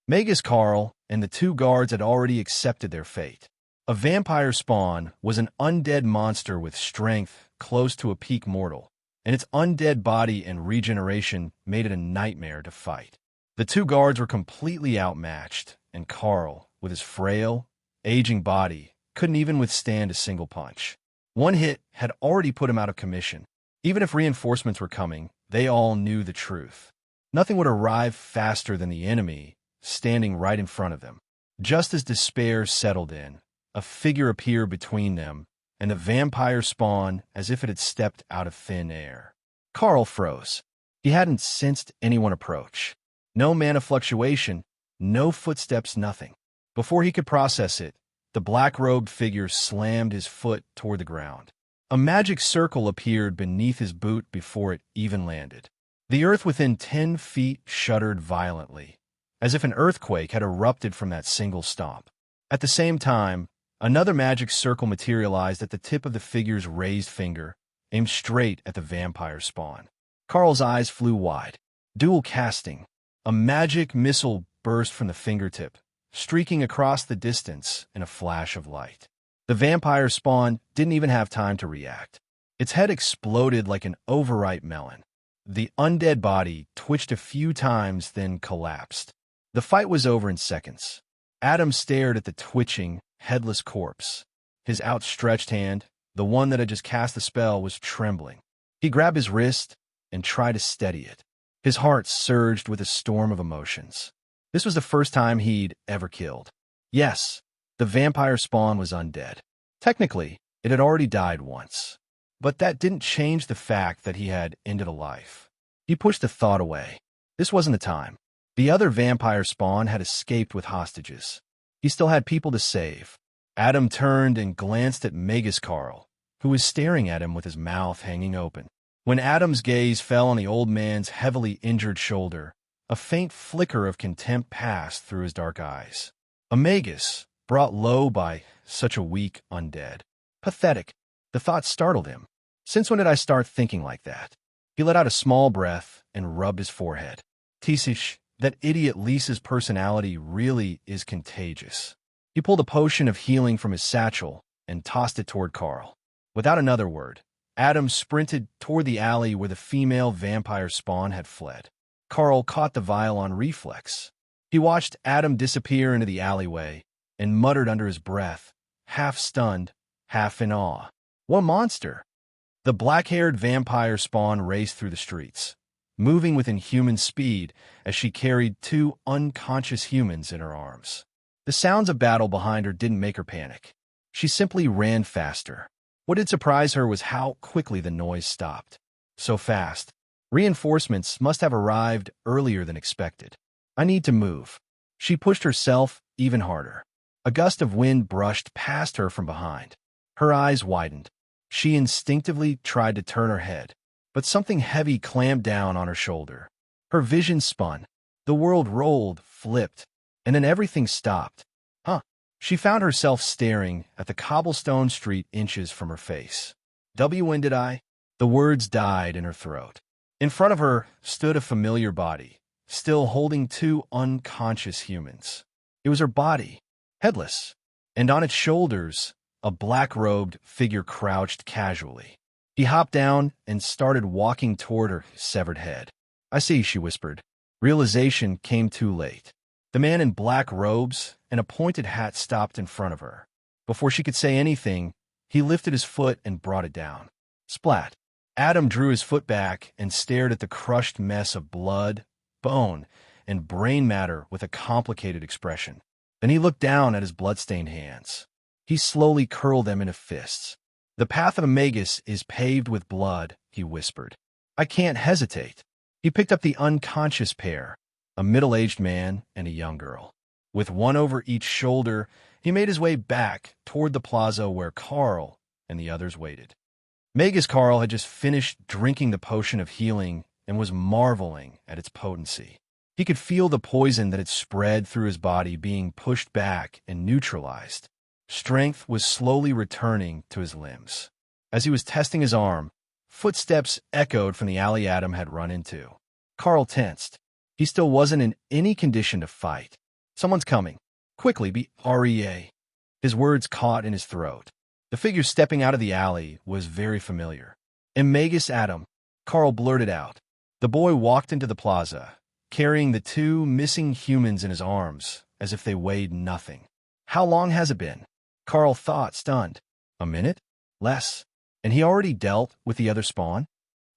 Magus, Carl, and the two guards had already accepted their fate. A vampire spawn was an undead monster with strength close to a peak mortal, and its undead body and regeneration made it a nightmare to fight. The two guards were completely outmatched, and Carl, with his frail, aging body, couldn't even withstand a single punch. One hit had already put him out of commission. Even if reinforcements were coming, they all knew the truth. Nothing would arrive faster than the enemy, standing right in front of them. Just as despair settled in, a figure appeared between them, and the vampire spawned as if it had stepped out of thin air. Carl froze. He hadn't sensed anyone approach. No mana fluctuation, no footsteps, nothing. Before he could process it, the black-robed figure slammed his foot toward the ground. A magic circle appeared beneath his boot before it even landed. The earth within 10 feet shuddered violently, as if an earthquake had erupted from that single stomp. At the same time, another magic circle materialized at the tip of the figure's raised finger, aimed straight at the vampire spawn. Carl's eyes flew wide. Dual casting. A magic missile burst from the fingertip, streaking across the distance in a flash of light. The vampire spawn didn't even have time to react. Its head exploded like an overripe melon. The undead body twitched a few times, then collapsed. The fight was over in seconds. Adam stared at the twitching, headless corpse. His outstretched hand, the one that had just cast the spell, was trembling. He grabbed his wrist and tried to steady it. His heart surged with a storm of emotions. This was the first time he'd ever killed. Yes, the vampire spawn was undead. Technically, it had already died once. But that didn't change the fact that he had ended a life. He pushed the thought away. This wasn't the time. The other vampire spawn had escaped with hostages. He still had people to save. Adam turned and glanced at Magus Carl, who was staring at him with his mouth hanging open. When Adam's gaze fell on the old man's heavily injured shoulder, a faint flicker of contempt passed through his dark eyes. A Magus, brought low by such a weak undead. Pathetic. The thought startled him. Since when did I start thinking like that? He let out a small breath and rubbed his forehead. Tisish, that idiot Lisa's personality really is contagious. He pulled a potion of healing from his satchel and tossed it toward Carl. Without another word, Adam sprinted toward the alley where the female vampire spawn had fled. Carl caught the vial on reflex. He watched Adam disappear into the alleyway and muttered under his breath, half stunned, half in awe. What a monster! The black-haired vampire spawn raced through the streets, moving with inhuman speed as she carried two unconscious humans in her arms. The sounds of battle behind her didn't make her panic. She simply ran faster. What did surprise her was how quickly the noise stopped. So fast. Reinforcements must have arrived earlier than expected. I need to move. She pushed herself even harder. A gust of wind brushed past her from behind. Her eyes widened. She instinctively tried to turn her head, but something heavy clamped down on her shoulder. Her vision spun. The world rolled, flipped, and then everything stopped. She found herself staring at the cobblestone street inches from her face. When did I? The words died in her throat. In front of her stood a familiar body, still holding two unconscious humans. It was her body, headless, and on its shoulders, a black-robed figure crouched casually. He hopped down and started walking toward her severed head. I see, she whispered. Realization came too late. The man in black robes and a pointed hat stopped in front of her. Before she could say anything, he lifted his foot and brought it down. Splat. Adam drew his foot back and stared at the crushed mess of blood, bone, and brain matter with a complicated expression. Then he looked down at his blood-stained hands. He slowly curled them into fists. The path of a Magus is paved with blood, he whispered. I can't hesitate. He picked up the unconscious pair, a middle-aged man and a young girl. With one over each shoulder, he made his way back toward the plaza where Carl and the others waited. Magus Carl had just finished drinking the potion of healing and was marveling at its potency. He could feel the poison that had spread through his body being pushed back and neutralized. Strength was slowly returning to his limbs. As he was testing his arm, footsteps echoed from the alley Adam had run into. Carl tensed. He still wasn't in any condition to fight. Someone's coming. Quickly, be REA. His words caught in his throat. The figure stepping out of the alley was very familiar. "And Magus Adam," Carl blurted out. The boy walked into the plaza, carrying the two missing humans in his arms, as if they weighed nothing. "How long has it been?" Carl thought, stunned. "A minute? Less. And he already dealt with the other spawn?"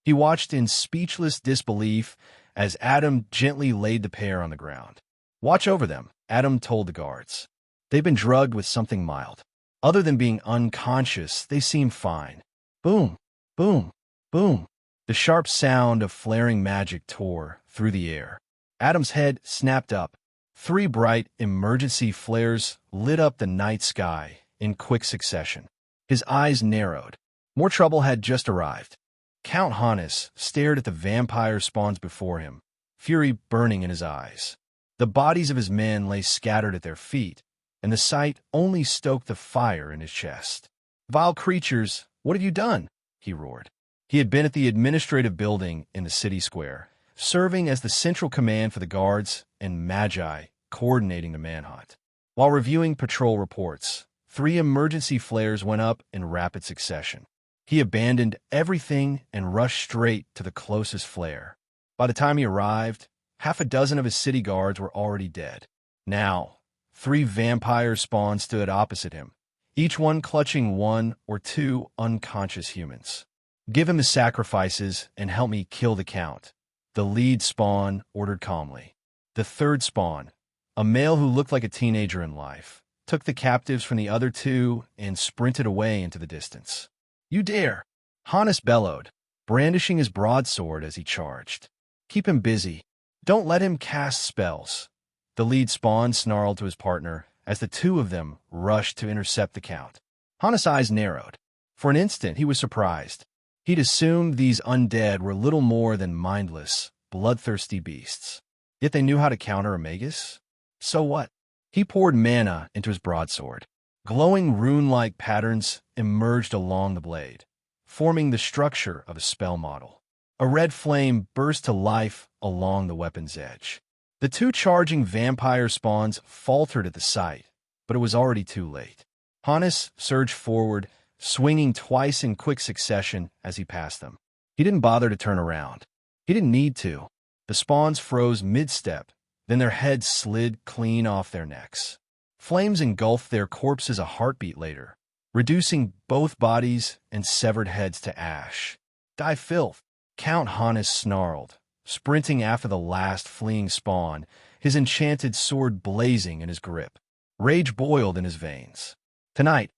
He watched in speechless disbelief as Adam gently laid the pair on the ground. "Watch over them," Adam told the guards. "They've been drugged with something mild. Other than being unconscious, they seem fine." Boom, boom, boom. The sharp sound of flaring magic tore through the air. Adam's head snapped up. 3 bright emergency flares lit up the night sky in quick succession. His eyes narrowed. More trouble had just arrived. Count Hannes stared at the vampire spawns before him, fury burning in his eyes. The bodies of his men lay scattered at their feet, and the sight only stoked the fire in his chest. "Vile creatures, what have you done?" he roared. He had been at the administrative building in the city square, serving as the central command for the guards and Magi coordinating the manhunt. While reviewing patrol reports, 3 emergency flares went up in rapid succession. He abandoned everything and rushed straight to the closest flare. By the time he arrived, half a dozen of his city guards were already dead. Now, 3 vampire spawns stood opposite him, each one clutching 1 or 2 unconscious humans. "Give him the sacrifices and help me kill the count," the lead spawn ordered calmly. The third spawn, a male who looked like a teenager in life, took the captives from the other 2 and sprinted away into the distance. "You dare!" Hannes bellowed, brandishing his broadsword as he charged. "Keep him busy. Don't let him cast spells." The lead spawn snarled to his partner as the 2 of them rushed to intercept the count. Hannes' eyes narrowed. For an instant, he was surprised. He'd assumed these undead were little more than mindless, bloodthirsty beasts. Yet they knew how to counter a Magus? So what? He poured mana into his broadsword. Glowing rune-like patterns emerged along the blade, forming the structure of a spell model. A red flame burst to life along the weapon's edge. The 2 charging vampire spawns faltered at the sight, but it was already too late. Hannes surged forward, swinging twice in quick succession as he passed them. He didn't bother to turn around. He didn't need to. The spawns froze mid-step, then their heads slid clean off their necks. Flames engulfed their corpses a heartbeat later, reducing both bodies and severed heads to ash. "Die filth!" Count Hannes snarled, sprinting after the last fleeing spawn, his enchanted sword blazing in his grip. Rage boiled in his veins. Tonight,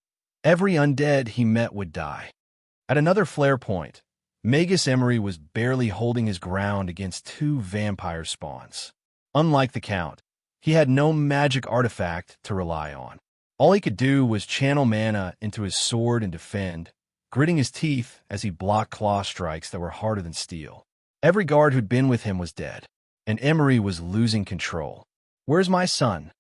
every undead he met would die. At another flare point, Magus Emery was barely holding his ground against 2 vampire spawns. Unlike the Count, he had no magic artifact to rely on. All he could do was channel mana into his sword and defend, gritting his teeth as he blocked claw strikes that were harder than steel. Every guard who'd been with him was dead, and Emery was losing control. "Where's my son?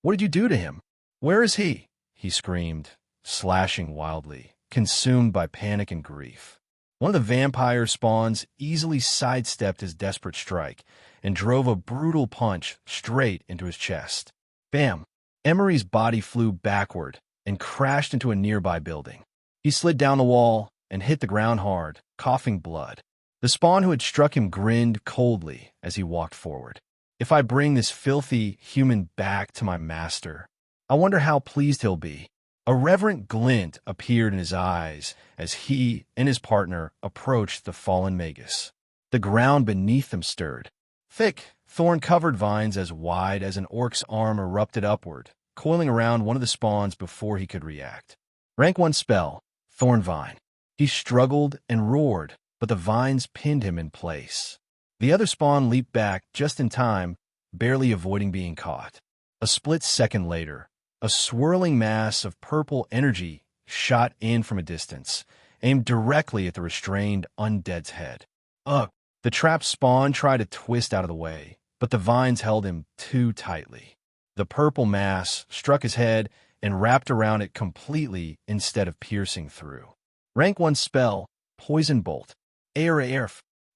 What did you do to him? Where is he?" he screamed, slashing wildly, consumed by panic and grief. One of the vampire spawns easily sidestepped his desperate strike and drove a brutal punch straight into his chest. Bam! Emery's body flew backward and crashed into a nearby building. He slid down the wall and hit the ground hard, coughing blood. The spawn who had struck him grinned coldly as he walked forward. "If I bring this filthy human back to my master, I wonder how pleased he'll be." A reverent glint appeared in his eyes as he and his partner approached the fallen Magus. The ground beneath them stirred. Thick, thorn-covered vines as wide as an orc's arm erupted upward, coiling around one of the spawns before he could react. Rank 1 spell, Thorn Vine. He struggled and roared, but the vines pinned him in place. The other spawn leaped back just in time, barely avoiding being caught. A split second later, a swirling mass of purple energy shot in from a distance, aimed directly at the restrained undead's head. Ugh! The trapped spawn tried to twist out of the way, but the vines held him too tightly. The purple mass struck his head and wrapped around it completely instead of piercing through. Rank 1 spell, Poison Bolt. Air.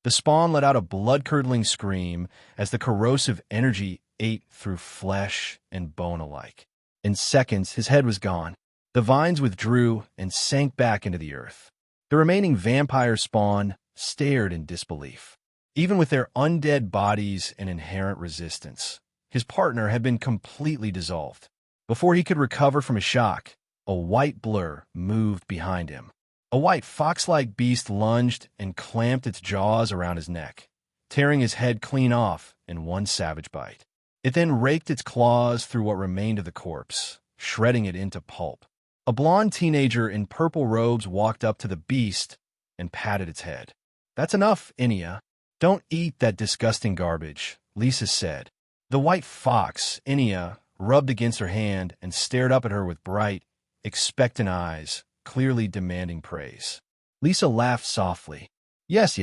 The spawn let out a blood-curdling scream as the corrosive energy ate through flesh and bone alike. In seconds, his head was gone. The vines withdrew and sank back into the earth. The remaining vampire spawn stared in disbelief. Even with their undead bodies and inherent resistance, his partner had been completely dissolved. Before he could recover from his shock, a white blur moved behind him. A white fox-like beast lunged and clamped its jaws around his neck, tearing his head clean off in one savage bite. It then raked its claws through what remained of the corpse, shredding it into pulp. A blonde teenager in purple robes walked up to the beast and patted its head. "That's enough, Inia. Don't eat that disgusting garbage," Lisa said. The white fox, Inia, rubbed against her hand and stared up at her with bright, expectant eyes, clearly demanding praise. Lisa laughed softly. Yes,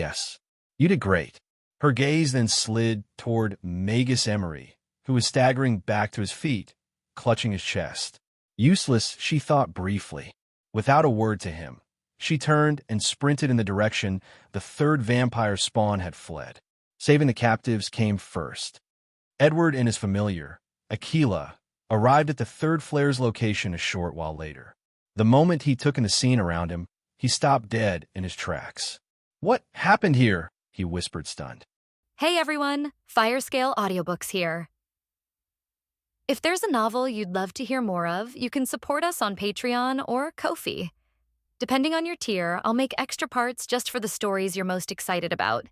you did great." Her gaze then slid toward Magus Emery, who was staggering back to his feet, clutching his chest. Useless, she thought briefly. Without a word to him, she turned and sprinted in the direction the third vampire spawn had fled. Saving the captives came first. Edward and his familiar, Aquila, arrived at the third flare's location a short while later. The moment he took in the scene around him, he stopped dead in his tracks. "What happened here?" he whispered, stunned. Hey everyone, Firescale Audiobooks here. If there's a novel you'd love to hear more of, you can support us on Patreon or Ko-fi. Depending on your tier, I'll make extra parts just for the stories you're most excited about.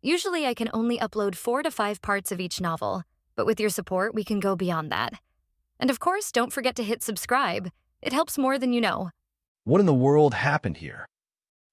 Usually I can only upload 4 to 5 parts of each novel, but with your support, we can go beyond that. And of course, don't forget to hit subscribe. It helps more than you know. What in the world happened here?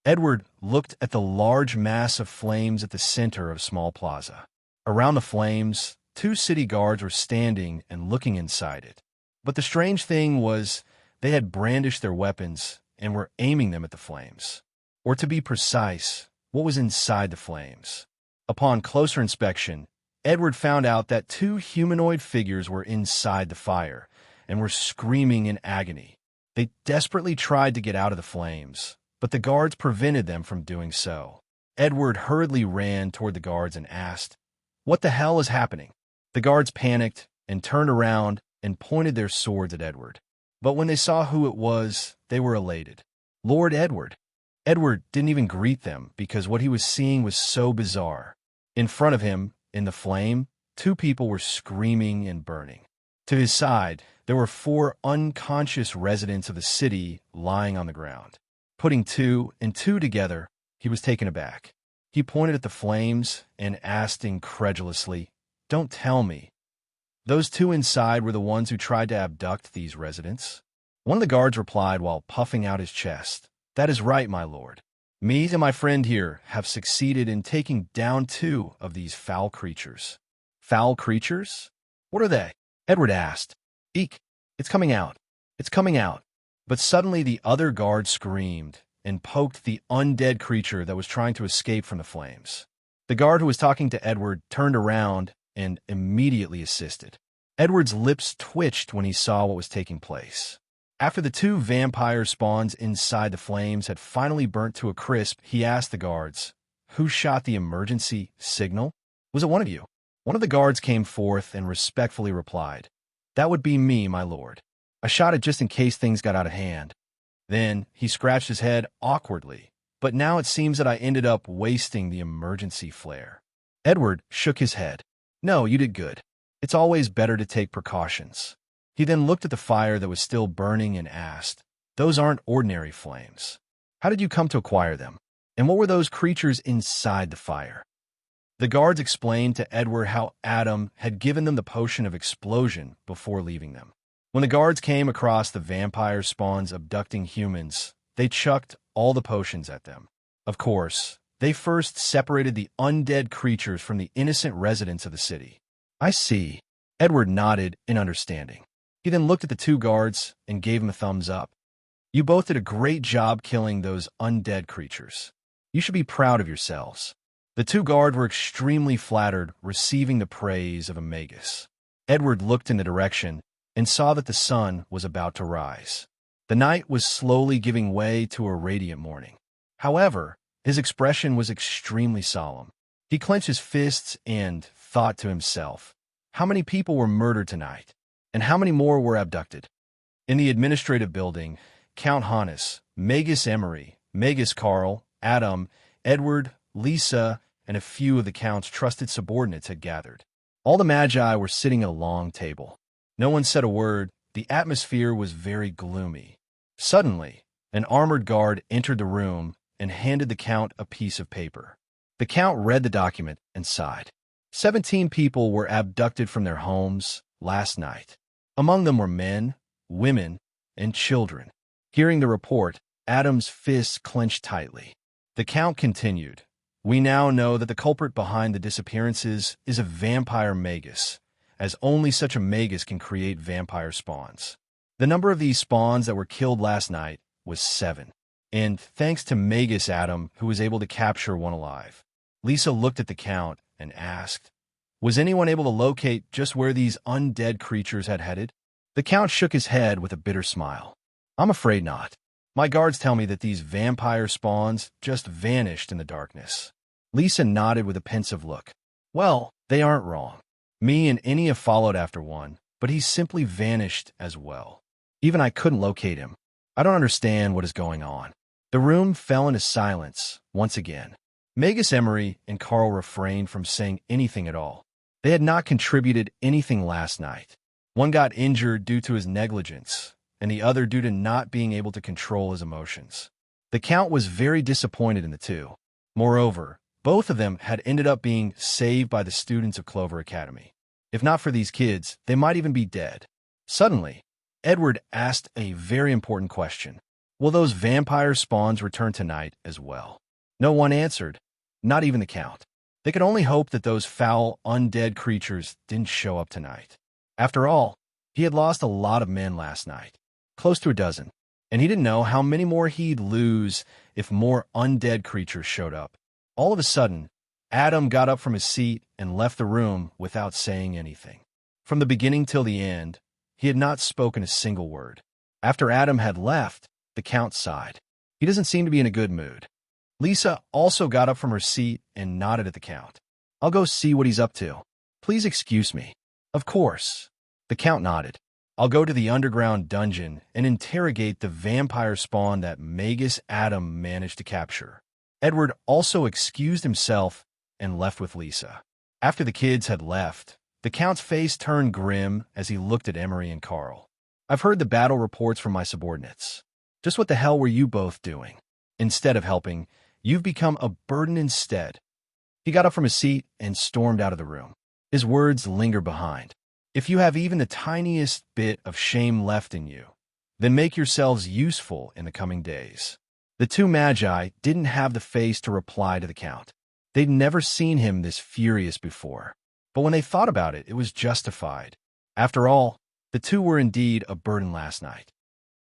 Edward looked at the large mass of flames at the center of Small Plaza. Around the flames, 2 city guards were standing and looking inside it. But the strange thing was, they had brandished their weapons and were aiming them at the flames. Or to be precise, what was inside the flames. Upon closer inspection, Edward found out that 2 humanoid figures were inside the fire and were screaming in agony. They desperately tried to get out of the flames, but the guards prevented them from doing so. Edward hurriedly ran toward the guards and asked, "What the hell is happening?" The guards panicked and turned around and pointed their swords at Edward. But when they saw who it was, they were elated. Lord Edward. Edward didn't even greet them because what he was seeing was so bizarre. In front of him, in the flame, 2 people were screaming and burning. To his side, there were 4 unconscious residents of the city lying on the ground. Putting 2 and 2 together, he was taken aback. He pointed at the flames and asked incredulously, "Don't tell me those 2 inside were the ones who tried to abduct these residents?" One of the guards replied while puffing out his chest, "That is right, my lord. Me and my friend here have succeeded in taking down 2 of these foul creatures." "Foul creatures? What are they?" Edward asked. "Eek, it's coming out. It's coming out." But suddenly the other guard screamed and poked the undead creature that was trying to escape from the flames. The guard who was talking to Edward turned around and immediately assisted. Edward's lips twitched when he saw what was taking place. After the 2 vampire spawns inside the flames had finally burnt to a crisp, he asked the guards, "Who shot the emergency signal? Was it one of you?" One of the guards came forth and respectfully replied, "That would be me, my lord. I shot it just in case things got out of hand." Then he scratched his head awkwardly, "But now it seems that I ended up wasting the emergency flare." Edward shook his head. "No, you did good. It's always better to take precautions." He then looked at the fire that was still burning and asked, "Those aren't ordinary flames. How did you come to acquire them? And what were those creatures inside the fire?" The guards explained to Edward how Adam had given them the potion of explosion before leaving them. When the guards came across the vampire spawns abducting humans, they chucked all the potions at them. Of course, they first separated the undead creatures from the innocent residents of the city. "I see." Edward nodded in understanding. He then looked at the 2 guards and gave them a thumbs up. "You both did a great job killing those undead creatures. You should be proud of yourselves." The 2 guards were extremely flattered, receiving the praise of a Magus. Edward looked in the direction and saw that the sun was about to rise. The night was slowly giving way to a radiant morning. However, his expression was extremely solemn. He clenched his fists and thought to himself, How many people were murdered tonight? And how many more were abducted? In the administrative building, Count Hannes, Magus Emery, Magus Carl, Adam, Edward, Lisa, and a few of the Count's trusted subordinates had gathered. All the Magi were sitting at a long table. No one said a word. The atmosphere was very gloomy. Suddenly, an armored guard entered the room and handed the Count a piece of paper. The Count read the document and sighed. 17 people were abducted from their homes last night. Among them were men, women, and children. Hearing the report, Adam's fists clenched tightly. The Count continued, "We now know that the culprit behind the disappearances is a vampire Magus, as only such a Magus can create vampire spawns. The number of these spawns that were killed last night was 7. And thanks to Magus Adam, who was able to capture one alive." Lisa looked at the Count and asked, "Was anyone able to locate just where these undead creatures had headed?" The Count shook his head with a bitter smile. "I'm afraid not. My guards tell me that these vampire spawns just vanished in the darkness." Lisa nodded with a pensive look. "Well, they aren't wrong. Me and Enya followed after one, but he simply vanished as well. Even I couldn't locate him. I don't understand what is going on." The room fell into silence once again. Magus Emery and Carl refrained from saying anything at all. They had not contributed anything last night. One got injured due to his negligence, and the other due to not being able to control his emotions. The Count was very disappointed in the two. Moreover, both of them had ended up being saved by the students of Clover Academy. If not for these kids, they might even be dead. Suddenly, Edward asked a very important question. "Will those vampire spawns return tonight as well?" No one answered, not even the Count. They could only hope that those foul, undead creatures didn't show up tonight. After all, he had lost a lot of men last night, close to a dozen, and he didn't know how many more he'd lose if more undead creatures showed up. All of a sudden, Adam got up from his seat and left the room without saying anything. From the beginning till the end, he had not spoken a single word. After Adam had left, the Count sighed. He doesn't seem to be in a good mood. Lisa also got up from her seat and nodded at the Count. "I'll go see what he's up to. Please excuse me." "Of course." The Count nodded. "I'll go to the underground dungeon and interrogate the vampire spawn that Magus Adam managed to capture." Edward also excused himself and left with Lisa. After the kids had left, the Count's face turned grim as he looked at Emery and Carl. "I've heard the battle reports from my subordinates. Just what the hell were you both doing? Instead of helping, you've become a burden instead." He got up from his seat and stormed out of the room. His words lingered behind. "If you have even the tiniest bit of shame left in you, then make yourselves useful in the coming days." The two Magi didn't have the face to reply to the Count. They'd never seen him this furious before. But when they thought about it, it was justified. After all, the two were indeed a burden last night.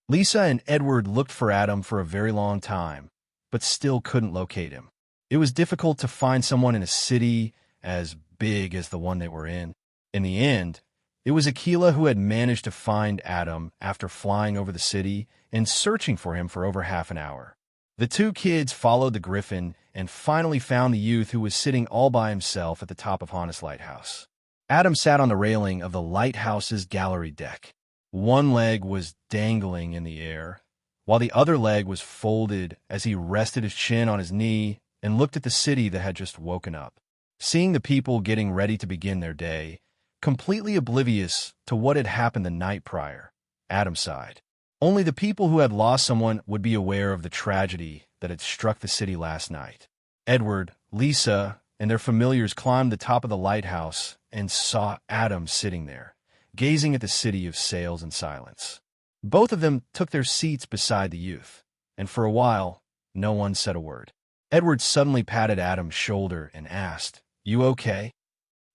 Lisa and Edward looked for Adam for a very long time, but still couldn't locate him. It was difficult to find someone in a city as big as the one they were in. In the end, it was Aquila who had managed to find Adam after flying over the city and searching for him for over half an hour. The two kids followed the griffin and finally found the youth who was sitting all by himself at the top of Hannes Lighthouse. Adam sat on the railing of the lighthouse's gallery deck. One leg was dangling in the air, while the other leg was folded as he rested his chin on his knee and looked at the city that had just woken up. Seeing the people getting ready to begin their day, completely oblivious to what had happened the night prior, Adam sighed. Only the people who had lost someone would be aware of the tragedy that had struck the city last night. Edward, Lisa, and their familiars climbed the top of the lighthouse and saw Adam sitting there, gazing at the city of sails in silence. Both of them took their seats beside the youth, and for a while, no one said a word. Edward suddenly patted Adam's shoulder and asked, "You okay?"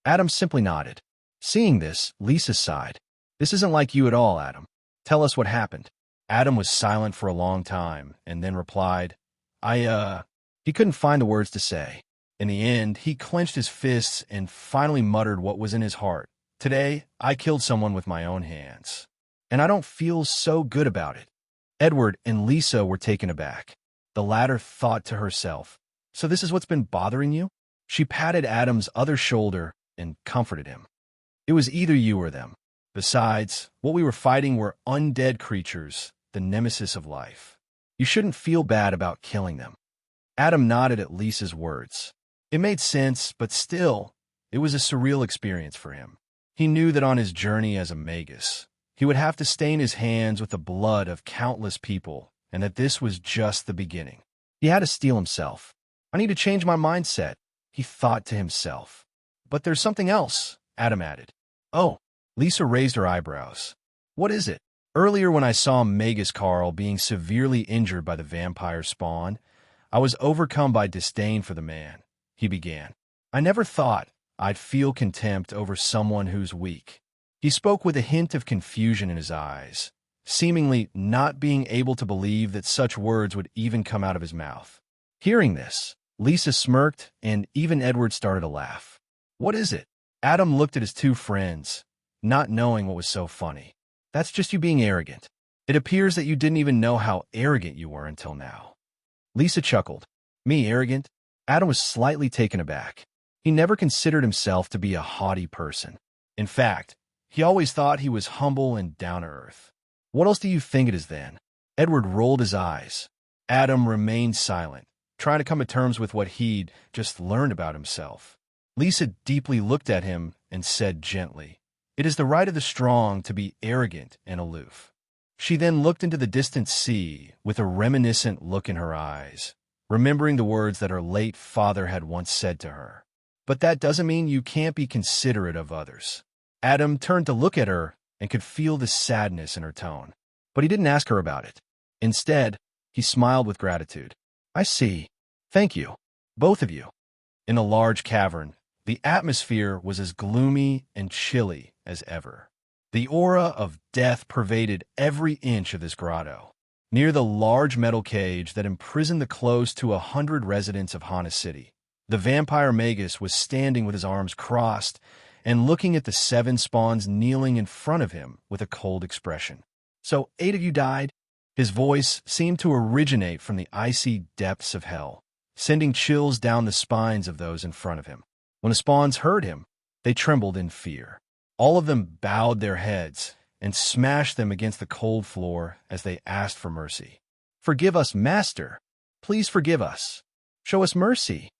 Adam simply nodded. Seeing this, Lisa sighed. "This isn't like you at all, Adam. Tell us what happened." Adam was silent for a long time and then replied, He couldn't find the words to say. In the end, he clenched his fists and finally muttered what was in his heart. "Today, I killed someone with my own hands. And I don't feel so good about it." Edward and Lisa were taken aback. The latter thought to herself, "So this is what's been bothering you?" She patted Adam's other shoulder and comforted him. It was either you or them. Besides, what we were fighting were undead creatures, the nemesis of life. You shouldn't feel bad about killing them. Adam nodded at Lisa's words. It made sense, but still, it was a surreal experience for him. He knew that on his journey as a Magus, he would have to stain his hands with the blood of countless people, and that this was just the beginning. He had to steel himself. I need to change my mindset, he thought to himself. But there's something else, Adam added. Oh, Lisa raised her eyebrows. What is it? Earlier when I saw Magus Carl being severely injured by the vampire spawn, I was overcome by disdain for the man, he began. I never thought I'd feel contempt over someone who's weak. He spoke with a hint of confusion in his eyes, seemingly not being able to believe that such words would even come out of his mouth. Hearing this, Lisa smirked, and even Edward started to laugh. What is it? Adam looked at his two friends, not knowing what was so funny. That's just you being arrogant. It appears that you didn't even know how arrogant you were until now. Lisa chuckled. Me arrogant? Adam was slightly taken aback. He never considered himself to be a haughty person. In fact, he always thought he was humble and down-to-earth. What else do you think it is then? Edward rolled his eyes. Adam remained silent, trying to come to terms with what he'd just learned about himself. Lisa deeply looked at him and said gently, It is the right of the strong to be arrogant and aloof. She then looked into the distant sea with a reminiscent look in her eyes, remembering the words that her late father had once said to her. But that doesn't mean you can't be considerate of others. Adam turned to look at her and could feel the sadness in her tone. But he didn't ask her about it. Instead, he smiled with gratitude. I see. Thank you. Both of you. In the large cavern, the atmosphere was as gloomy and chilly as ever. The aura of death pervaded every inch of this grotto. Near the large metal cage that imprisoned the close to 100 residents of Hana City, the vampire Magus was standing with his arms crossed and looking at the 7 spawns kneeling in front of him with a cold expression. So 8 of you died? His voice seemed to originate from the icy depths of hell, sending chills down the spines of those in front of him. When the spawns heard him, they trembled in fear. All of them bowed their heads and smashed them against the cold floor as they asked for mercy. Forgive us, Master. Please forgive us. Show us mercy.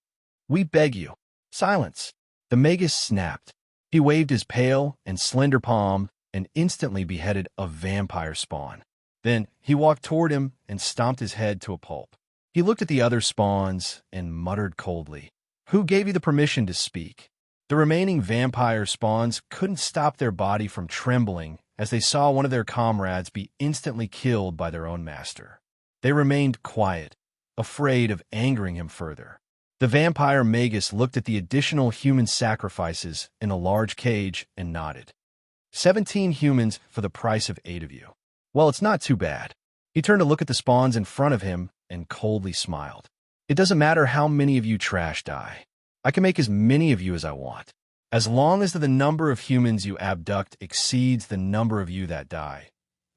We beg you. Silence. The Magus snapped. He waved his pale and slender palm and instantly beheaded a vampire spawn. Then he walked toward him and stomped his head to a pulp. He looked at the other spawns and muttered coldly, Who gave you the permission to speak? The remaining vampire spawns couldn't stop their body from trembling as they saw one of their comrades be instantly killed by their own master. They remained quiet, afraid of angering him further. The vampire Magus looked at the additional human sacrifices in a large cage and nodded. 17 humans for the price of 8 of you. Well, it's not too bad. He turned to look at the spawns in front of him and coldly smiled. It doesn't matter how many of you trash die. I can make as many of you as I want. As long as the number of humans you abduct exceeds the number of you that die,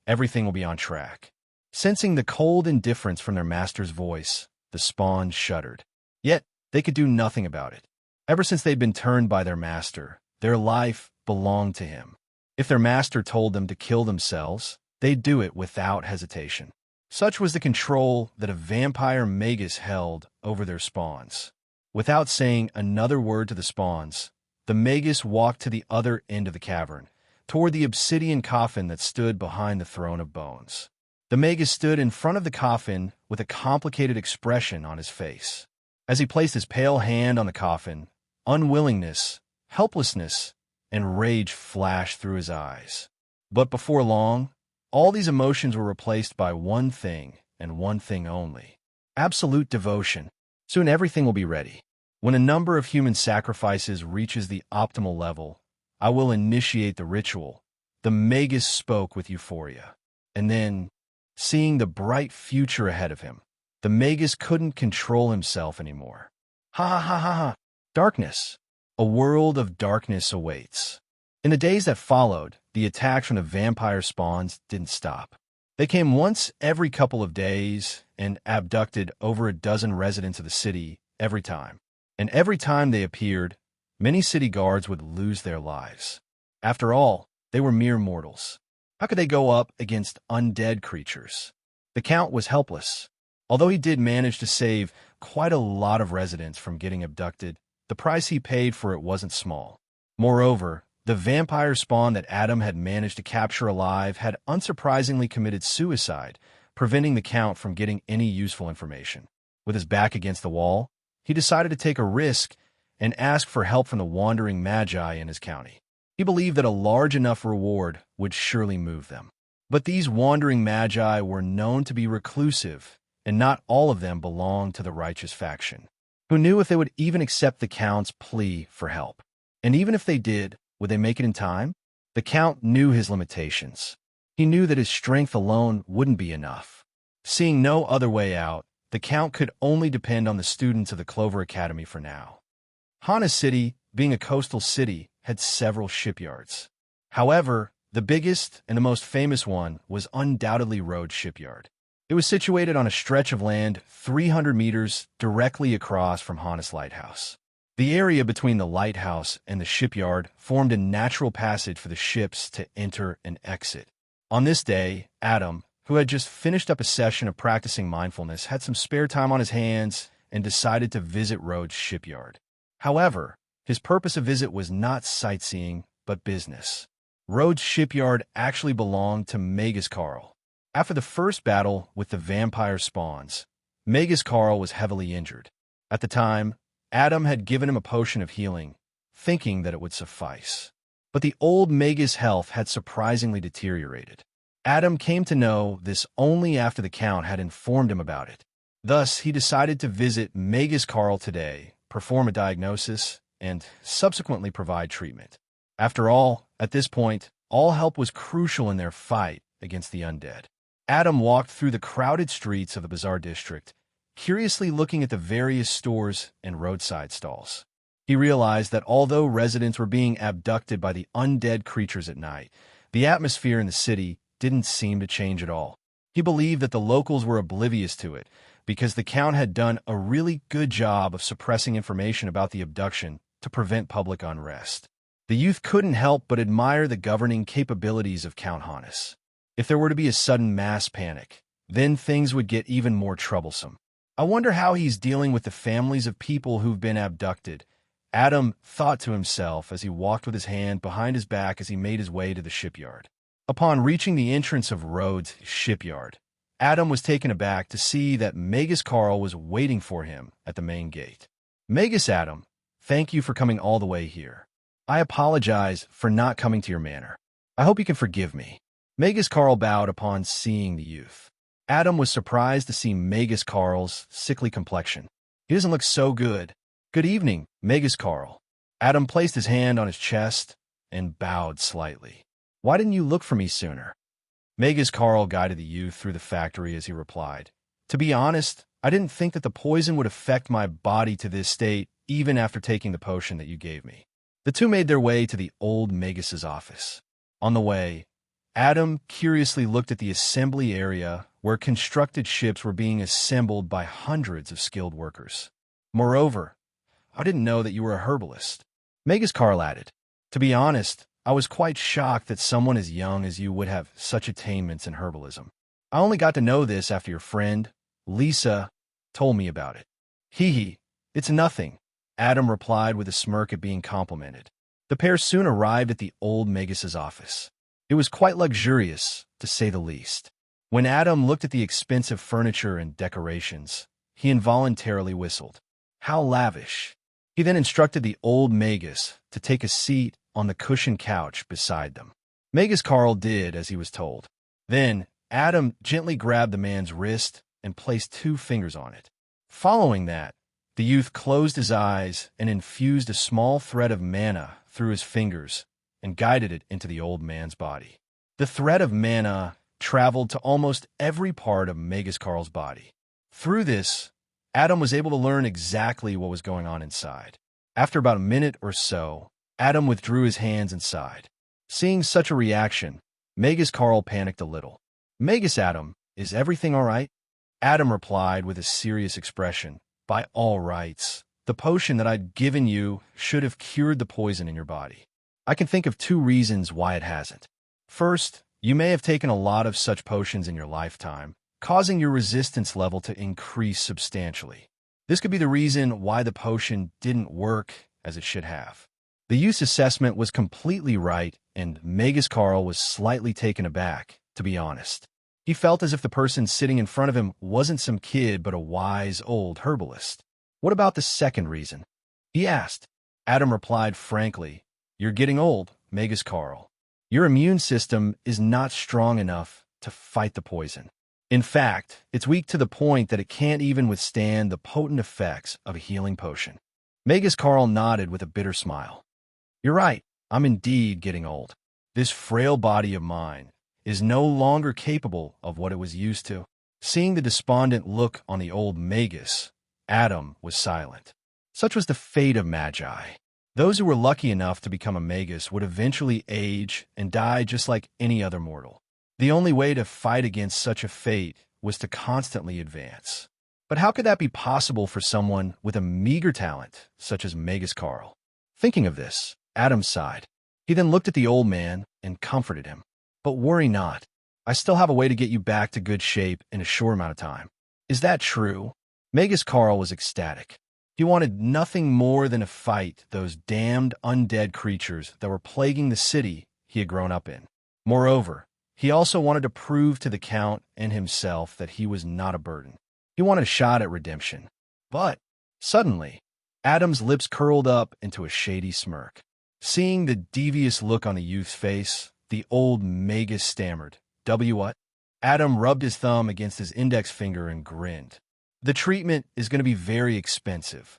everything will be on track. Sensing the cold indifference from their master's voice, the spawns shuddered. Yet, they could do nothing about it. Ever since they'd been turned by their master, their life belonged to him. If their master told them to kill themselves, they'd do it without hesitation. Such was the control that a vampire Magus held over their spawns. Without saying another word to the spawns, the Magus walked to the other end of the cavern, toward the obsidian coffin that stood behind the throne of bones. The Magus stood in front of the coffin with a complicated expression on his face. As he placed his pale hand on the coffin, unwillingness, helplessness, and rage flashed through his eyes. But before long, all these emotions were replaced by one thing and one thing only: absolute devotion. Soon everything will be ready. When a number of human sacrifices reaches the optimal level, I will initiate the ritual. The Magus spoke with euphoria. And then, seeing the bright future ahead of him, the Magus couldn't control himself anymore. Ha ha ha ha ha! Darkness. A world of darkness awaits. In the days that followed, the attacks from the vampire spawns didn't stop. They came once every couple of days and abducted over a dozen residents of the city every time. And every time they appeared, many city guards would lose their lives. After all, they were mere mortals. How could they go up against undead creatures? The Count was helpless. Although he did manage to save quite a lot of residents from getting abducted, the price he paid for it wasn't small. Moreover, the vampire spawn that Adam had managed to capture alive had unsurprisingly committed suicide, preventing the Count from getting any useful information. With his back against the wall, he decided to take a risk and ask for help from the wandering Magi in his county. He believed that a large enough reward would surely move them. But these wandering Magi were known to be reclusive, and not all of them belonged to the righteous faction. Who knew if they would even accept the Count's plea for help? And even if they did, would they make it in time? The Count knew his limitations. He knew that his strength alone wouldn't be enough. Seeing no other way out, the Count could only depend on the students of the Clover Academy for now. Hana City, being a coastal city, had several shipyards. However, the biggest and the most famous one was undoubtedly Rhodes Shipyard. It was situated on a stretch of land 300 meters directly across from Hana's lighthouse. The area between the lighthouse and the shipyard formed a natural passage for the ships to enter and exit. On this day, Adam, who had just finished up a session of practicing mindfulness, had some spare time on his hands and decided to visit Rhodes Shipyard. However, his purpose of visit was not sightseeing, but business. Rhodes Shipyard actually belonged to Magus. After the first battle with the vampire spawns, Magus was heavily injured. At the time, Adam had given him a potion of healing, thinking that it would suffice. But the old Magus' health had surprisingly deteriorated. Adam came to know this only after the Count had informed him about it. Thus, he decided to visit Magus today, perform a diagnosis, and subsequently provide treatment. After all, at this point, all help was crucial in their fight against the undead. Adam walked through the crowded streets of the Bazaar district, curiously looking at the various stores and roadside stalls. He realized that although residents were being abducted by the undead creatures at night, the atmosphere in the city didn't seem to change at all. He believed that the locals were oblivious to it because the Count had done a really good job of suppressing information about the abduction to prevent public unrest. The youth couldn't help but admire the governing capabilities of Count Hannes. If there were to be a sudden mass panic, then things would get even more troublesome. I wonder how he's dealing with the families of people who've been abducted, Adam thought to himself as he walked with his hand behind his back as he made his way to the shipyard. Upon reaching the entrance of Rhodes Shipyard, Adam was taken aback to see that Magus was waiting for him at the main gate. Magus Adam, thank you for coming all the way here. I apologize for not coming to your manor. I hope you can forgive me. Magus bowed upon seeing the youth. Adam was surprised to see Magus sickly complexion. He doesn't look so good. Good evening, Magus Adam placed his hand on his chest and bowed slightly. Why didn't you look for me sooner? Magus guided the youth through the factory as he replied. To be honest, I didn't think that the poison would affect my body to this state even after taking the potion that you gave me. The two made their way to the old Magus's office. On the way, Adam curiously looked at the assembly area where constructed ships were being assembled by hundreds of skilled workers. Moreover, I didn't know that you were a herbalist. Magus added. To be honest, I was quite shocked that someone as young as you would have such attainments in herbalism. I only got to know this after your friend, Lisa, told me about it. Hee, it's nothing, Adam replied with a smirk at being complimented. The pair soon arrived at the old Magus's office. It was quite luxurious, to say the least. When Adam looked at the expensive furniture and decorations, he involuntarily whistled. How lavish! He then instructed the old Magus to take a seat on the cushioned couch beside them. Magus did as he was told. Then, Adam gently grabbed the man's wrist and placed 2 fingers on it. Following that, the youth closed his eyes and infused a small thread of mana through his fingers and guided it into the old man's body. The thread of mana traveled to almost every part of Magus body. Through this, Adam was able to learn exactly what was going on inside. After about a minute or so, Adam withdrew his hands and sighed. Seeing such a reaction, Magus panicked a little. Magus Adam, is everything all right? Adam replied with a serious expression. By all rights, the potion that I'd given you should have cured the poison in your body. I can think of two reasons why it hasn't. First, you may have taken a lot of such potions in your lifetime, causing your resistance level to increase substantially. This could be the reason why the potion didn't work as it should have. The use assessment was completely right, and Magus Carl was slightly taken aback, to be honest. He felt as if the person sitting in front of him wasn't some kid but a wise old herbalist. What about the second reason? He asked. Adam replied frankly, "You're getting old, Magus Carl. Your immune system is not strong enough to fight the poison. In fact, it's weak to the point that it can't even withstand the potent effects of a healing potion." Magus Carl nodded with a bitter smile. "You're right, I'm indeed getting old. This frail body of mine is no longer capable of what it was used to." Seeing the despondent look on the old Magus, Adam was silent. Such was the fate of Magi. Those who were lucky enough to become a Magus would eventually age and die just like any other mortal. The only way to fight against such a fate was to constantly advance. But how could that be possible for someone with a meager talent such as Magus Carl? Thinking of this, Adam sighed. He then looked at the old man and comforted him. "But worry not. I still have a way to get you back to good shape in a short amount of time." "Is that true?" Magus Carl was ecstatic. He wanted nothing more than to fight those damned undead creatures that were plaguing the city he had grown up in. Moreover, he also wanted to prove to the Count and himself that he was not a burden. He wanted a shot at redemption. But, suddenly, Adam's lips curled up into a shady smirk. Seeing the devious look on the youth's face, the old Magus stammered, What?" Adam rubbed his thumb against his index finger and grinned. "The treatment is going to be very expensive."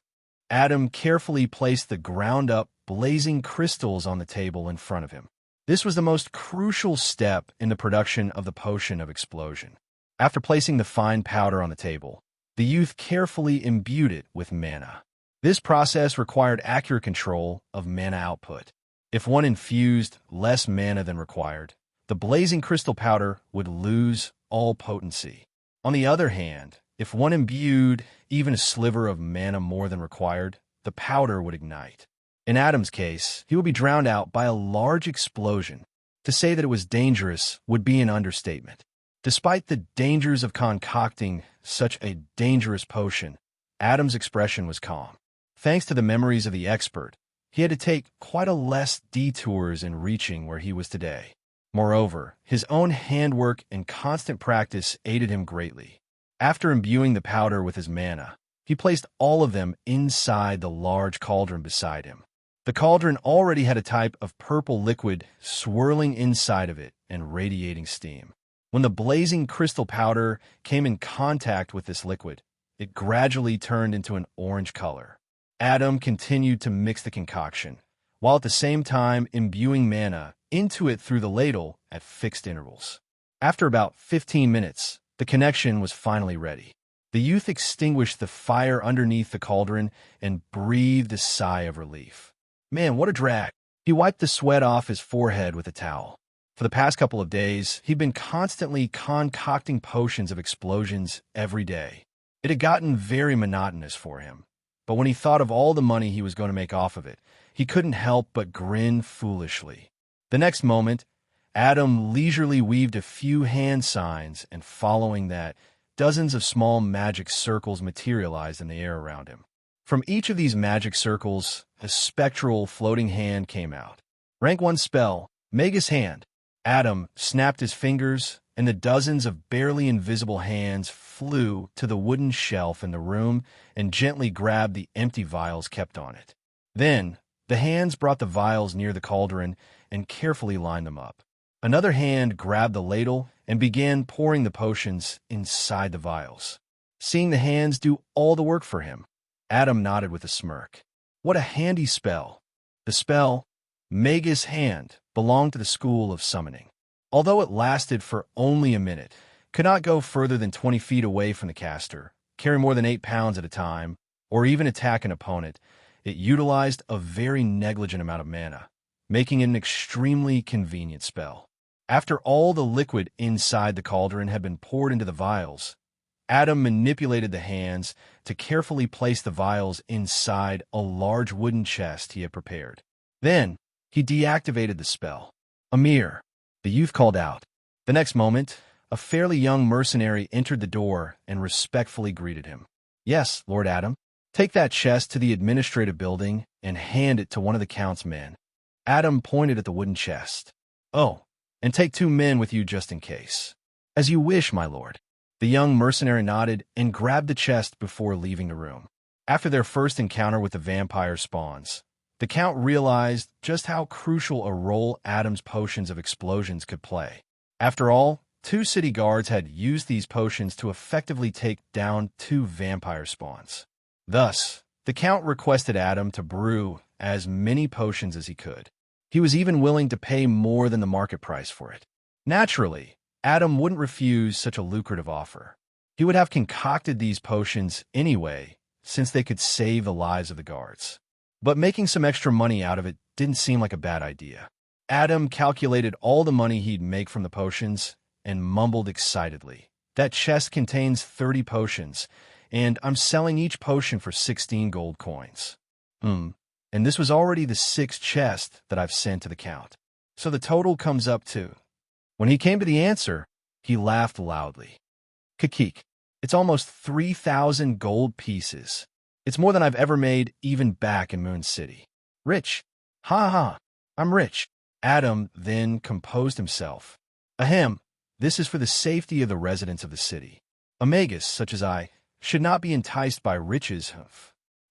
Adam carefully placed the ground-up, blazing crystals on the table in front of him. This was the most crucial step in the production of the potion of explosion. After placing the fine powder on the table, the youth carefully imbued it with mana. This process required accurate control of mana output. If one infused less mana than required, the blazing crystal powder would lose all potency. On the other hand, if one imbued even a sliver of mana more than required, the powder would ignite. In Adam's case, he would be drowned out by a large explosion. To say that it was dangerous would be an understatement. Despite the dangers of concocting such a dangerous potion, Adam's expression was calm. Thanks to the memories of the expert, he had to take quite a less detours in reaching where he was today. Moreover, his own handwork and constant practice aided him greatly. After imbuing the powder with his mana, he placed all of them inside the large cauldron beside him. The cauldron already had a type of purple liquid swirling inside of it and radiating steam. When the blazing crystal powder came in contact with this liquid, it gradually turned into an orange color. Adam continued to mix the concoction, while at the same time imbuing mana into it through the ladle at fixed intervals. After about 15 minutes, the connection was finally ready. The youth extinguished the fire underneath the cauldron and breathed a sigh of relief. Man, what a drag. He wiped the sweat off his forehead with a towel. For the past couple of days, he'd been constantly concocting potions of explosions every day. It had gotten very monotonous for him, but when he thought of all the money he was going to make off of it, he couldn't help but grin foolishly. The next moment, Adam leisurely weaved a few hand signs, and following that, dozens of small magic circles materialized in the air around him. From each of these magic circles, a spectral floating hand came out. Rank 1 spell, Magus Hand. Adam snapped his fingers, and the dozens of barely invisible hands flew to the wooden shelf in the room and gently grabbed the empty vials kept on it. Then, the hands brought the vials near the cauldron and carefully lined them up. Another hand grabbed the ladle and began pouring the potions inside the vials. Seeing the hands do all the work for him, Adam nodded with a smirk. What a handy spell. The spell, Magus Hand, belonged to the school of summoning. Although it lasted for only a minute, could not go further than 20 feet away from the caster, carry more than 8 pounds at a time, or even attack an opponent, it utilized a very negligent amount of mana, making it an extremely convenient spell. After all the liquid inside the cauldron had been poured into the vials, Adam manipulated the hands to carefully place the vials inside a large wooden chest he had prepared. Then, He deactivated the spell. "Amir," the youth called out. The next moment, a fairly young mercenary entered the door and respectfully greeted him. "Yes, Lord Adam. Take that chest to the administrative building and hand it to one of the Count's men." Adam pointed at the wooden chest. "Oh, and take 2 men with you just in case." "As you wish, my lord." The young mercenary nodded and grabbed the chest before leaving the room. After their first encounter with the vampire spawns, the Count realized just how crucial a role Adam's potions of explosions could play. After all, 2 city guards had used these potions to effectively take down 2 vampire spawns. Thus, the Count requested Adam to brew as many potions as he could. He was even willing to pay more than the market price for it. Naturally, Adam wouldn't refuse such a lucrative offer. He would have concocted these potions anyway, since they could save the lives of the guards. But making some extra money out of it didn't seem like a bad idea. Adam calculated all the money he'd make from the potions and mumbled excitedly. "That chest contains 30 potions, and I'm selling each potion for 16 gold coins. And this was already the 6th chest that I've sent to the Count. So the total comes up to..." When he came to the answer, he laughed loudly. "Kakik. It's almost 3,000 gold pieces. It's more than I've ever made even back in Moon City. Rich. Ha ha. I'm rich." Adam then composed himself. "Ahem. This is for the safety of the residents of the city. A Magus, such as I, should not be enticed by riches."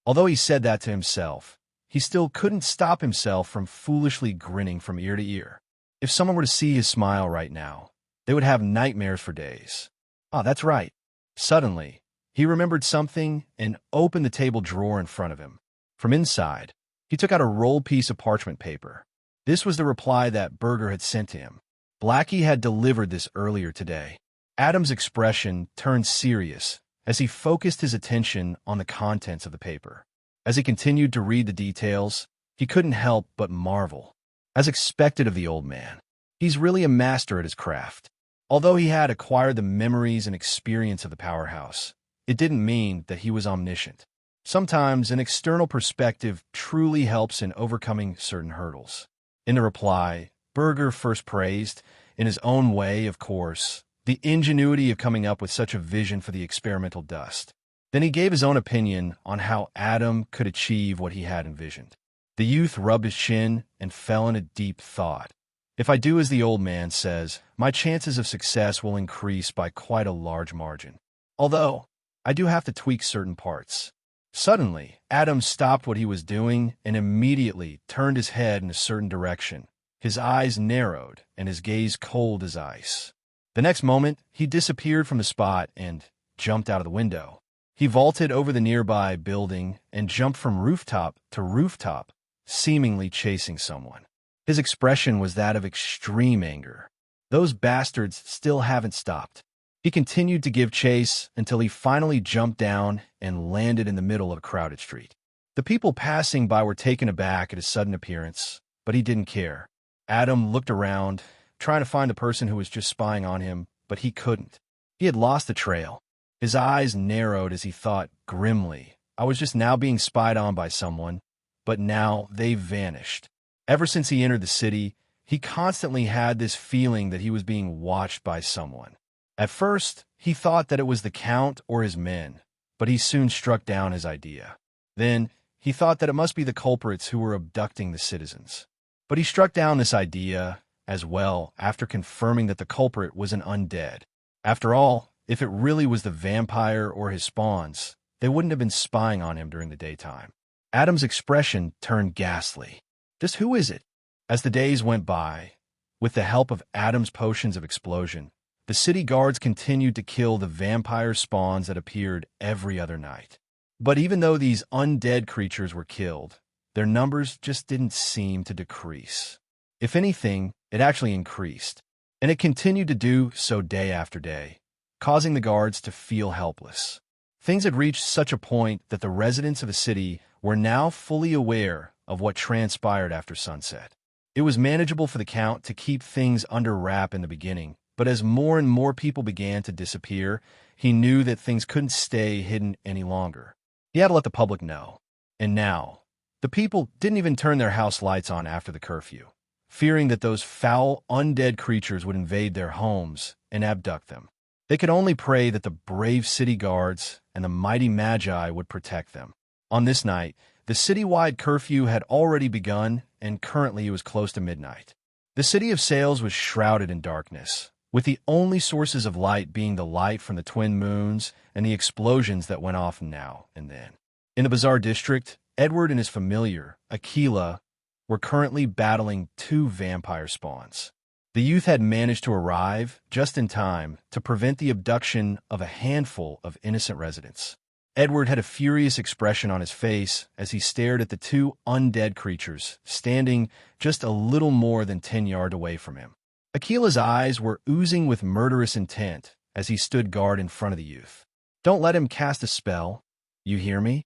Although he said that to himself, he still couldn't stop himself from foolishly grinning from ear to ear. If someone were to see his smile right now, they would have nightmares for days. Ah, that's right. Suddenly, he remembered something and opened the table drawer in front of him. From inside, he took out a rolled piece of parchment paper. This was the reply that Berger had sent to him. Blackie had delivered this earlier today. Adam's expression turned serious as he focused his attention on the contents of the paper. As he continued to read the details, he couldn't help but marvel. As expected of the old man, he's really a master at his craft. Although he had acquired the memories and experience of the powerhouse, it didn't mean that he was omniscient. Sometimes an external perspective truly helps in overcoming certain hurdles. In the reply, Berger first praised, in his own way, of course, the ingenuity of coming up with such a vision for the experimental dust. Then he gave his own opinion on how Adam could achieve what he had envisioned. The youth rubbed his chin and fell in a deep thought. "If I do as the old man says, my chances of success will increase by quite a large margin. Although, I do have to tweak certain parts." Suddenly, Adam stopped what he was doing and immediately turned his head in a certain direction. His eyes narrowed and his gaze cold as ice. The next moment, he disappeared from the spot and jumped out of the window. He vaulted over the nearby building and jumped from rooftop to rooftop, seemingly chasing someone. His expression was that of extreme anger. Those bastards still haven't stopped. He continued to give chase until he finally jumped down and landed in the middle of a crowded street. The people passing by were taken aback at his sudden appearance, but he didn't care. Adam looked around, trying to find the person who was just spying on him, but he couldn't. He had lost the trail. His eyes narrowed as he thought grimly, "I was just now being spied on by someone, but now they've vanished." Ever since he entered the city, he constantly had this feeling that he was being watched by someone. At first, he thought that it was the Count or his men, but he soon struck down his idea. Then, he thought that it must be the culprits who were abducting the citizens. But he struck down this idea as well after confirming that the culprit was an undead. After all, if it really was the vampire or his spawns, they wouldn't have been spying on him during the daytime. Adam's expression turned ghastly. Just who is it? As the days went by, with the help of Adam's potions of explosion, the city guards continued to kill the vampire spawns that appeared every other night. But even though these undead creatures were killed, their numbers just didn't seem to decrease. If anything, it actually increased, and it continued to do so day after day, causing the guards to feel helpless. Things had reached such a point that the residents of the city were now fully aware of what transpired after sunset. It was manageable for the Count to keep things under wrap in the beginning, but as more and more people began to disappear, he knew that things couldn't stay hidden any longer. He had to let the public know. And now, the The people didn't even turn their house lights on after the curfew, fearing that those foul, undead creatures would invade their homes and abduct them. They could only pray that the brave city guards and the mighty Magi would protect them. On this night, the citywide curfew had already begun, and currently it was close to midnight. The city of Sales was shrouded in darkness, with the only sources of light being the light from the twin moons and the explosions that went off now and then. In the Bazaar district, Edward and his familiar, Aquila, were currently battling two vampire spawns. The youth had managed to arrive just in time to prevent the abduction of a handful of innocent residents. Edward had a furious expression on his face as he stared at the two undead creatures standing just a little more than 10 yards away from him. Aquila's eyes were oozing with murderous intent as he stood guard in front of the youth. "Don't let him cast a spell. You hear me?"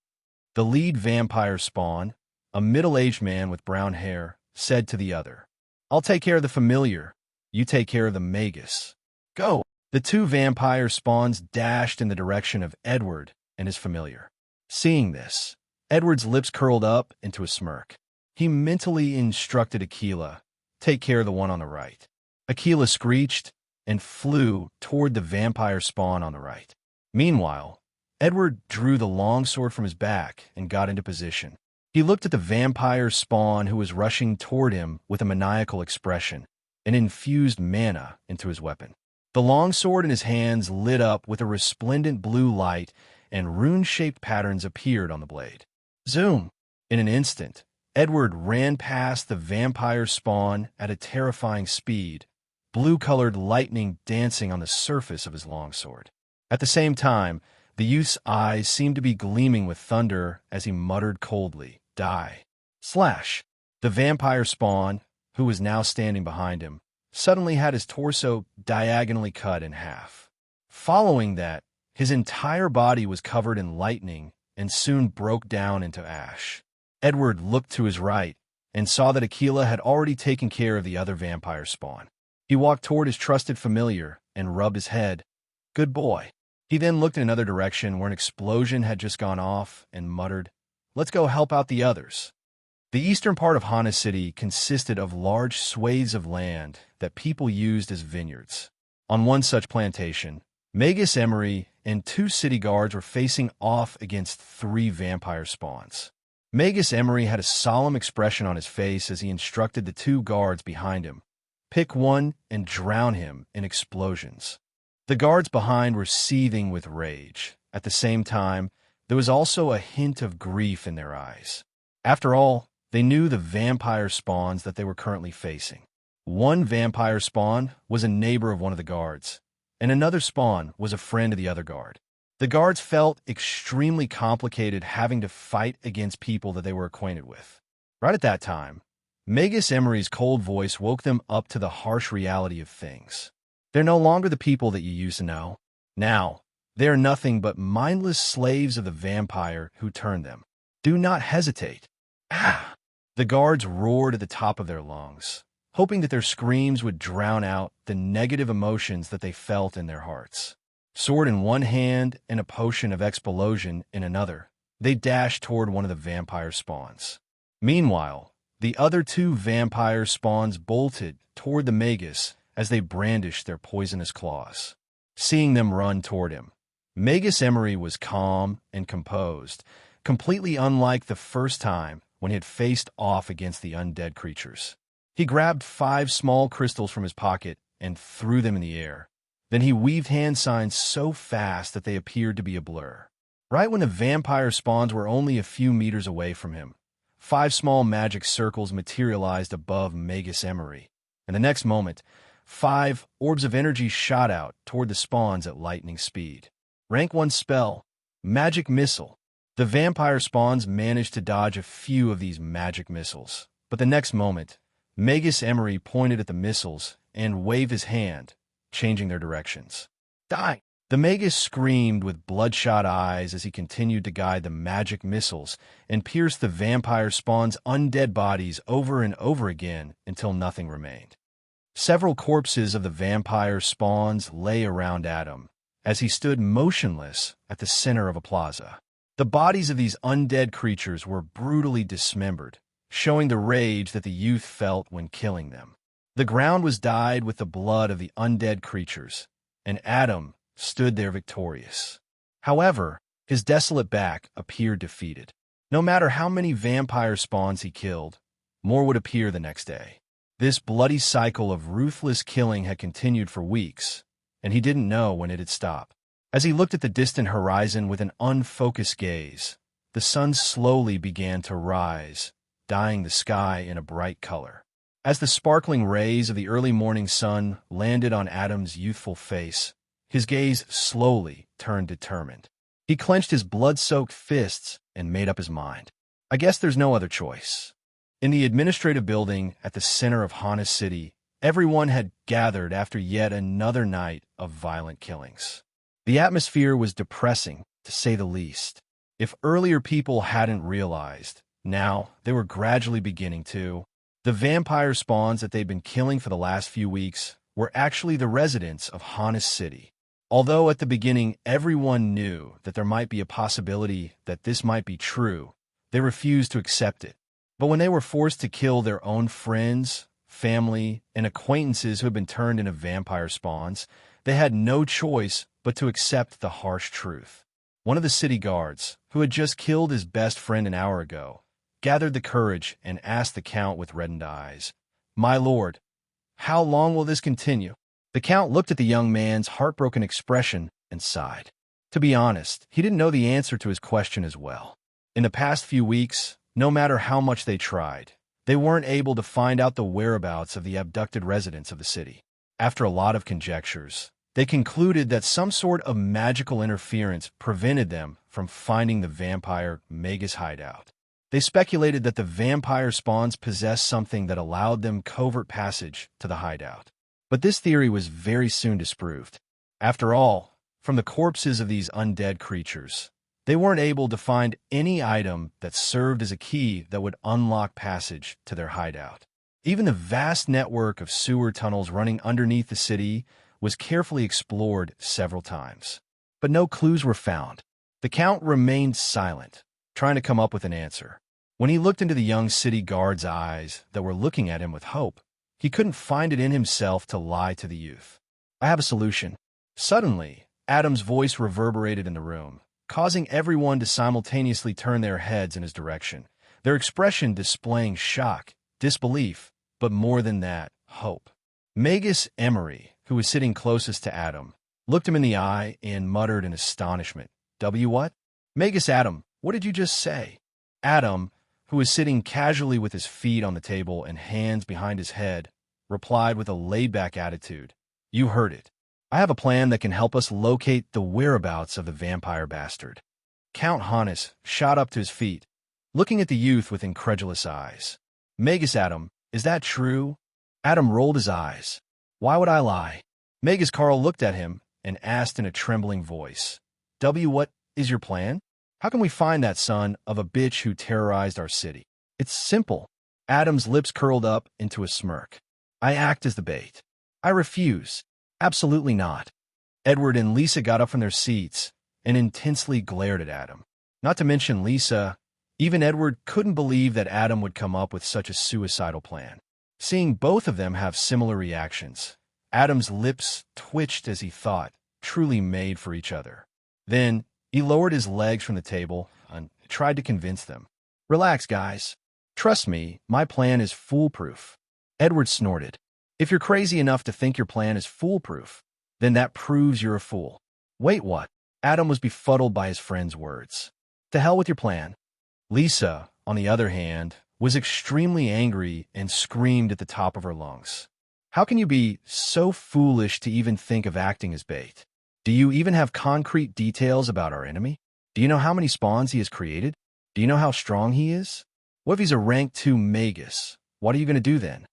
The lead vampire spawn, a middle-aged man with brown hair, said to the other. "I'll take care of the familiar. You take care of the Magus. Go!" The two vampire spawns dashed in the direction of Edward and his familiar. Seeing this, Edward's lips curled up into a smirk. He mentally instructed Aquila, "Take care of the one on the right." Aquila screeched and flew toward the vampire spawn on the right. Meanwhile, Edward drew the longsword from his back and got into position. He looked at the vampire spawn who was rushing toward him with a maniacal expression and infused mana into his weapon. The longsword in his hands lit up with a resplendent blue light, and rune-shaped patterns appeared on the blade. Zoom! In an instant, Edward ran past the vampire spawn at a terrifying speed, blue-colored lightning dancing on the surface of his longsword. At the same time, the youth's eyes seemed to be gleaming with thunder as he muttered coldly, "Die." Slash! The vampire spawn, who was now standing behind him, suddenly had his torso diagonally cut in half. Following that, his entire body was covered in lightning and soon broke down into ash. Edward looked to his right and saw that Aquila had already taken care of the other vampire spawn. He walked toward his trusted familiar and rubbed his head. "Good boy." He then looked in another direction where an explosion had just gone off and muttered, "Let's go help out the others." The eastern part of Hana City consisted of large swathes of land that people used as vineyards. On one such plantation, Magus Emery and two city guards were facing off against three vampire spawns. Magus Emery had a solemn expression on his face as he instructed the two guards behind him, "Pick one and drown him in explosions." The guards behind were seething with rage. At the same time, there was also a hint of grief in their eyes. After all, they knew the vampire spawns that they were currently facing. One vampire spawn was a neighbor of one of the guards, and another spawn was a friend of the other guard. The guards felt extremely complicated having to fight against people that they were acquainted with. Right at that time, Magus Emery's cold voice woke them up to the harsh reality of things. They're no longer the people that you used to know. Now, they are nothing but mindless slaves of the vampire who turned them. Do not hesitate. Ah! The guards roared at the top of their lungs, hoping that their screams would drown out the negative emotions that they felt in their hearts. Sword in one hand and a potion of explosion in another, they dashed toward one of the vampire spawns. Meanwhile, the other two vampire spawns bolted toward the Magus as they brandished their poisonous claws. Seeing them run toward him, Magus Emery was calm and composed, completely unlike the first time when he had faced off against the undead creatures. He grabbed 5 small crystals from his pocket and threw them in the air. Then he weaved hand signs so fast that they appeared to be a blur. Right when the vampire spawns were only a few meters away from him, 5 small magic circles materialized above Magus Emery, and the next moment, 5 orbs of energy shot out toward the spawns at lightning speed. Rank 1 spell, Magic Missile. The vampire spawns managed to dodge a few of these magic missiles, but the next moment, Magus Emery pointed at the missiles and waved his hand, changing their directions. Die! The Magus screamed with bloodshot eyes as he continued to guide the magic missiles and pierced the vampire spawn's undead bodies over and over again until nothing remained. Several corpses of the vampire spawns lay around Adam as he stood motionless at the center of a plaza. The bodies of these undead creatures were brutally dismembered, showing the rage that the youth felt when killing them. The ground was dyed with the blood of the undead creatures, and Adam stood there victorious. However, his desolate back appeared defeated. No matter how many vampire spawns he killed, more would appear the next day. This bloody cycle of ruthless killing had continued for weeks, and he didn't know when it'd stop. As he looked at the distant horizon with an unfocused gaze, the sun slowly began to rise, dyeing the sky in a bright color. As the sparkling rays of the early morning sun landed on Adam's youthful face, his gaze slowly turned determined. He clenched his blood-soaked fists and made up his mind. I guess there's no other choice. In the administrative building at the center of Hana City, everyone had gathered after yet another night of violent killings. The atmosphere was depressing, to say the least. If earlier people hadn't realized, now they were gradually beginning to. The vampire spawns that they'd been killing for the last few weeks were actually the residents of Hana City. Although at the beginning everyone knew that there might be a possibility that this might be true, they refused to accept it. But when they were forced to kill their own friends, family, and acquaintances who had been turned into vampire spawns, they had no choice but to accept the harsh truth. One of the city guards, who had just killed his best friend an hour ago, gathered the courage and asked the Count with reddened eyes, "My lord, how long will this continue?" The Count looked at the young man's heartbroken expression and sighed. To be honest, he didn't know the answer to his question as well. In the past few weeks, no matter how much they tried, they weren't able to find out the whereabouts of the abducted residents of the city. After a lot of conjectures, they concluded that some sort of magical interference prevented them from finding the vampire Magus hideout. They speculated that the vampire spawns possessed something that allowed them covert passage to the hideout. But this theory was very soon disproved. After all, from the corpses of these undead creatures, they weren't able to find any item that served as a key that would unlock passage to their hideout. Even the vast network of sewer tunnels running underneath the city was carefully explored several times. But no clues were found. The Count remained silent, trying to come up with an answer. When he looked into the young city guard's eyes that were looking at him with hope, he couldn't find it in himself to lie to the youth. "I have a solution." Suddenly, Adam's voice reverberated in the room, causing everyone to simultaneously turn their heads in his direction, their expression displaying shock, disbelief, but more than that, hope. Magus Emery, who was sitting closest to Adam, looked him in the eye and muttered in astonishment, What? Magus Adam, what did you just say?" Adam, who was sitting casually with his feet on the table and hands behind his head, replied with a laid-back attitude, "You heard it. I have a plan that can help us locate the whereabouts of the vampire bastard." Count Hannes shot up to his feet, looking at the youth with incredulous eyes. "Magus Adam, is that true?" Adam rolled his eyes. "Why would I lie?" Magus Carl looked at him and asked in a trembling voice, What is your plan? How can we find that son of a bitch who terrorized our city?" "It's simple." Adam's lips curled up into a smirk. "I act as the bait." "I refuse." "Absolutely not." Edward and Lisa got up from their seats and intensely glared at Adam. Not to mention Lisa, even Edward couldn't believe that Adam would come up with such a suicidal plan. Seeing both of them have similar reactions, Adam's lips twitched as he thought, truly made for each other. Then he lowered his legs from the table and tried to convince them. "Relax, guys. Trust me, my plan is foolproof." Edward snorted. "If you're crazy enough to think your plan is foolproof, then that proves you're a fool." "Wait, what?" Adam was befuddled by his friend's words. "To hell with your plan." Lisa, on the other hand, was extremely angry and screamed at the top of her lungs. "How can you be so foolish to even think of acting as bait? Do you even have concrete details about our enemy? Do you know how many spawns he has created? Do you know how strong he is? What if he's a rank 2 Magus? What are you going to do then?"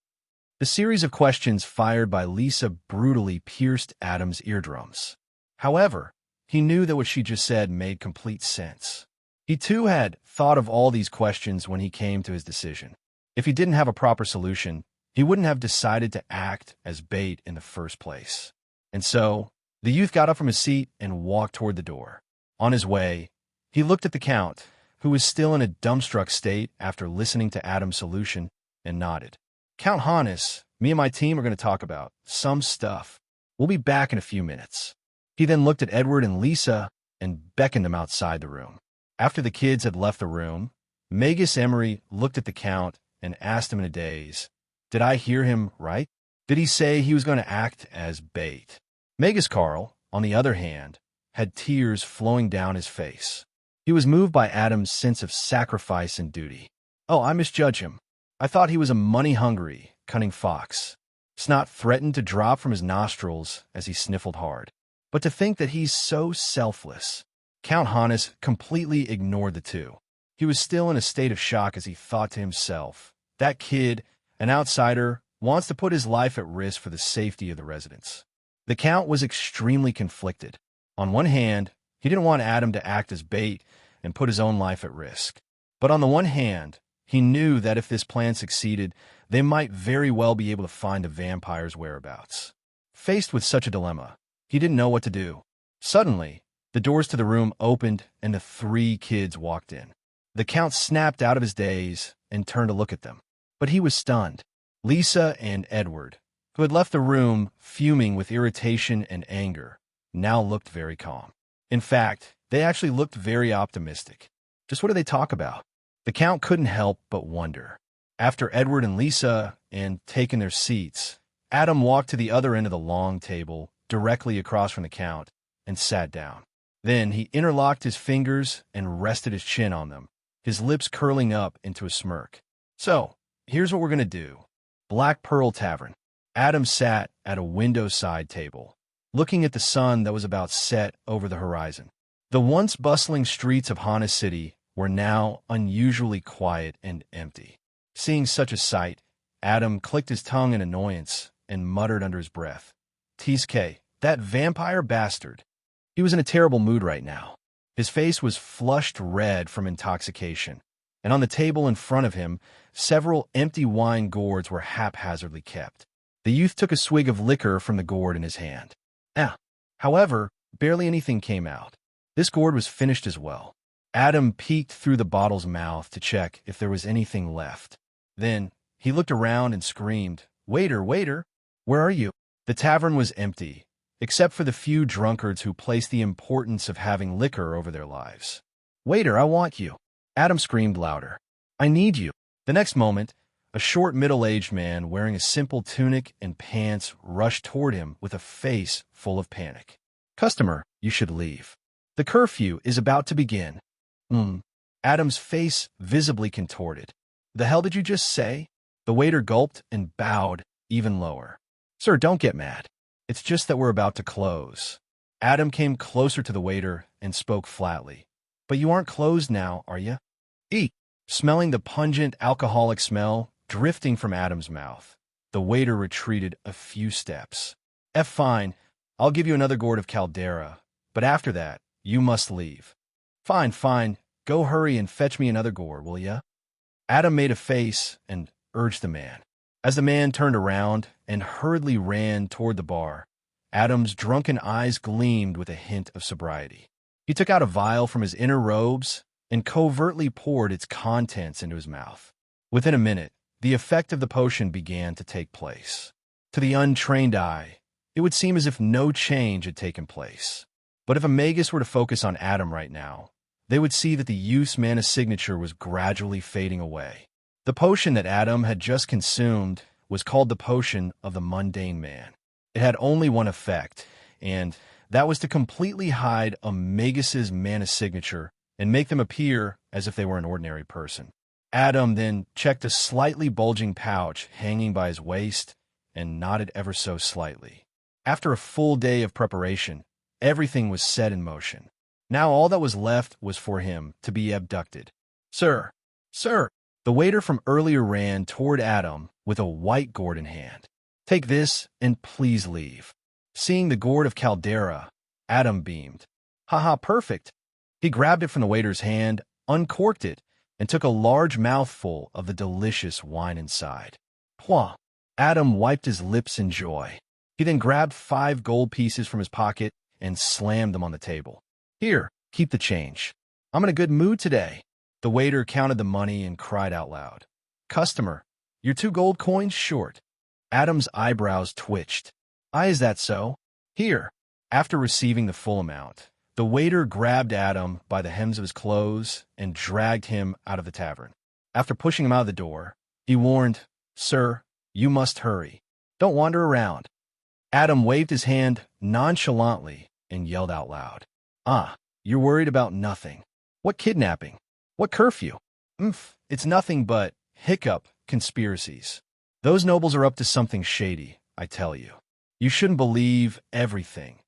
The series of questions fired by Lisa brutally pierced Adam's eardrums. However, he knew that what she just said made complete sense. He too had thought of all these questions when he came to his decision. If he didn't have a proper solution, he wouldn't have decided to act as bait in the first place. And so, the youth got up from his seat and walked toward the door. On his way, He looked at the Count, who was still in a dumbstruck state after listening to Adam's solution, and nodded. Count Hannes, me and my team are going to talk about some stuff. We'll be back in a few minutes. He then looked at Edward and Lisa and beckoned them outside the room. After the kids had left the room, Magus Emery looked at the Count and asked him in a daze, "Did I hear him right? Did he say he was going to act as bait?" Magus Carl, on the other hand, had tears flowing down his face. He was moved by Adam's sense of sacrifice and duty. "Oh, I misjudge him. I thought he was a money-hungry, cunning fox." Snot threatened to drop from his nostrils as he sniffled hard. But to think that he's so selfless. Count Hannes completely ignored the two. He was still in a state of shock as he thought to himself, that kid, an outsider, wants to put his life at risk for the safety of the residents. The Count was extremely conflicted. On one hand, he didn't want Adam to act as bait and put his own life at risk. But on the one hand, he knew that if this plan succeeded, they might very well be able to find the vampire's whereabouts. Faced with such a dilemma, he didn't know what to do. Suddenly, the doors to the room opened and the three kids walked in. The Count snapped out of his daze and turned to look at them. But he was stunned. Lisa and Edward, who had left the room fuming with irritation and anger, now looked very calm. In fact, they actually looked very optimistic. Just what did they talk about? The Count couldn't help but wonder. After Edward and Lisa had taken their seats, Adam walked to the other end of the long table, directly across from the Count, and sat down. Then he interlocked his fingers and rested his chin on them, his lips curling up into a smirk. "So, here's what we're going to do. Black Pearl Tavern." Adam sat at a window-side table, looking at the sun that was about set over the horizon. The once bustling streets of Hannes City were now unusually quiet and empty. Seeing such a sight, Adam clicked his tongue in annoyance and muttered under his breath, "Tsk, that vampire bastard." He was in a terrible mood right now. His face was flushed red from intoxication, and on the table in front of him, several empty wine gourds were haphazardly kept. The youth took a swig of liquor from the gourd in his hand. However, barely anything came out. This gourd was finished as well. Adam peeked through the bottle's mouth to check if there was anything left. Then, he looked around and screamed, "Waiter, waiter, where are you?" The tavern was empty, except for the few drunkards who placed the importance of having liquor over their lives. "Waiter, I want you." Adam screamed louder. "I need you." The next moment, a short middle-aged man wearing a simple tunic and pants rushed toward him with a face full of panic. "Customer, you should leave. The curfew is about to begin." Adam's face visibly contorted. "The hell did you just say?" The waiter gulped and bowed even lower. "Sir, don't get mad. It's just that we're about to close." Adam came closer to the waiter and spoke flatly. "But you aren't closed now, are you?" Smelling the pungent alcoholic smell drifting from Adam's mouth, the waiter retreated a few steps. Fine, I'll give you another gourd of Caldera, but after that, you must leave." Fine, go hurry and fetch me another gourd, will ya?" Adam made a face and urged the man. As the man turned around and hurriedly ran toward the bar, Adam's drunken eyes gleamed with a hint of sobriety. He took out a vial from his inner robes and covertly poured its contents into his mouth. Within a minute, the effect of the potion began to take place. To the untrained eye, it would seem as if no change had taken place. But if a Magus were to focus on Adam right now, they would see that the youth's mana signature was gradually fading away. The potion that Adam had just consumed was called the Potion of the Mundane Man. It had only one effect, and that was to completely hide a Magus's mana signature and make them appear as if they were an ordinary person. Adam then checked a slightly bulging pouch hanging by his waist and nodded ever so slightly. After a full day of preparation, everything was set in motion. Now all that was left was for him to be abducted. Sir! The waiter from earlier ran toward Adam with a white gourd in hand. "Take this and please leave." Seeing the gourd of Caldera, Adam beamed. "Haha, perfect." He grabbed it from the waiter's hand, uncorked it, and took a large mouthful of the delicious wine inside. Pwah! Adam wiped his lips in joy. He then grabbed 5 gold pieces from his pocket and slammed them on the table. "Here, keep the change." I'm in a good mood today. The waiter counted the money and cried out loud. Customer, you're 2 gold coins short. Adam's eyebrows twitched. Is that so? Here. After receiving the full amount, the waiter grabbed Adam by the hems of his clothes and dragged him out of the tavern. After pushing him out of the door, he warned, Sir, you must hurry. Don't wander around. Adam waved his hand nonchalantly and yelled out loud. You're worried about nothing. What kidnapping? What curfew? It's nothing but conspiracies. Those nobles are up to something shady, I tell you. You shouldn't believe everything.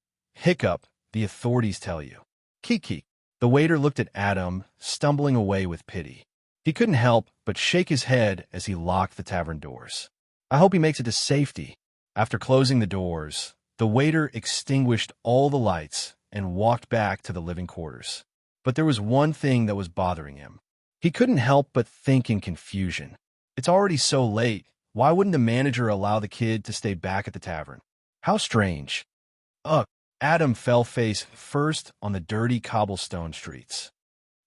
The authorities tell you. Kiki. The waiter looked at Adam, stumbling away with pity. He couldn't help but shake his head as he locked the tavern doors. I hope he makes it to safety. After closing the doors, the waiter extinguished all the lights and walked back to the living quarters. But there was one thing that was bothering him. He couldn't help but think in confusion. It's already so late. Why wouldn't the manager allow the kid to stay back at the tavern? How strange. Adam fell face first on the dirty cobblestone streets.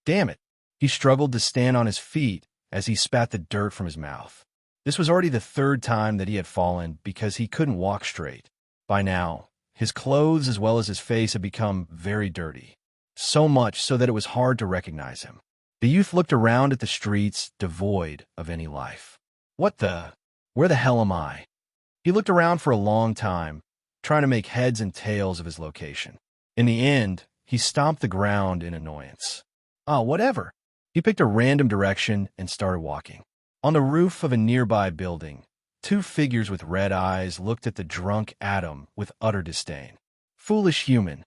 Damn it. He struggled to stand on his feet as he spat the dirt from his mouth. This was already the 3rd time that he had fallen because he couldn't walk straight. By now, his clothes as well as his face had become very dirty. So much so that it was hard to recognize him. The youth looked around at the streets, devoid of any life. Where the hell am I? He looked around for a long time, trying to make heads and tails of his location. In the end, he stomped the ground in annoyance. Whatever. He picked a random direction and started walking. On the roof of a nearby building, 2 figures with red eyes looked at the drunk Adam with utter disdain. Foolish human.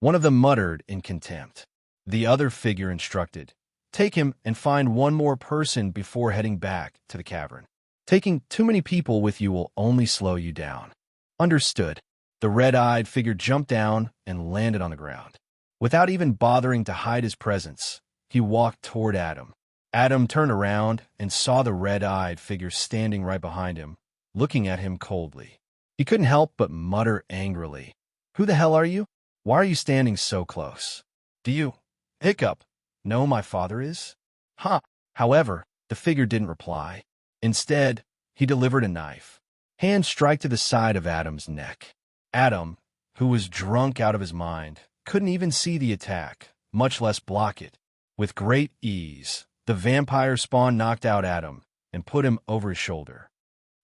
One of them muttered in contempt. The other figure instructed, Take him and find one more person before heading back to the cavern. Taking too many people with you will only slow you down. Understood. The red-eyed figure jumped down and landed on the ground. Without even bothering to hide his presence, he walked toward Adam. Adam turned around and saw the red-eyed figure standing right behind him, looking at him coldly. He couldn't help but mutter angrily, Who the hell are you? Why are you standing so close? Do you, know my father is? However, the figure didn't reply. Instead, he delivered a knife. Hand strike to the side of Adam's neck. Adam, who was drunk out of his mind, couldn't even see the attack, much less block it. With great ease, the vampire spawn knocked out Adam and put him over his shoulder.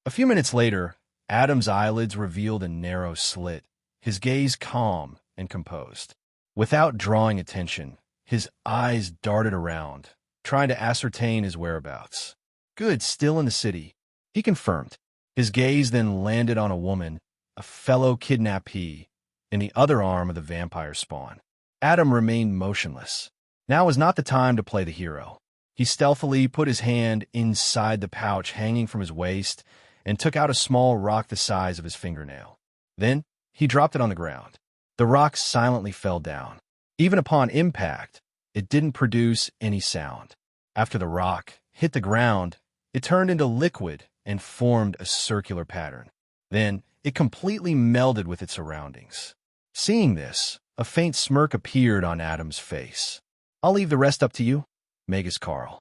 A few minutes later, Adam's eyelids revealed a narrow slit, his gaze calm and composed. Without drawing attention, his eyes darted around, trying to ascertain his whereabouts. Good, still in the city, he confirmed. His gaze then landed on a woman, a fellow kidnappee, in the other arm of the vampire spawn. Adam remained motionless. Now was not the time to play the hero. He stealthily put his hand inside the pouch hanging from his waist and took out a small rock the size of his fingernail. Then, he dropped it on the ground. The rock silently fell down. Even upon impact, it didn't produce any sound. After the rock hit the ground, it turned into liquid and formed a circular pattern. Then, it completely melded with its surroundings. Seeing this, a faint smirk appeared on Adam's face. I'll leave the rest up to you, Magus Carl.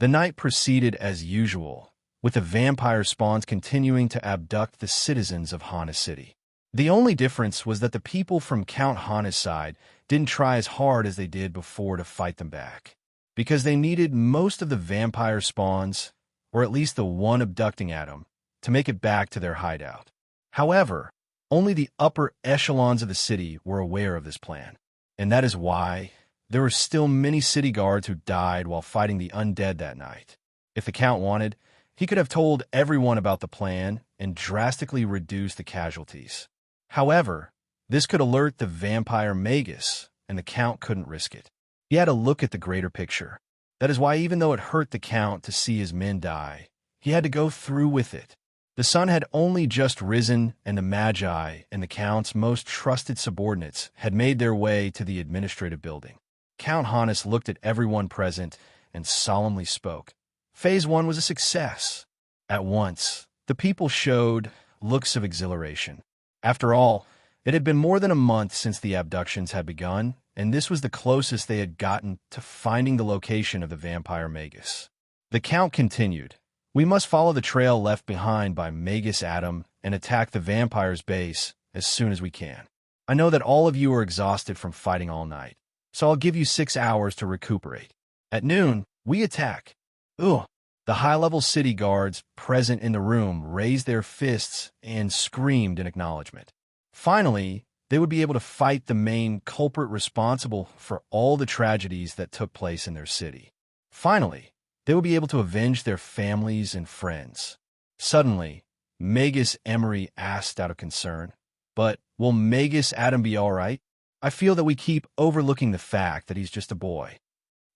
The night proceeded as usual, with the vampire spawns continuing to abduct the citizens of Hana City. The only difference was that the people from Count Hana's side didn't try as hard as they did before to fight them back, because they needed most of the vampire spawns, or at least the one abducting Adam, to make it back to their hideout. However, only the upper echelons of the city were aware of this plan, and that is why there were still many city guards who died while fighting the undead that night. If the Count wanted, he could have told everyone about the plan and drastically reduced the casualties. However, this could alert the vampire Magus, and the Count couldn't risk it. He had to look at the greater picture. That is why even though it hurt the Count to see his men die, he had to go through with it. The sun had only just risen, and the Magi and the Count's most trusted subordinates had made their way to the administrative building. Count Hannes looked at everyone present and solemnly spoke. Phase 1 was a success. At once, the people showed looks of exhilaration. After all, it had been more than a month since the abductions had begun, and this was the closest they had gotten to finding the location of the vampire Magus. The count continued. We must follow the trail left behind by Magus Adam and attack the vampire's base as soon as we can. I know that all of you are exhausted from fighting all night, so I'll give you 6 hours to recuperate. At noon, we attack. Ugh! The high-level city guards present in the room raised their fists and screamed in acknowledgement. Finally, they would be able to fight the main culprit responsible for all the tragedies that took place in their city. Finally, they would be able to avenge their families and friends. Suddenly, Magus Emery asked out of concern, "But will Magus Adam be all right? I feel that we keep overlooking the fact that he's just a boy."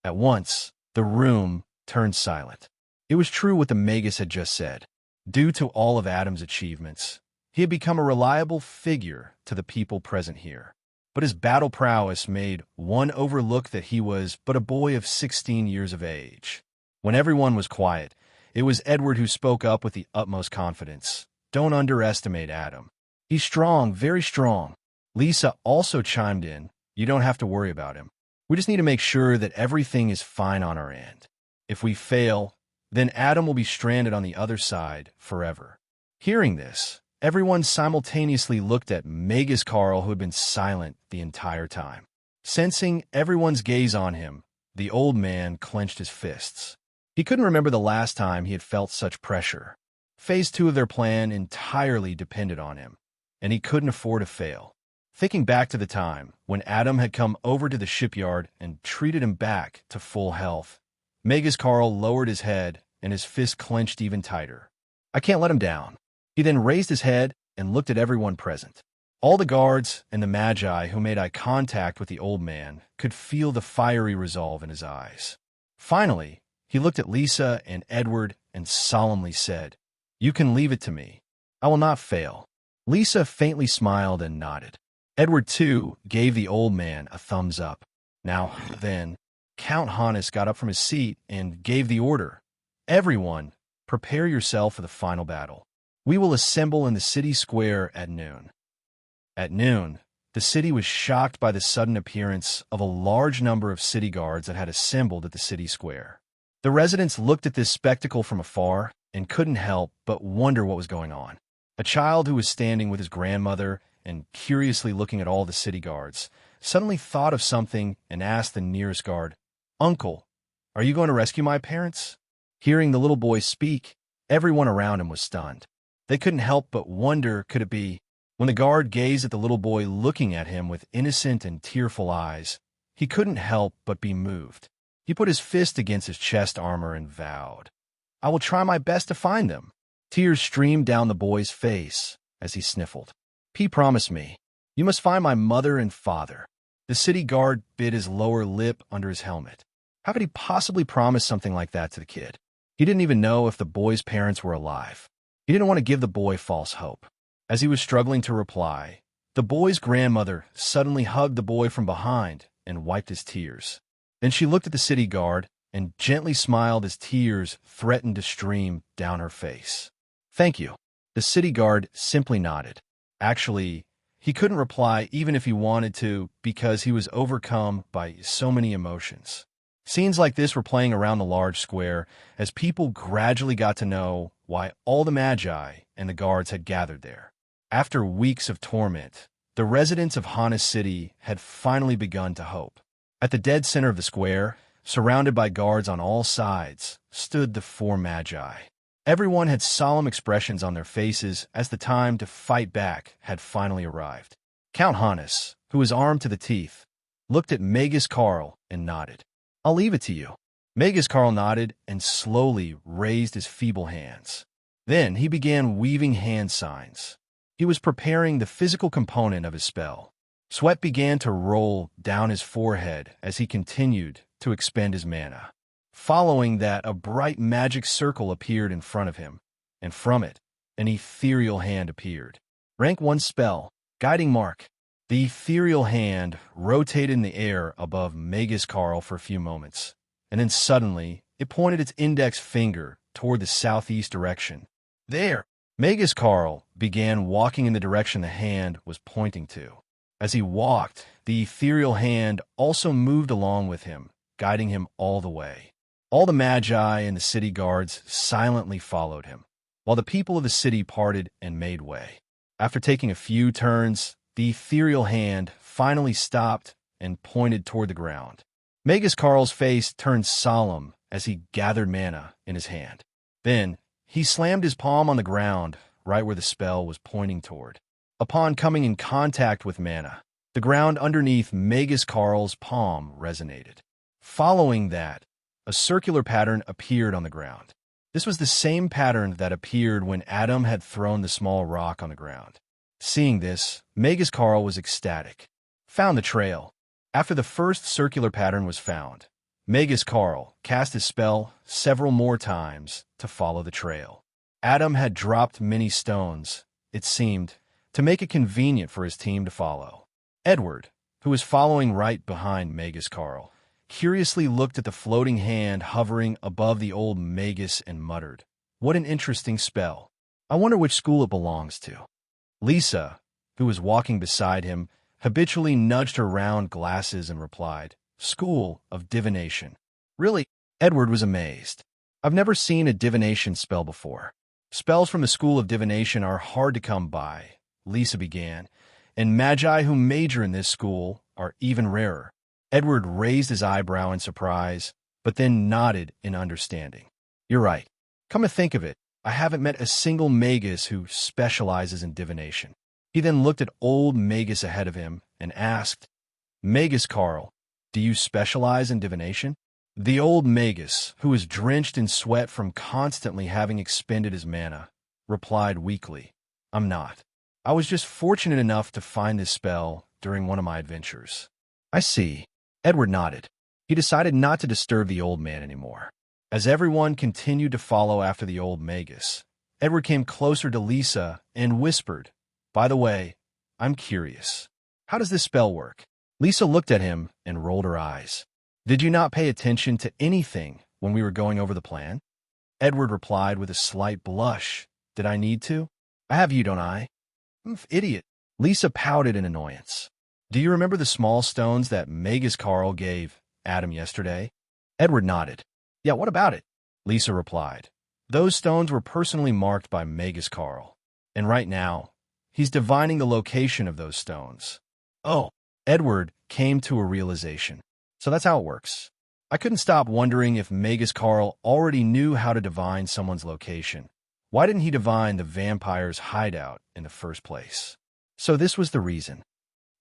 At once, the room turned silent. It was true what the Magus had just said. Due to all of Adam's achievements, he had become a reliable figure to the people present here. But his battle prowess made one overlook that he was but a boy of 16 years of age. When everyone was quiet, it was Edward who spoke up with the utmost confidence. "Don't underestimate Adam. He's strong, very strong." Lisa also chimed in. "You don't have to worry about him. We just need to make sure that everything is fine on our end. If we fail, then Adam will be stranded on the other side forever." Hearing this, everyone simultaneously looked at Magus Carl, who had been silent the entire time. Sensing everyone's gaze on him, the old man clenched his fists. He couldn't remember the last time he had felt such pressure. Phase 2 of their plan entirely depended on him, and he couldn't afford to fail. Thinking back to the time when Adam had come over to the shipyard and treated him back to full health, Magus Carl lowered his head and his fist clenched even tighter. "I can't let him down." He then raised his head and looked at everyone present. All the guards and the Magi who made eye contact with the old man could feel the fiery resolve in his eyes. Finally, he looked at Lisa and Edward and solemnly said, "You can leave it to me. I will not fail." Lisa faintly smiled and nodded. Edward, too, gave the old man a thumbs up. Now, then, Count Hannes got up from his seat and gave the order. "Everyone, prepare yourself for the final battle. We will assemble in the city square at noon." At noon, the city was shocked by the sudden appearance of a large number of city guards that had assembled at the city square. The residents looked at this spectacle from afar and couldn't help but wonder what was going on. A child who was standing with his grandmother and curiously looking at all the city guards suddenly thought of something and asked the nearest guard, "Uncle, are you going to rescue my parents?" Hearing the little boy speak, everyone around him was stunned. They couldn't help but wonder, could it be? When the guard gazed at the little boy looking at him with innocent and tearful eyes, he couldn't help but be moved. He put his fist against his chest armor and vowed, "I will try my best to find them." Tears streamed down the boy's face as he sniffled. "P promised me, you must find my mother and father." The city guard bit his lower lip under his helmet. How could he possibly promise something like that to the kid? He didn't even know if the boy's parents were alive. He didn't want to give the boy false hope. As he was struggling to reply, the boy's grandmother suddenly hugged the boy from behind and wiped his tears. Then she looked at the city guard and gently smiled as tears threatened to stream down her face. "Thank you." The city guard simply nodded. Actually, he couldn't reply even if he wanted to because he was overcome by so many emotions. Scenes like this were playing around the large square as people gradually got to know why all the Magi and the guards had gathered there. After weeks of torment, the residents of Hannes City had finally begun to hope. At the dead center of the square, surrounded by guards on all sides, stood the 4 Magi. Everyone had solemn expressions on their faces as the time to fight back had finally arrived. Count Hannes, who was armed to the teeth, looked at Magus Carl and nodded. "I'll leave it to you." Magus Carl nodded and slowly raised his feeble hands. Then he began weaving hand signs. He was preparing the physical component of his spell. Sweat began to roll down his forehead as he continued to expend his mana. Following that, a bright magic circle appeared in front of him, and from it, an ethereal hand appeared. Rank 1 spell, Guiding Mark. The ethereal hand rotated in the air above Magus Carl for a few moments, and then suddenly it pointed its index finger toward the southeast direction. There! Magus Carl began walking in the direction the hand was pointing to. As he walked, the ethereal hand also moved along with him, guiding him all the way. All the Magi and the city guards silently followed him, while the people of the city parted and made way. After taking a few turns, the ethereal hand finally stopped and pointed toward the ground. Magus Carl's face turned solemn as he gathered mana in his hand. Then, he slammed his palm on the ground, right where the spell was pointing toward. Upon coming in contact with mana, the ground underneath Magus Carl's palm resonated. Following that, a circular pattern appeared on the ground. This was the same pattern that appeared when Adam had thrown the small rock on the ground. Seeing this, Magus Carl was ecstatic. Found the trail. After the first circular pattern was found, Magus Carl cast his spell several more times to follow the trail. Adam had dropped many stones, it seemed, to make it convenient for his team to follow. Edward, who was following right behind Magus Carl, curiously looked at the floating hand hovering above the old Magus and muttered, "What an interesting spell. I wonder which school it belongs to." Lisa, who was walking beside him, habitually nudged her round glasses and replied, "School of Divination." "Really?" Edward was amazed. "I've never seen a divination spell before." "Spells from the School of Divination are hard to come by," Lisa began, "and Magi who major in this school are even rarer." Edward raised his eyebrow in surprise, but then nodded in understanding. "You're right. Come to think of it, I haven't met a single Magus who specializes in divination." He then looked at old Magus ahead of him and asked, "Magus Carl, do you specialize in divination?" The old Magus, who was drenched in sweat from constantly having expended his mana, replied weakly, "I'm not. I was just fortunate enough to find this spell during one of my adventures." "I see." Edward nodded. He decided not to disturb the old man anymore. As everyone continued to follow after the old Magus, Edward came closer to Lisa and whispered, "By the way, I'm curious. How does this spell work?" Lisa looked at him and rolled her eyes. "Did you not pay attention to anything when we were going over the plan?" Edward replied with a slight blush, "Did I need to? I have you, don't I?" "Idiot." Lisa pouted in annoyance. "Do you remember the small stones that Magus Carl gave Adam yesterday?" Edward nodded. "Yeah, what about it?" Lisa replied. "Those stones were personally marked by Magus Carl, and right now, he's divining the location of those stones." "Oh." Edward came to a realization. "So that's how it works." I couldn't stop wondering if Magus Carl already knew how to divine someone's location. Why didn't he divine the vampire's hideout in the first place? So this was the reason.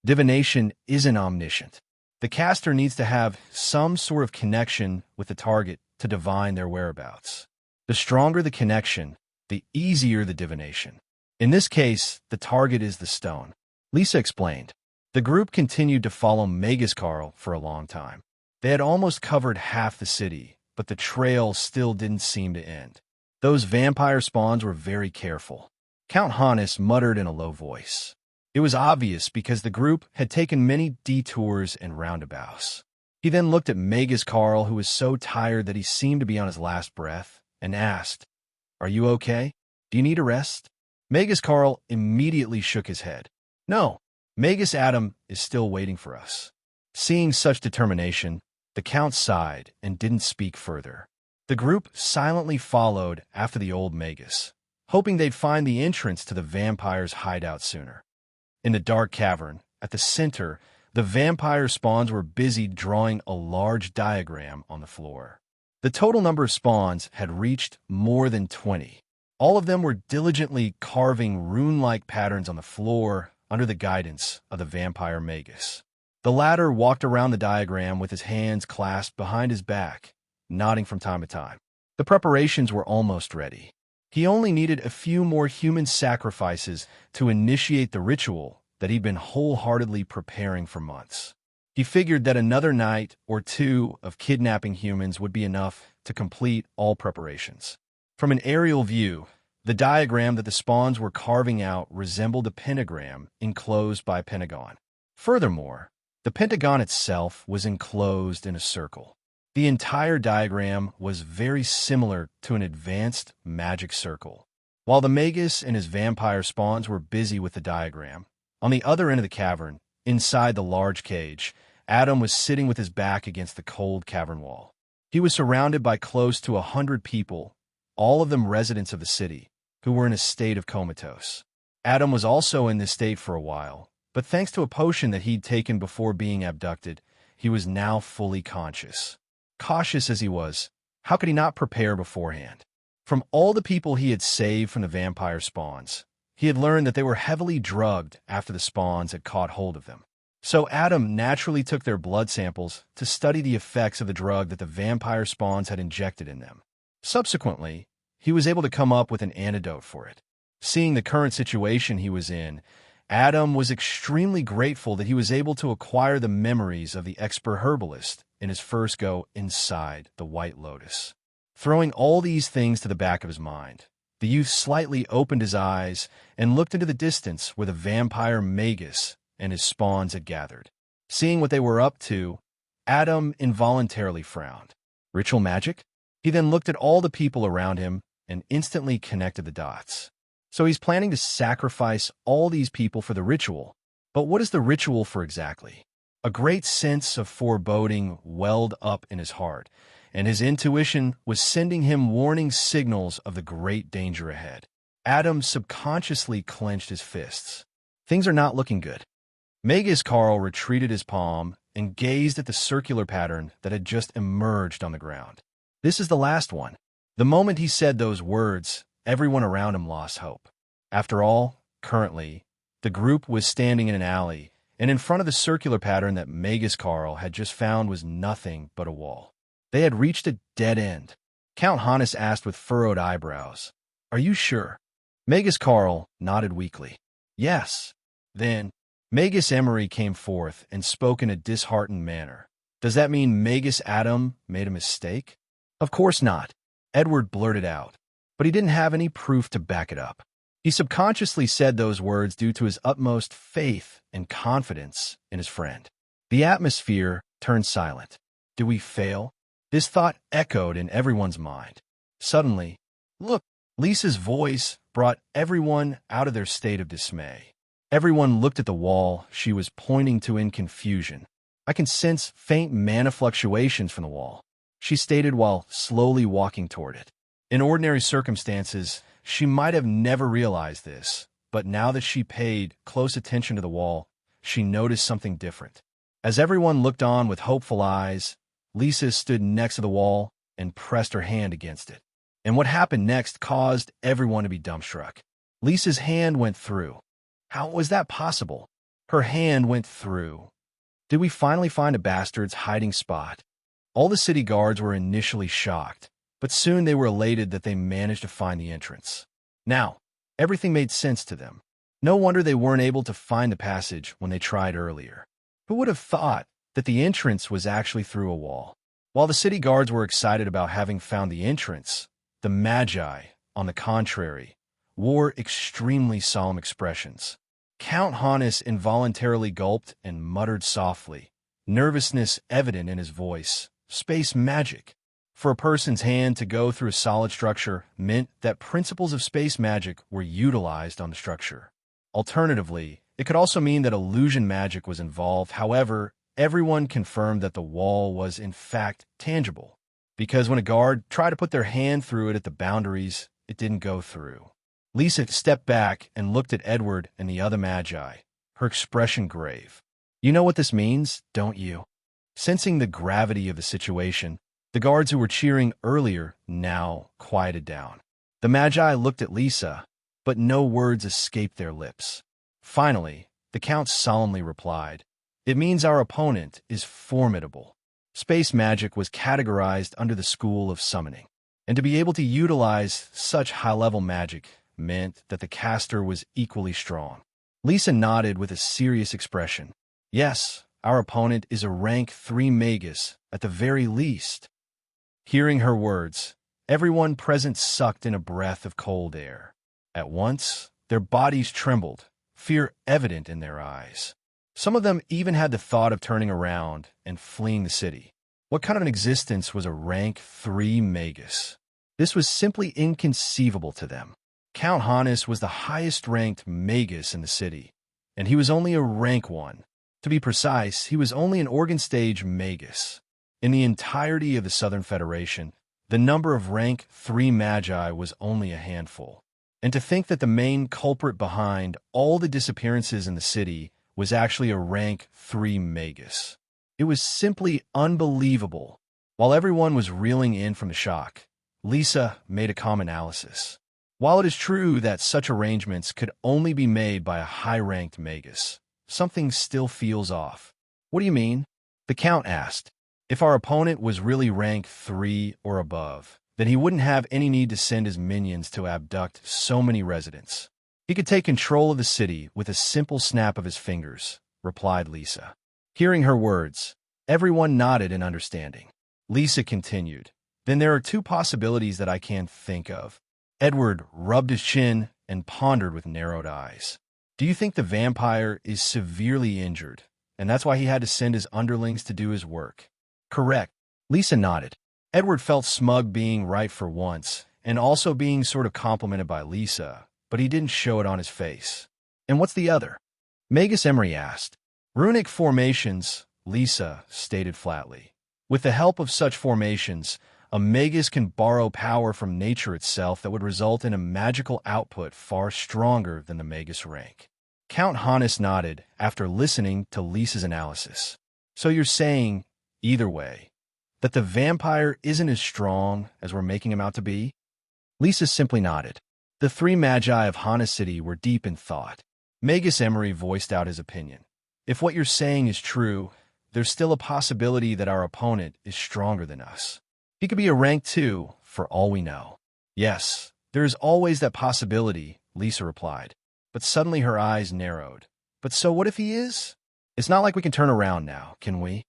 Divination isn't omniscient. The caster needs to have some sort of connection with the target to divine their whereabouts. The stronger the connection, the easier the divination. In this case, the target is the stone. Lisa explained. The group continued to follow Magus Carl for a long time. They had almost covered half the city, but the trail still didn't seem to end. Those vampire spawns were very careful. Count Hannes muttered in a low voice. It was obvious because the group had taken many detours and roundabouts. He then looked at Magus Carl, who was so tired that he seemed to be on his last breath, and asked, "Are you okay? Do you need a rest?" Magus Carl immediately shook his head. "No, Magus Adam is still waiting for us." Seeing such determination, the Count sighed and didn't speak further. The group silently followed after the old Magus, hoping they'd find the entrance to the vampire's hideout sooner. In the dark cavern, at the center, the vampire spawns were busy drawing a large diagram on the floor. The total number of spawns had reached more than 20. All of them were diligently carving rune-like patterns on the floor under the guidance of the vampire Magus. The latter walked around the diagram with his hands clasped behind his back, nodding from time to time. The preparations were almost ready. He only needed a few more human sacrifices to initiate the ritual that he'd been wholeheartedly preparing for months. He figured that another night or two of kidnapping humans would be enough to complete all preparations. From an aerial view, the diagram that the spawns were carving out resembled a pentagram enclosed by a pentagon. Furthermore, the pentagon itself was enclosed in a circle. The entire diagram was very similar to an advanced magic circle. While the Magus and his vampire spawns were busy with the diagram, on the other end of the cavern, Inside the large cage, Adam was sitting with his back against the cold cavern wall. He was surrounded by close to 100 people, all of them residents of the city, who were in a state of comatose. Adam was also in this state for a while, but thanks to a potion that he'd taken before being abducted, he was now fully conscious. Cautious as he was, how could he not prepare beforehand? From all the people he had saved from the vampire spawns, he had learned that they were heavily drugged after the spawns had caught hold of them. So Adam naturally took their blood samples to study the effects of the drug that the vampire spawns had injected in them. Subsequently, he was able to come up with an antidote for it. Seeing the current situation he was in, Adam was extremely grateful that he was able to acquire the memories of the expert herbalist in his first go inside the White Lotus. Throwing all these things to the back of his mind, the youth slightly opened his eyes and looked into the distance where the vampire Magus and his spawns had gathered. Seeing what they were up to, Adam involuntarily frowned. Ritual magic? He then looked at all the people around him and instantly connected the dots. So he's planning to sacrifice all these people for the ritual. But what is the ritual for exactly? A great sense of foreboding welled up in his heart, and his intuition was sending him warning signals of the great danger ahead. Adam subconsciously clenched his fists. Things are not looking good. Magus Carl retreated his palm and gazed at the circular pattern that had just emerged on the ground. This is the last one. The moment he said those words, everyone around him lost hope. After all, currently, the group was standing in an alley, and in front of the circular pattern that Magus Carl had just found was nothing but a wall. They had reached a dead end. Count Hannes asked with furrowed eyebrows, "Are you sure?" Magus Carl nodded weakly. "Yes." Then, Magus Emery came forth and spoke in a disheartened manner. "Does that mean Magus Adam made a mistake?" "Of course not," Edward blurted out, but he didn't have any proof to back it up. He subconsciously said those words due to his utmost faith and confidence in his friend. The atmosphere turned silent. "Do we fail?" This thought echoed in everyone's mind. Suddenly, "Look!" Lisa's voice brought everyone out of their state of dismay. Everyone looked at the wall she was pointing to in confusion. "I can sense faint mana fluctuations from the wall," she stated while slowly walking toward it. In ordinary circumstances, she might have never realized this, but now that she paid close attention to the wall, she noticed something different. As everyone looked on with hopeful eyes, Lisa stood next to the wall and pressed her hand against it. And what happened next caused everyone to be dumbstruck. Lisa's hand went through. How was that possible? Her hand went through. Did we finally find a bastard's hiding spot? All the city guards were initially shocked, but soon they were elated that they managed to find the entrance. Now, everything made sense to them. No wonder they weren't able to find the passage when they tried earlier. Who would have thought that the entrance was actually through a wall? While the city guards were excited about having found the entrance, the Magi, on the contrary, wore extremely solemn expressions. Count Hannes involuntarily gulped and muttered softly, nervousness evident in his voice. Space magic. For a person's hand to go through a solid structure meant that principles of space magic were utilized on the structure. Alternatively, it could also mean that illusion magic was involved. However, everyone confirmed that the wall was in fact tangible, because when a guard tried to put their hand through it at the boundaries, it didn't go through. Lisa stepped back and looked at Edward and the other Magi, her expression grave. "You know what this means, don't you?" Sensing the gravity of the situation, the guards who were cheering earlier now quieted down. The Magi looked at Lisa, but no words escaped their lips. Finally, the Count solemnly replied, "It means our opponent is formidable." Space magic was categorized under the school of summoning, and to be able to utilize such high-level magic meant that the caster was equally strong. Lisa nodded with a serious expression. "Yes, our opponent is a rank 3 Magus, at the very least." Hearing her words, everyone present sucked in a breath of cold air. At once, their bodies trembled, fear evident in their eyes. Some of them even had the thought of turning around and fleeing the city. What kind of an existence was a rank 3 Magus? This was simply inconceivable to them. Count Hannes was the highest-ranked Magus in the city, and he was only a rank 1. To be precise, he was only an organ stage Magus. In the entirety of the Southern Federation, the number of rank 3 Magi was only a handful. And to think that the main culprit behind all the disappearances in the city was actually a rank 3 Magus. It was simply unbelievable. While everyone was reeling in from the shock, Lisa made a calm analysis. While it is true that such arrangements could only be made by a high-ranked Magus, something still feels off. What do you mean? The Count asked. If our opponent was really rank 3 or above, then he wouldn't have any need to send his minions to abduct so many residents. He could take control of the city with a simple snap of his fingers, replied Lisa. Hearing her words, everyone nodded in understanding. Lisa continued, Then there are 2 possibilities that I can think of. Edward rubbed his chin and pondered with narrowed eyes. Do you think the vampire is severely injured, and that's why he had to send his underlings to do his work? Correct. Lisa nodded. Edward felt smug being right for once, and also being sort of complimented by Lisa, but he didn't show it on his face. And what's the other? Magus Emery asked. Runic formations, Lisa stated flatly. With the help of such formations, a Magus can borrow power from nature itself that would result in a magical output far stronger than the Magus rank. Count Hannes nodded after listening to Lisa's analysis. So you're saying, either way, that the vampire isn't as strong as we're making him out to be? Lisa simply nodded. The 3 Magi of Hannes City were deep in thought. Magus Emery voiced out his opinion. If what you're saying is true, there's still a possibility that our opponent is stronger than us. He could be a rank 2, for all we know. Yes, there is always that possibility, Lisa replied. But suddenly her eyes narrowed. But so what if he is? It's not like we can turn around now, can we?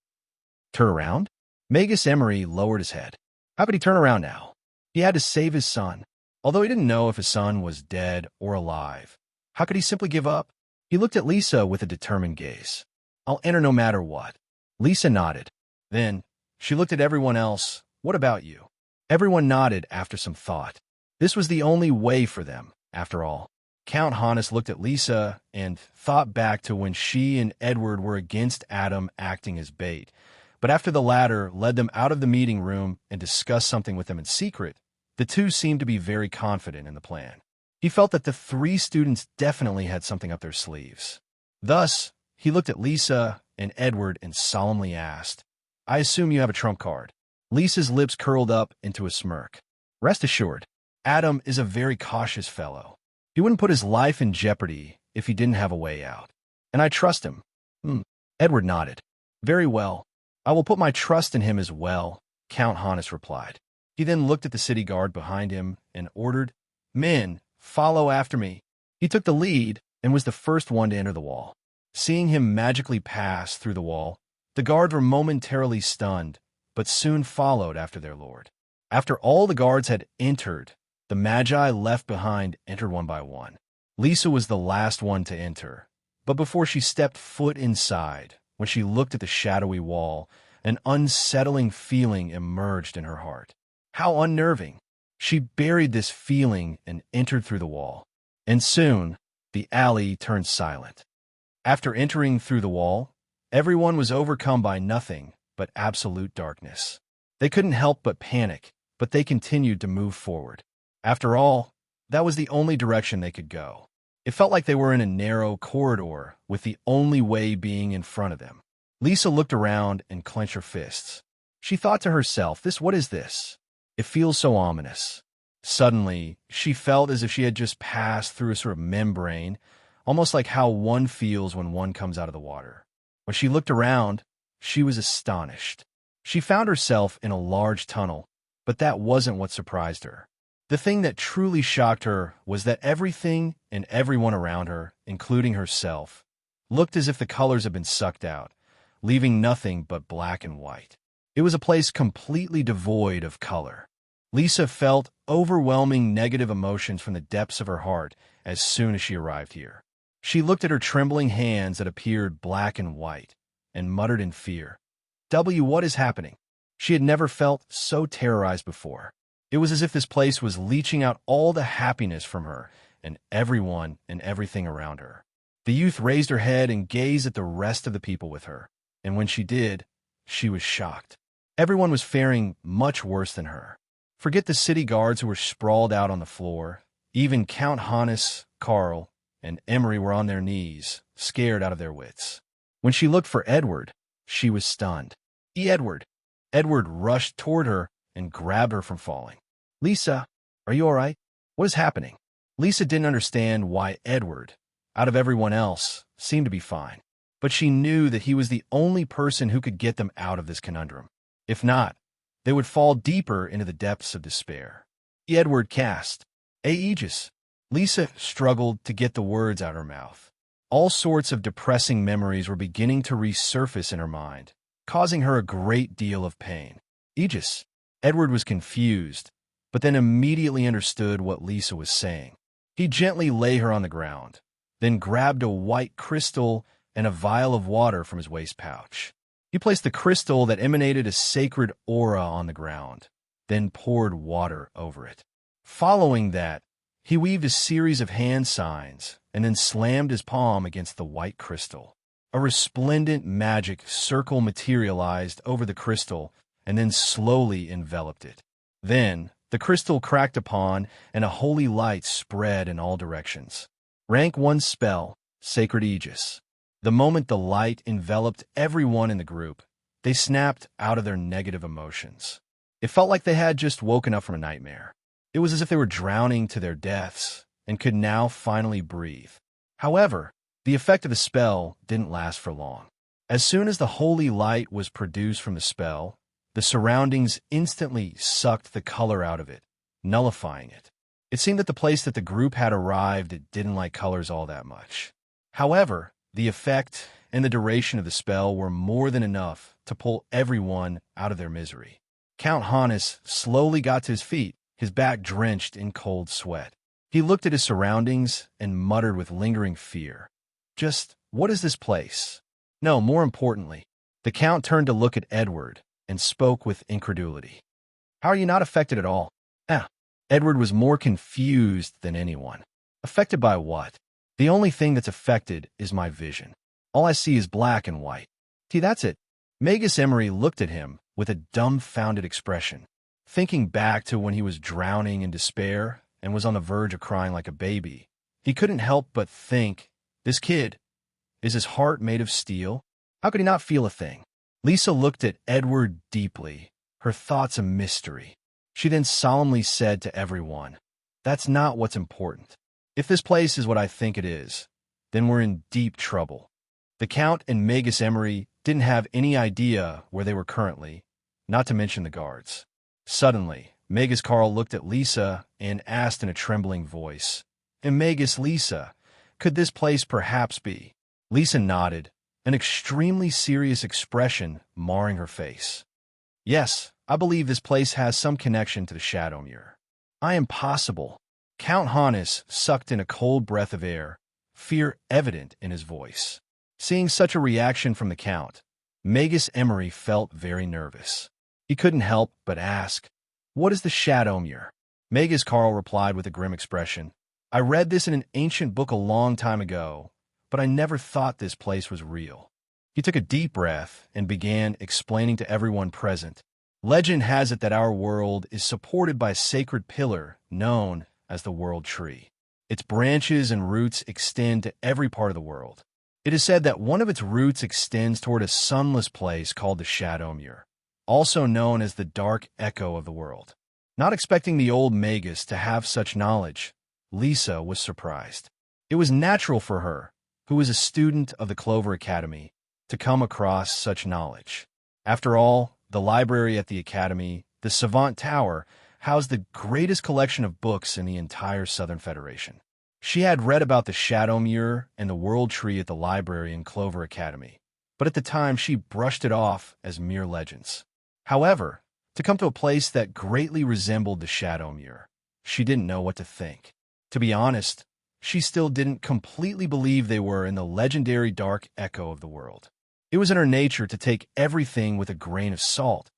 Turn around? Magus Emery lowered his head. How could he turn around now? He had to save his son. Although he didn't know if his son was dead or alive, how could he simply give up? He looked at Lisa with a determined gaze. I'll enter no matter what. Lisa nodded. Then, she looked at everyone else. What about you? Everyone nodded after some thought. This was the only way for them, after all. Count Hannes looked at Lisa and thought back to when she and Edward were against Adam acting as bait. But after the latter led them out of the meeting room and discussed something with them in secret, the 2 seemed to be very confident in the plan. He felt that the 3 students definitely had something up their sleeves. Thus, he looked at Lisa and Edward and solemnly asked, I assume you have a trump card. Lisa's lips curled up into a smirk. Rest assured, Adam is a very cautious fellow. He wouldn't put his life in jeopardy if he didn't have a way out. And I trust him. Edward nodded. Very well. I will put my trust in him as well, Count Hannes replied. He then looked at the city guard behind him and ordered, Men, follow after me. He took the lead and was the first one to enter the wall. Seeing him magically pass through the wall, the guards were momentarily stunned, but soon followed after their lord. After all the guards had entered, the Magi left behind entered one by one. Lisa was the last one to enter, but before she stepped foot inside, when she looked at the shadowy wall, an unsettling feeling emerged in her heart. How unnerving! She buried this feeling and entered through the wall. And soon, the alley turned silent. After entering through the wall, everyone was overcome by nothing but absolute darkness. They couldn't help but panic, but they continued to move forward. After all, that was the only direction they could go. It felt like they were in a narrow corridor, with the only way being in front of them. Lisa looked around and clenched her fists. She thought to herself, what is this? It feels so ominous. Suddenly, she felt as if she had just passed through a sort of membrane, almost like how one feels when one comes out of the water. When she looked around, she was astonished. She found herself in a large tunnel, but that wasn't what surprised her. The thing that truly shocked her was that everything and everyone around her, including herself, looked as if the colors had been sucked out, leaving nothing but black and white. It was a place completely devoid of color. Lisa felt overwhelming negative emotions from the depths of her heart as soon as she arrived here. She looked at her trembling hands that appeared black and white, and muttered in fear, What is happening? She had never felt so terrorized before. It was as if this place was leaching out all the happiness from her and everyone and everything around her. The youth raised her head and gazed at the rest of the people with her, and when she did, she was shocked. Everyone was faring much worse than her. Forget the city guards who were sprawled out on the floor. Even Count Hannes, Karl, and Emery were on their knees, scared out of their wits. When she looked for Edward, she was stunned. Edward! Edward rushed toward her and grabbed her from falling. Lisa, are you all right? What is happening? Lisa didn't understand why Edward, out of everyone else, seemed to be fine. But she knew that he was the only person who could get them out of this conundrum. If not, they would fall deeper into the depths of despair. Edward cast Aegis. Lisa struggled to get the words out of her mouth. All sorts of depressing memories were beginning to resurface in her mind, causing her a great deal of pain. Aegis. Edward was confused, but then immediately understood what Lisa was saying. He gently lay her on the ground, then grabbed a white crystal and a vial of water from his waist pouch. He placed the crystal that emanated a sacred aura on the ground, then poured water over it. Following that, he weaved a series of hand signs and then slammed his palm against the white crystal. A resplendent magic circle materialized over the crystal and then slowly enveloped it. Then, the crystal cracked upon and a holy light spread in all directions. Rank 1 spell, Sacred Aegis. The moment the light enveloped everyone in the group, they snapped out of their negative emotions. It felt like they had just woken up from a nightmare. It was as if they were drowning to their deaths and could now finally breathe. However, the effect of the spell didn't last for long. As soon as the holy light was produced from the spell, the surroundings instantly sucked the color out of it, nullifying it. It seemed that the place that the group had arrived at didn't like colors all that much. However, the effect and the duration of the spell were more than enough to pull everyone out of their misery. Count Hannes slowly got to his feet, his back drenched in cold sweat. He looked at his surroundings and muttered with lingering fear. Just, what is this place? No, more importantly, the Count turned to look at Edward and spoke with incredulity. How are you not affected at all? Edward was more confused than anyone. Affected by what? The only thing that's affected is my vision. All I see is black and white. See, that's it. Magus Emery looked at him with a dumbfounded expression, thinking back to when he was drowning in despair and was on the verge of crying like a baby. He couldn't help but think, this kid, is his heart made of steel? How could he not feel a thing? Lisa looked at Edward deeply, her thoughts a mystery. She then solemnly said to everyone, that's not what's important. If this place is what I think it is, then we're in deep trouble. The Count and Magus Emery didn't have any idea where they were currently, not to mention the guards. Suddenly, Magus Karl looked at Lisa and asked in a trembling voice, and Magus Lisa, could this place perhaps be? Lisa nodded, an extremely serious expression marring her face. Yes, I believe this place has some connection to the Shadowmere. I am possible. Count Hannes sucked in a cold breath of air, fear evident in his voice. Seeing such a reaction from the Count, Magus Emery felt very nervous. He couldn't help but ask, what is the Shadowmere? Magus Karl replied with a grim expression, I read this in an ancient book a long time ago, but I never thought this place was real. He took a deep breath and began explaining to everyone present. Legend has it that our world is supported by a sacred pillar known as the World Tree. Its branches and roots extend to every part of the world. It is said that one of its roots extends toward a sunless place called the Shadowmere, also known as the Dark Echo of the World. Not expecting the old Magus to have such knowledge, Lisa was surprised. It was natural for her, who was a student of the Clover Academy, to come across such knowledge. After all, the library at the Academy, the Savant Tower, housed the greatest collection of books in the entire Southern Federation. She had read about the Shadowmere and the World Tree at the library in Clover Academy, but at the time she brushed it off as mere legends. However, to come to a place that greatly resembled the Shadowmere, she didn't know what to think. To be honest, she still didn't completely believe they were in the legendary Dark Echo of the world. It was in her nature to take everything with a grain of salt,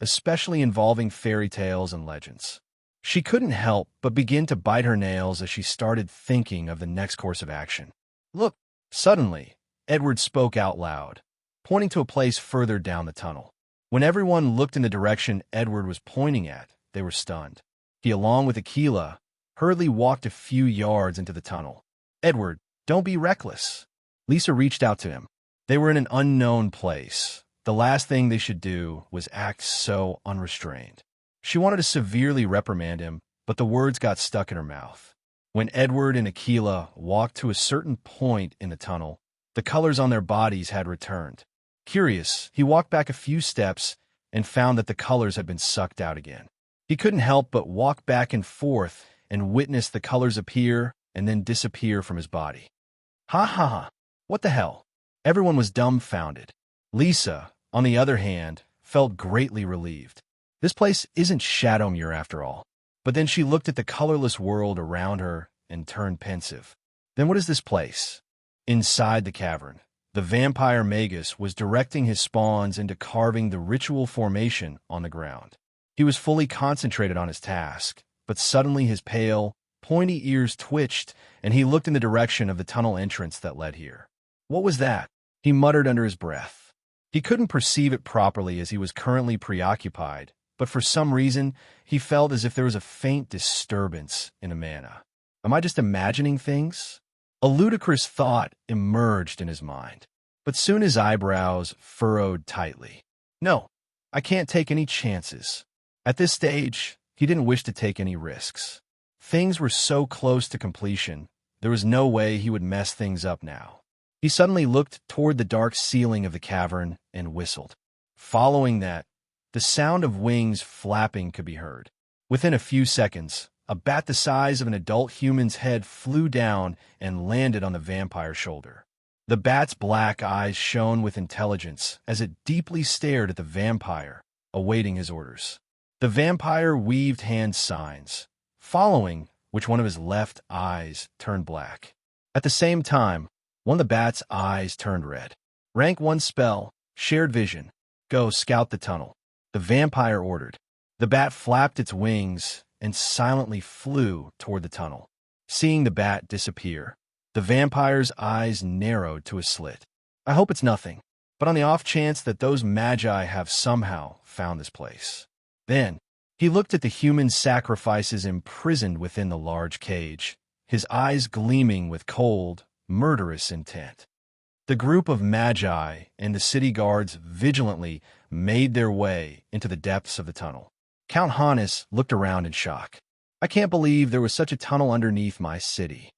especially involving fairy tales and legends. She couldn't help but begin to bite her nails as she started thinking of the next course of action. Look, Suddenly, Edward spoke out loud, pointing to a place further down the tunnel. When everyone looked in the direction Edward was pointing at, they were stunned. He, along with Aquila, hurriedly walked a few yards into the tunnel. "Edward, don't be reckless." Lisa reached out to him. They were in an unknown place. The last thing they should do was act so unrestrained. She wanted to severely reprimand him, but the words got stuck in her mouth. When Edward and Aquila walked to a certain point in the tunnel, the colors on their bodies had returned. Curious, he walked back a few steps and found that the colors had been sucked out again. He couldn't help but walk back and forth and witness the colors appear and then disappear from his body. Ha ha ha! What the hell? Everyone was dumbfounded. Lisa, on the other hand, felt greatly relieved. This place isn't Shadowmere after all. But then she looked at the colorless world around her and turned pensive. Then what is this place? Inside the cavern, the vampire Magus was directing his spawns into carving the ritual formation on the ground. He was fully concentrated on his task, but suddenly his pale, pointy ears twitched, and he looked in the direction of the tunnel entrance that led here. What was that? He muttered under his breath. He couldn't perceive it properly as he was currently preoccupied, but for some reason, he felt as if there was a faint disturbance in Amana. Am I just imagining things? A ludicrous thought emerged in his mind, but soon his eyebrows furrowed tightly. No, I can't take any chances. At this stage, he didn't wish to take any risks. Things were so close to completion, there was no way he would mess things up now. He suddenly looked toward the dark ceiling of the cavern and whistled. Following that, the sound of wings flapping could be heard. Within a few seconds, a bat the size of an adult human's head flew down and landed on the vampire's shoulder. The bat's black eyes shone with intelligence as it deeply stared at the vampire, awaiting his orders. The vampire weaved hand signs, following which one of his left eyes turned black. At the same time, one of the bat's eyes turned red. Rank 1 spell, Shared Vision. Go scout the tunnel. The vampire ordered. The bat flapped its wings and silently flew toward the tunnel. Seeing the bat disappear, the vampire's eyes narrowed to a slit. I hope it's nothing, but on the off chance that those Magi have somehow found this place. Then, he looked at the human sacrifices imprisoned within the large cage, his eyes gleaming with cold, murderous intent. The group of Magi and the city guards vigilantly made their way into the depths of the tunnel. Count Hannes looked around in shock. I can't believe there was such a tunnel underneath my city.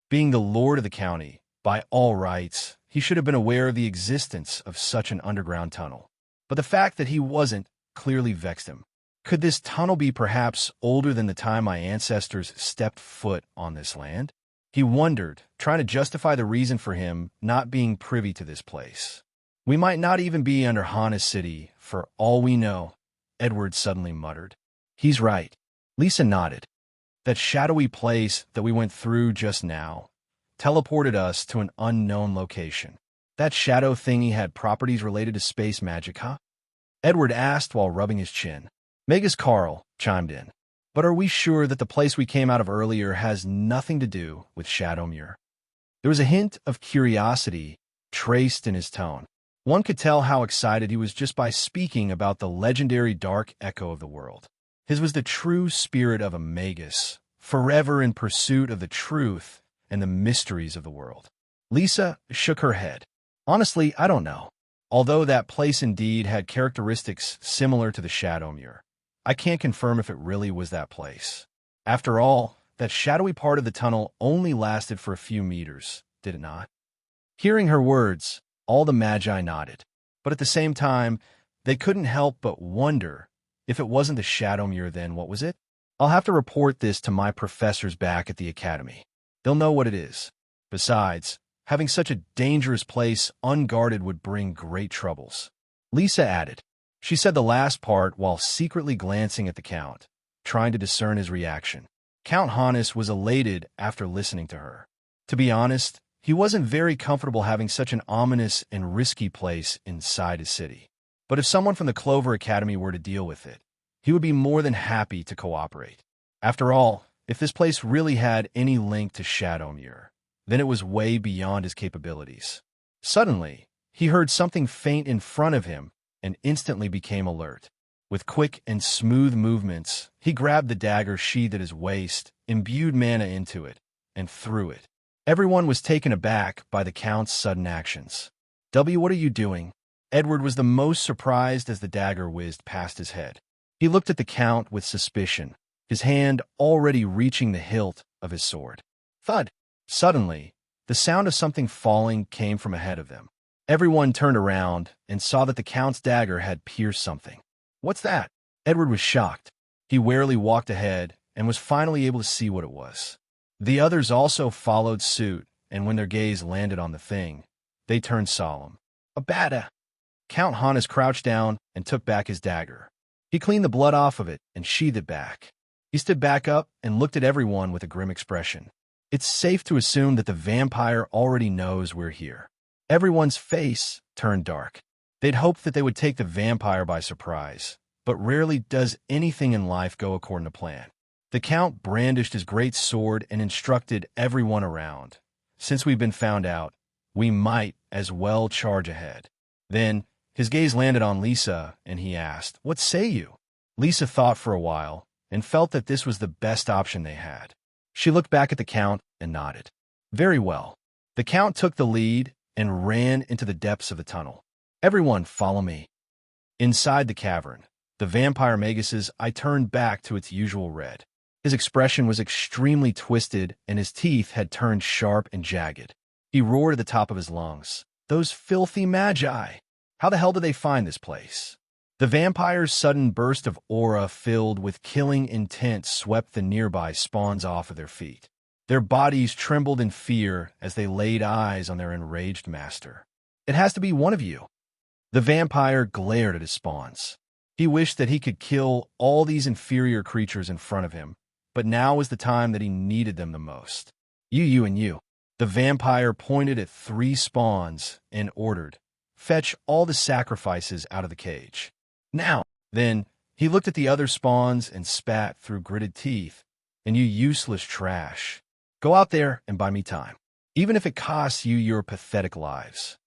Being the lord of the county, by all rights, he should have been aware of the existence of such an underground tunnel. But the fact that he wasn't clearly vexed him. Could this tunnel be perhaps older than the time my ancestors stepped foot on this land? He wondered, trying to justify the reason for him not being privy to this place. We might not even be under Hannes City, for all we know, Edward suddenly muttered. He's right. Lisa nodded. That shadowy place that we went through just now teleported us to an unknown location. That shadow thingy had properties related to space magic, huh? Edward asked while rubbing his chin. Magus Carl chimed in. But are we sure that the place we came out of earlier has nothing to do with Shadowmere? There was a hint of curiosity traced in his tone. One could tell how excited he was just by speaking about the legendary dark echo of the world. His was the true spirit of a Magus, forever in pursuit of the truth and the mysteries of the world. Lisa shook her head. Honestly, I don't know. Although that place indeed had characteristics similar to the Shadowmere, I can't confirm if it really was that place. After all, that shadowy part of the tunnel only lasted for a few meters, did it not? Hearing her words, all the Magi nodded, but at the same time, they couldn't help but wonder if it wasn't the Shadowmere then, what was it? I'll have to report this to my professors back at the academy. They'll know what it is. Besides, having such a dangerous place unguarded would bring great troubles. Lisa added. She said the last part while secretly glancing at the Count, trying to discern his reaction. Count Hannes was elated after listening to her. To be honest, he wasn't very comfortable having such an ominous and risky place inside his city. But if someone from the Clover Academy were to deal with it, he would be more than happy to cooperate. After all, if this place really had any link to Shadowmere, then it was way beyond his capabilities. Suddenly, he heard something faint in front of him and instantly became alert. With quick and smooth movements, he grabbed the dagger sheathed at his waist, imbued mana into it, and threw it. Everyone was taken aback by the Count's sudden actions. What are you doing?" Edward was the most surprised as the dagger whizzed past his head. He looked at the Count with suspicion, his hand already reaching the hilt of his sword. Thud! Suddenly, the sound of something falling came from ahead of them. Everyone turned around and saw that the Count's dagger had pierced something. "What's that?" Edward was shocked. He warily walked ahead and was finally able to see what it was. The others also followed suit, and when their gaze landed on the thing, they turned solemn. "A bada!" Count Hannes crouched down and took back his dagger. He cleaned the blood off of it and sheathed it back. He stood back up and looked at everyone with a grim expression. "It's safe to assume that the vampire already knows we're here." Everyone's face turned dark. They'd hoped that they would take the vampire by surprise, but rarely does anything in life go according to plan. The Count brandished his great sword and instructed everyone around. "Since we've been found out, we might as well charge ahead." Then, his gaze landed on Lisa, and he asked, "What say you?" Lisa thought for a while and felt that this was the best option they had. She looked back at the Count and nodded. "Very well." The Count took the lead and ran into the depths of the tunnel. "Everyone, follow me." Inside the cavern, the vampire Magus's eye turned back to its usual red. His expression was extremely twisted, and his teeth had turned sharp and jagged. He roared at the top of his lungs, "Those filthy Magi! How the hell did they find this place?" The vampire's sudden burst of aura filled with killing intent swept the nearby spawns off of their feet. Their bodies trembled in fear as they laid eyes on their enraged master. "It has to be one of you." The vampire glared at his spawns. He wished that he could kill all these inferior creatures in front of him, but now was the time that he needed them the most. You, and you." The vampire pointed at 3 spawns and ordered, "Fetch all the sacrifices out of the cage. Now." Then, he looked at the other spawns and spat through gritted teeth, "And you useless trash. Go out there and buy me time, even if it costs you your pathetic lives."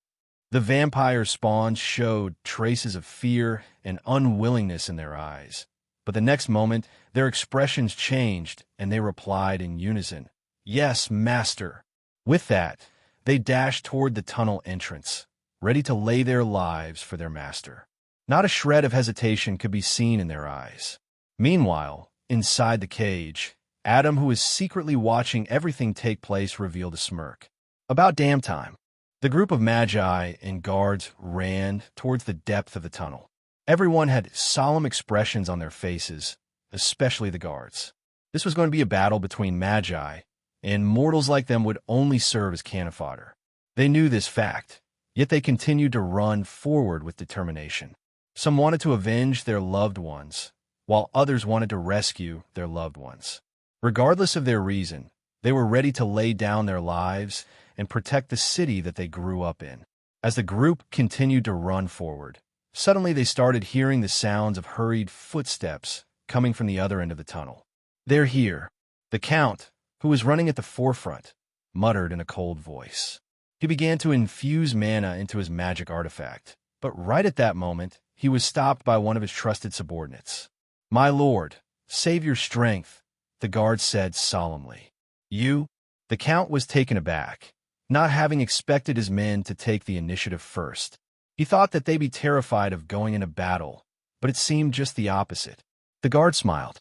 The vampire spawns showed traces of fear and unwillingness in their eyes, but the next moment their expressions changed and they replied in unison, "Yes, master." With that, they dashed toward the tunnel entrance, ready to lay their lives for their master. Not a shred of hesitation could be seen in their eyes. Meanwhile, inside the cage, Adam, who was secretly watching everything take place, revealed a smirk. "About damn time." The group of Magi and guards ran towards the depth of the tunnel. Everyone had solemn expressions on their faces, especially the guards. This was going to be a battle between Magi, and mortals like them would only serve as cannon fodder. They knew this fact, yet they continued to run forward with determination. Some wanted to avenge their loved ones, while others wanted to rescue their loved ones. Regardless of their reason, they were ready to lay down their lives and protect the city that they grew up in. As the group continued to run forward, suddenly they started hearing the sounds of hurried footsteps coming from the other end of the tunnel. "They're here." The Count, who was running at the forefront, muttered in a cold voice. He began to infuse mana into his magic artifact, but right at that moment, he was stopped by one of his trusted subordinates. "My lord, save your strength," the guard said solemnly. "You?" The Count was taken aback, not having expected his men to take the initiative first. He thought that they'd be terrified of going into battle, but it seemed just the opposite. The guard smiled.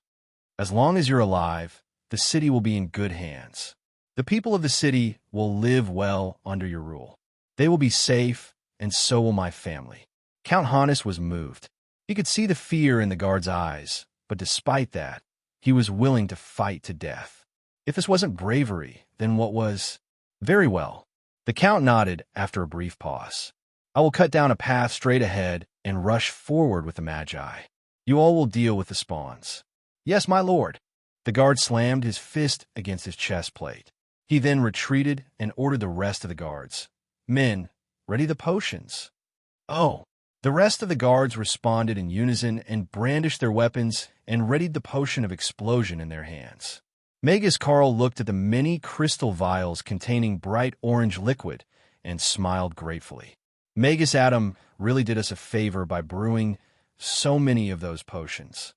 "As long as you're alive, the city will be in good hands. The people of the city will live well under your rule. They will be safe, and so will my family." Count Hannes was moved. He could see the fear in the guard's eyes, but despite that, he was willing to fight to death. If this wasn't bravery, then what was? "Very well." The Count nodded after a brief pause. "I will cut down a path straight ahead and rush forward with the Magi. You all will deal with the spawns." "Yes, my lord." The guard slammed his fist against his chest plate. He then retreated and ordered the rest of the guards, "Men, ready the potions." "Oh." The rest of the guards responded in unison and brandished their weapons and readied the potion of explosion in their hands. Magus Carl looked at the many crystal vials containing bright orange liquid and smiled gratefully. Magus Adam really did us a favor by brewing so many of those potions.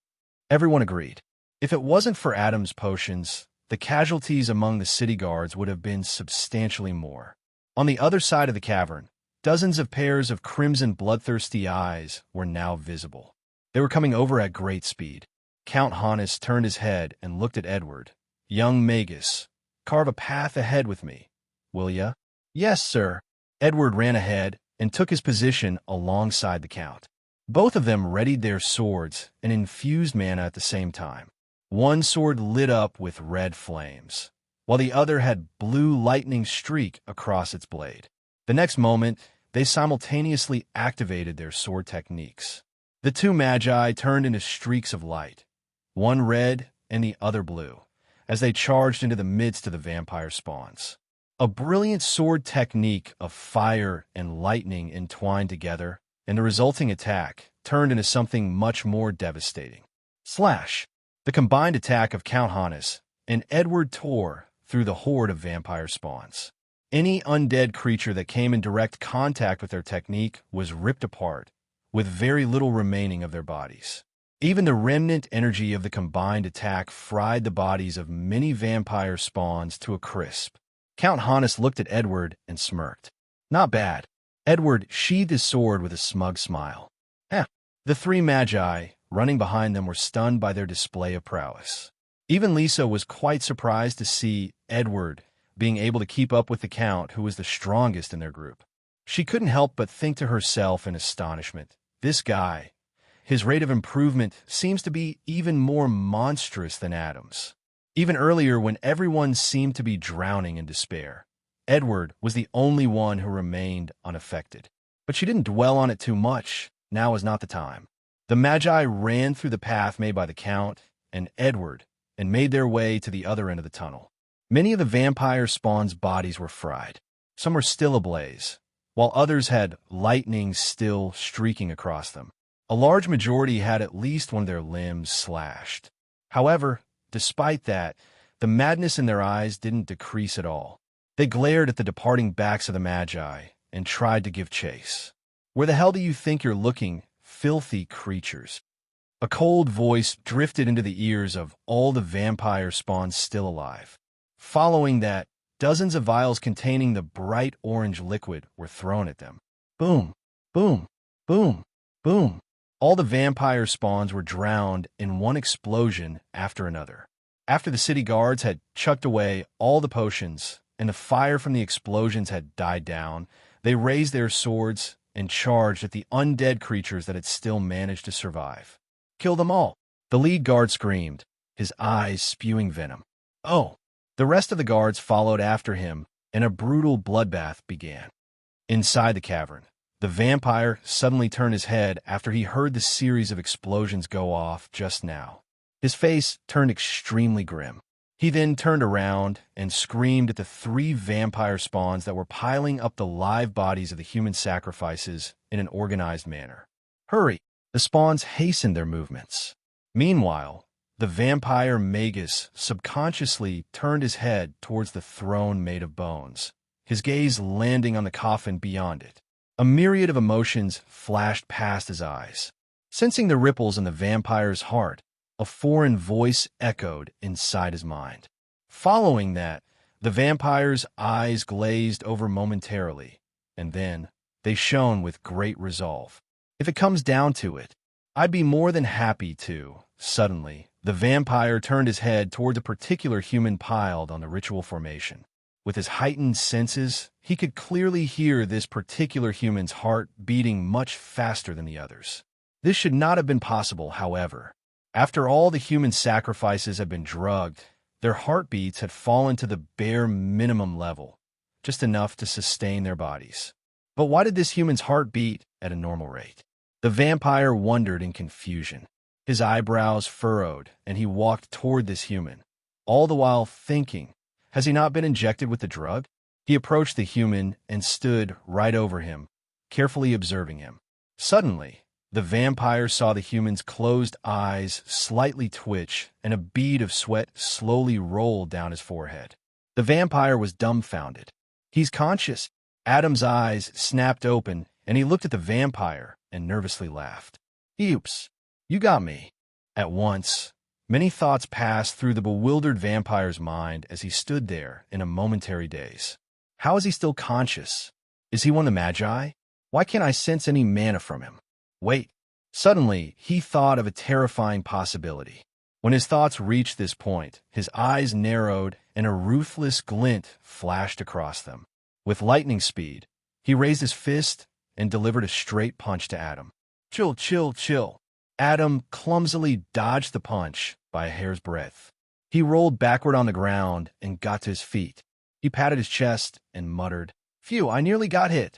Everyone agreed. If it wasn't for Adam's potions, the casualties among the city guards would have been substantially more. On the other side of the cavern, dozens of pairs of crimson bloodthirsty eyes were now visible. They were coming over at great speed. Count Hannes turned his head and looked at Edward. "Young Magus, carve a path ahead with me, will ya?" "Yes, sir." Edward ran ahead and took his position alongside the Count. Both of them readied their swords and infused mana at the same time. One sword lit up with red flames, while the other had blue lightning streak across its blade. The next moment, they simultaneously activated their sword techniques. The two Magi turned into streaks of light, one red and the other blue, as they charged into the midst of the vampire spawns. A brilliant sword technique of fire and lightning entwined together, and the resulting attack turned into something much more devastating. Slash! The combined attack of Count Hannes and Edward tore through the horde of vampire spawns. Any undead creature that came in direct contact with their technique was ripped apart, with very little remaining of their bodies. Even the remnant energy of the combined attack fried the bodies of many vampire spawns to a crisp. Count Hannes looked at Edward and smirked. "Not bad." Edward sheathed his sword with a smug smile. The three Magi, running behind them, were stunned by their display of prowess. Even Lisa was quite surprised to see Edward being able to keep up with the Count, who was the strongest in their group. She couldn't help but think to herself in astonishment, "This guy, his rate of improvement seems to be even more monstrous than Adam's." Even earlier, when everyone seemed to be drowning in despair, Edward was the only one who remained unaffected. But she didn't dwell on it too much. Now was not the time. The Magi ran through the path made by the Count and Edward and made their way to the other end of the tunnel. Many of the vampire spawn's bodies were fried. Some were still ablaze, while others had lightning still streaking across them. A large majority had at least one of their limbs slashed. However, despite that, the madness in their eyes didn't decrease at all. They glared at the departing backs of the Magi and tried to give chase. "Where the hell do you think you're looking, filthy creatures?" A cold voice drifted into the ears of all the vampire spawns still alive. Following that, dozens of vials containing the bright orange liquid were thrown at them. Boom, boom, boom, boom. All the vampire spawns were drowned in one explosion after another. After the city guards had chucked away all the potions and the fire from the explosions had died down, they raised their swords and charged at the undead creatures that had still managed to survive. "Kill them all!" the lead guard screamed, his eyes spewing venom. "Oh!" The rest of the guards followed after him, and a brutal bloodbath began. Inside the cavern, the vampire suddenly turned his head after he heard the series of explosions go off just now. His face turned extremely grim. He then turned around and screamed at the three vampire spawns that were piling up the live bodies of the human sacrifices in an organized manner. "Hurry!" The spawns hastened their movements. Meanwhile, the vampire Magus subconsciously turned his head towards the throne made of bones, his gaze landing on the coffin beyond it. A myriad of emotions flashed past his eyes. Sensing the ripples in the vampire's heart, a foreign voice echoed inside his mind. Following that, the vampire's eyes glazed over momentarily, and then they shone with great resolve. "If it comes down to it, I'd be more than happy to." Suddenly, the vampire turned his head toward a particular human piled on the ritual formation. With his heightened senses, he could clearly hear this particular human's heart beating much faster than the others. This should not have been possible, however. After all the human sacrifices had been drugged, their heartbeats had fallen to the bare minimum level, just enough to sustain their bodies. But why did this human's heart beat at a normal rate? The vampire wondered in confusion. His eyebrows furrowed, and he walked toward this human, all the while thinking, has he not been injected with the drug? He approached the human and stood right over him, carefully observing him. Suddenly, The vampire saw the human's closed eyes slightly twitch, and a bead of sweat slowly rolled down his forehead. The vampire was dumbfounded. "He's conscious." Adam's eyes snapped open, and he looked at the vampire and nervously laughed. "Oops, you got me." At once, many thoughts passed through the bewildered vampire's mind as he stood there in a momentary daze. How is he still conscious? Is he one of the Magi? Why can't I sense any mana from him? Wait. Suddenly, he thought of a terrifying possibility. When his thoughts reached this point, his eyes narrowed and a ruthless glint flashed across them. With lightning speed, he raised his fist and delivered a straight punch to Adam. "Chill, chill, chill." Adam clumsily dodged the punch by a hair's breadth. He rolled backward on the ground and got to his feet. He patted his chest and muttered, "Phew, I nearly got hit."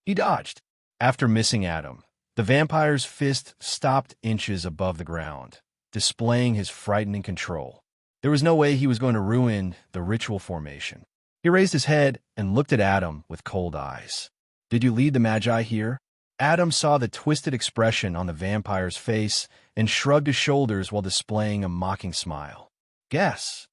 He dodged. After missing Adam, the vampire's fist stopped inches above the ground, displaying his frightening control. There was no way he was going to ruin the ritual formation. He raised his head and looked at Adam with cold eyes. "Did you lead the Magi here?" Adam saw the twisted expression on the vampire's face and shrugged his shoulders while displaying a mocking smile. "Guess.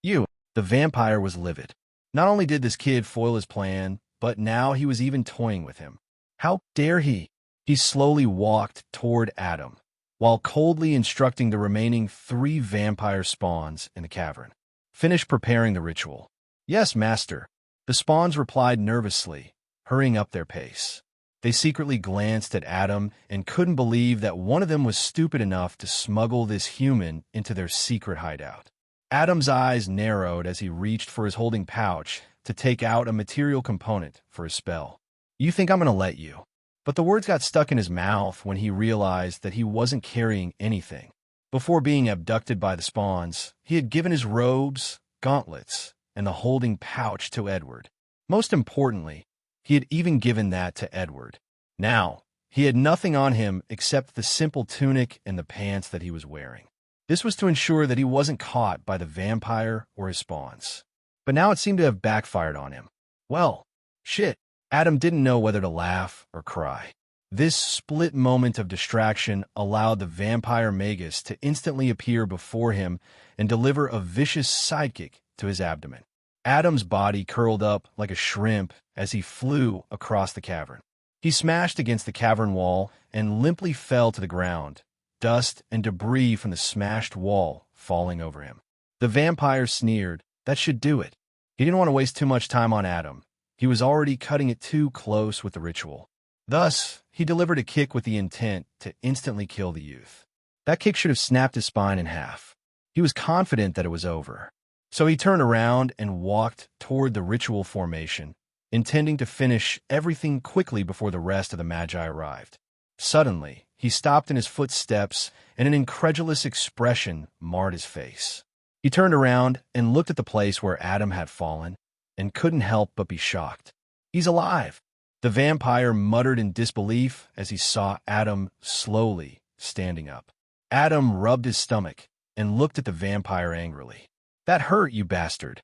You." The vampire was livid. Not only did this kid foil his plan, but now he was even toying with him. How dare he? He slowly walked toward Adam, while coldly instructing the remaining 3 vampire spawns in the cavern. "Finish preparing the ritual." "Yes, master." The spawns replied nervously, hurrying up their pace. They secretly glanced at Adam and couldn't believe that one of them was stupid enough to smuggle this human into their secret hideout. Adam's eyes narrowed as he reached for his holding pouch to take out a material component for his spell. "You think I'm going to let you?" But the words got stuck in his mouth when he realized that he wasn't carrying anything. Before being abducted by the spawns, he had given his robes, gauntlets, and the holding pouch to Edward. Most importantly, he had even given that to Edward. Now, he had nothing on him except the simple tunic and the pants that he was wearing. This was to ensure that he wasn't caught by the vampire or his spawns. But now it seemed to have backfired on him. Well, shit. Adam didn't know whether to laugh or cry. This split moment of distraction allowed the vampire Magus to instantly appear before him and deliver a vicious sidekick to his abdomen. Adam's body curled up like a shrimp as he flew across the cavern. He smashed against the cavern wall and limply fell to the ground, dust and debris from the smashed wall falling over him. The vampire sneered. That should do it. He didn't want to waste too much time on Adam. He was already cutting it too close with the ritual. Thus, he delivered a kick with the intent to instantly kill the youth. That kick should have snapped his spine in half. He was confident that it was over. So he turned around and walked toward the ritual formation, intending to finish everything quickly before the rest of the Magi arrived. Suddenly, he stopped in his footsteps, and an incredulous expression marred his face. He turned around and looked at the place where Adam had fallen, and couldn't help but be shocked. "He's alive!" The vampire muttered in disbelief as he saw Adam slowly standing up. Adam rubbed his stomach and looked at the vampire angrily. "That hurt, you bastard.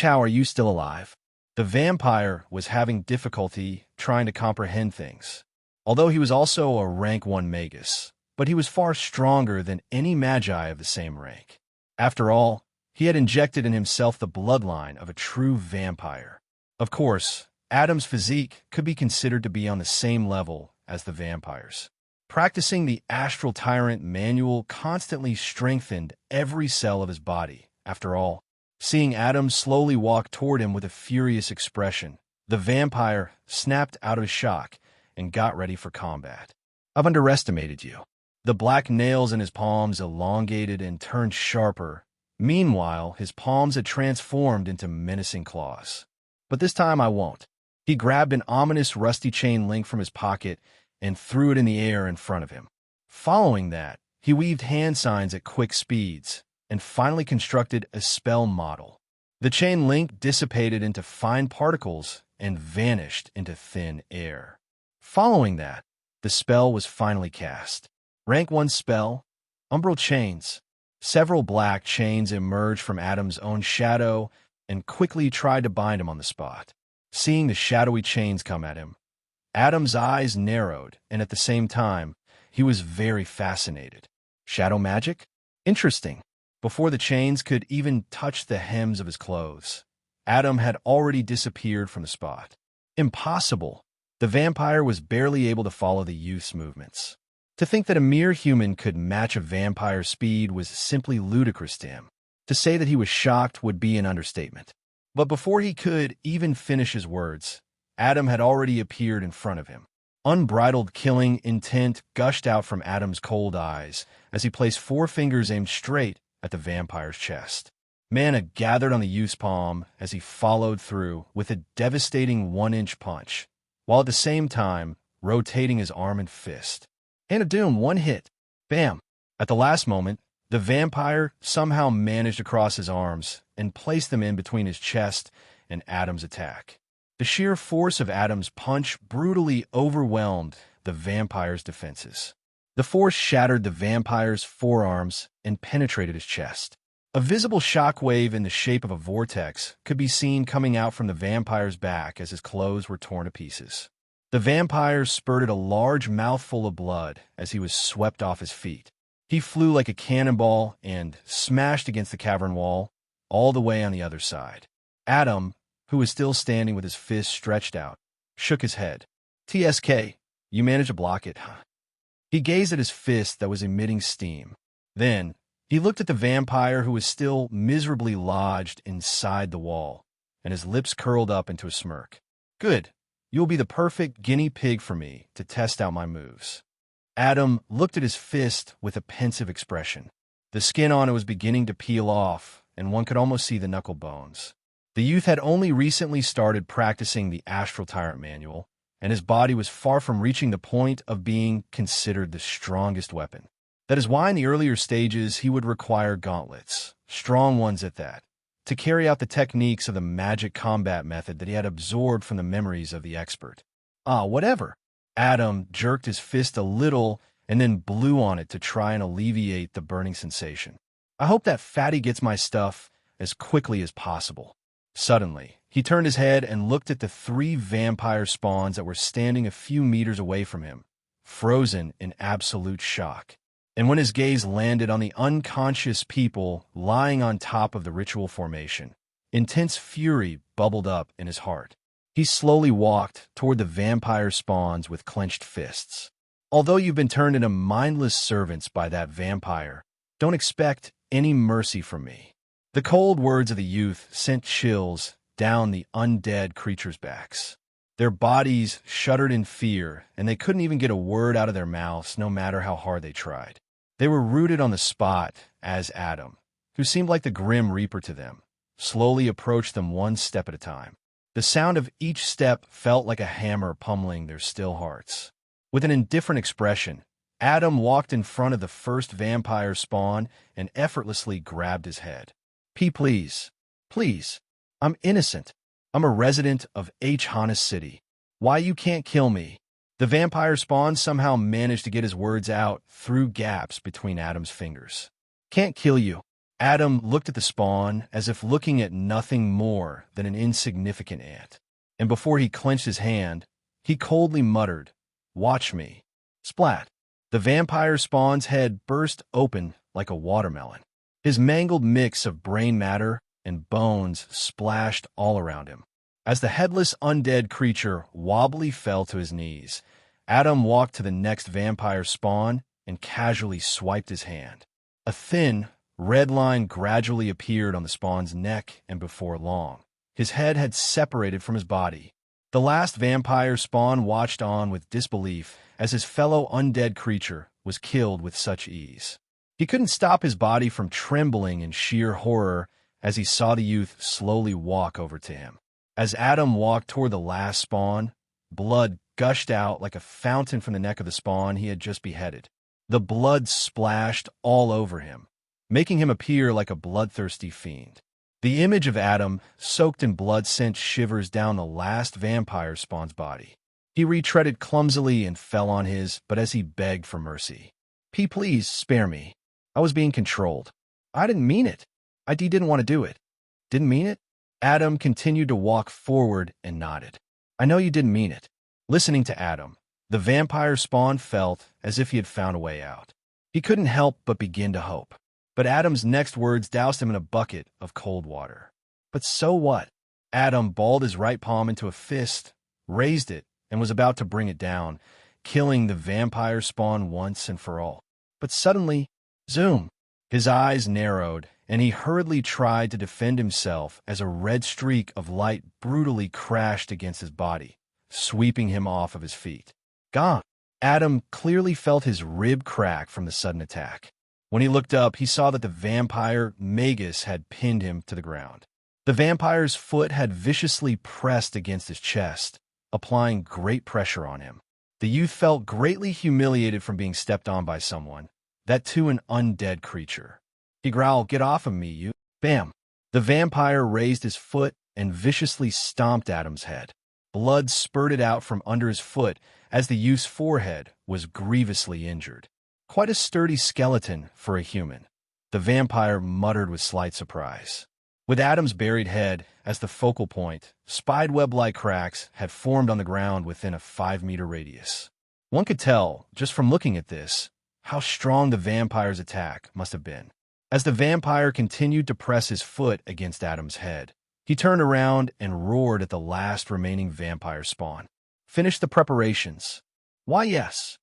How are you still alive?" The vampire was having difficulty trying to comprehend things. Although he was also a rank 1 Magus, but he was far stronger than any Magi of the same rank. After all, he had injected in himself the bloodline of a true vampire. Of course, Adam's physique could be considered to be on the same level as the vampires. Practicing the Astral Tyrant manual constantly strengthened every cell of his body. After all, seeing Adam slowly walk toward him with a furious expression, the vampire snapped out of his shock and got ready for combat. "I've underestimated you." The black nails in his palms elongated and turned sharper. Meanwhile, his palms had transformed into menacing claws. "But this time I won't." He grabbed an ominous rusty chain link from his pocket and threw it in the air in front of him. Following that, he weaved hand signs at quick speeds and finally constructed a spell model. The chain link dissipated into fine particles and vanished into thin air. Following that, the spell was finally cast. Rank 1 spell, Umbral Chains. Several black chains emerged from Adam's own shadow and quickly tried to bind him on the spot. Seeing the shadowy chains come at him, Adam's eyes narrowed, and at the same time, he was very fascinated. Shadow magic? Interesting. Before the chains could even touch the hems of his clothes, Adam had already disappeared from the spot. Impossible. The vampire was barely able to follow the youth's movements. To think that a mere human could match a vampire's speed was simply ludicrous to him. To say that he was shocked would be an understatement. But before he could even finish his words, Adam had already appeared in front of him. Unbridled killing intent gushed out from Adam's cold eyes as he placed 4 fingers aimed straight at the vampire's chest. Mana gathered on the youth's palm as he followed through with a devastating 1-inch punch, while at the same time rotating his arm and fist. And a doom, 1 hit. Bam! At the last moment, the vampire somehow managed to cross his arms and place them in between his chest and Adam's attack. The sheer force of Adam's punch brutally overwhelmed the vampire's defenses. The force shattered the vampire's forearms and penetrated his chest. A visible shockwave in the shape of a vortex could be seen coming out from the vampire's back as his clothes were torn to pieces. The vampire spurted a large mouthful of blood as he was swept off his feet. He flew like a cannonball and smashed against the cavern wall, all the way on the other side. Adam, who was still standing with his fist stretched out, shook his head. "TSK, you managed to block it, huh?" He gazed at his fist that was emitting steam. Then, he looked at the vampire who was still miserably lodged inside the wall, and his lips curled up into a smirk. "Good. You'll be the perfect guinea pig for me to test out my moves." Adam looked at his fist with a pensive expression. The skin on it was beginning to peel off, and one could almost see the knuckle bones. The youth had only recently started practicing the Astral Tyrant Manual, and his body was far from reaching the point of being considered the strongest weapon. That is why in the earlier stages he would require gauntlets, strong ones at that, to carry out the techniques of the magic combat method that he had absorbed from the memories of the expert. Whatever. Adam jerked his fist a little and then blew on it to try and alleviate the burning sensation. "I hope that fatty gets my stuff as quickly as possible." Suddenly, he turned his head and looked at the 3 vampire spawns that were standing a few meters away from him, frozen in absolute shock. And when his gaze landed on the unconscious people lying on top of the ritual formation, intense fury bubbled up in his heart. He slowly walked toward the vampire spawns with clenched fists. "Although you've been turned into mindless servants by that vampire, don't expect any mercy from me." The cold words of the youth sent chills down the undead creatures' backs. Their bodies shuddered in fear, and they couldn't even get a word out of their mouths no matter how hard they tried. They were rooted on the spot as Adam, who seemed like the Grim Reaper to them, slowly approached them 1 step at a time. The sound of each step felt like a hammer pummeling their still hearts. With an indifferent expression, Adam walked in front of the first vampire spawn and effortlessly grabbed his head. Please. Please. I'm innocent. I'm a resident of Hannes City. Why you can't kill me?" The vampire spawn somehow managed to get his words out through gaps between Adam's fingers. "Can't kill you." Adam looked at the spawn as if looking at nothing more than an insignificant ant. And before he clenched his hand, he coldly muttered, "Watch me." Splat! The vampire spawn's head burst open like a watermelon. His mangled mix of brain matter and bones splashed all around him. As the headless undead creature wobbly fell to his knees, Adam walked to the next vampire spawn and casually swiped his hand. A thin, red line gradually appeared on the spawn's neck, and before long, his head had separated from his body. The last vampire spawn watched on with disbelief as his fellow undead creature was killed with such ease. He couldn't stop his body from trembling in sheer horror as he saw the youth slowly walk over to him. As Adam walked toward the last spawn, blood gushed out like a fountain from the neck of the spawn he had just beheaded. The blood splashed all over him, making him appear like a bloodthirsty fiend. The image of Adam, soaked in blood, sent shivers down the last vampire spawn's body. He retreaded clumsily and fell on his, but as he begged for mercy. Please spare me. I was being controlled. I didn't mean it. I didn't want to do it." "Didn't mean it?" Adam continued to walk forward and nodded. "I know you didn't mean it." Listening to Adam, The vampire spawn felt as if he had found a way out. He couldn't help but begin to hope. But Adam's next words doused him in a bucket of cold water. But so what? Adam balled his right palm into a fist, raised it, and was about to bring it down, killing the vampire spawn once and for all. But suddenly, zoom! His eyes narrowed, and he hurriedly tried to defend himself as a red streak of light brutally crashed against his body, sweeping him off of his feet. Gone! Adam clearly felt his rib crack from the sudden attack. When he looked up, he saw that the vampire Magus had pinned him to the ground. The vampire's foot had viciously pressed against his chest, applying great pressure on him. The youth felt greatly humiliated from being stepped on by someone, that too an undead creature. He growled, "Get off of me, you!" Bam! The vampire raised his foot and viciously stomped Adam's head. Blood spurted out from under his foot as the youth's forehead was grievously injured. Quite a sturdy skeleton for a human, the vampire muttered with slight surprise. With Adam's buried head as the focal point, spiderweb-like cracks had formed on the ground within a 5-meter radius. One could tell, just from looking at this, how strong the vampire's attack must have been. As the vampire continued to press his foot against Adam's head, he turned around and roared at the last remaining vampire spawn. "Finish the preparations." Why, yes.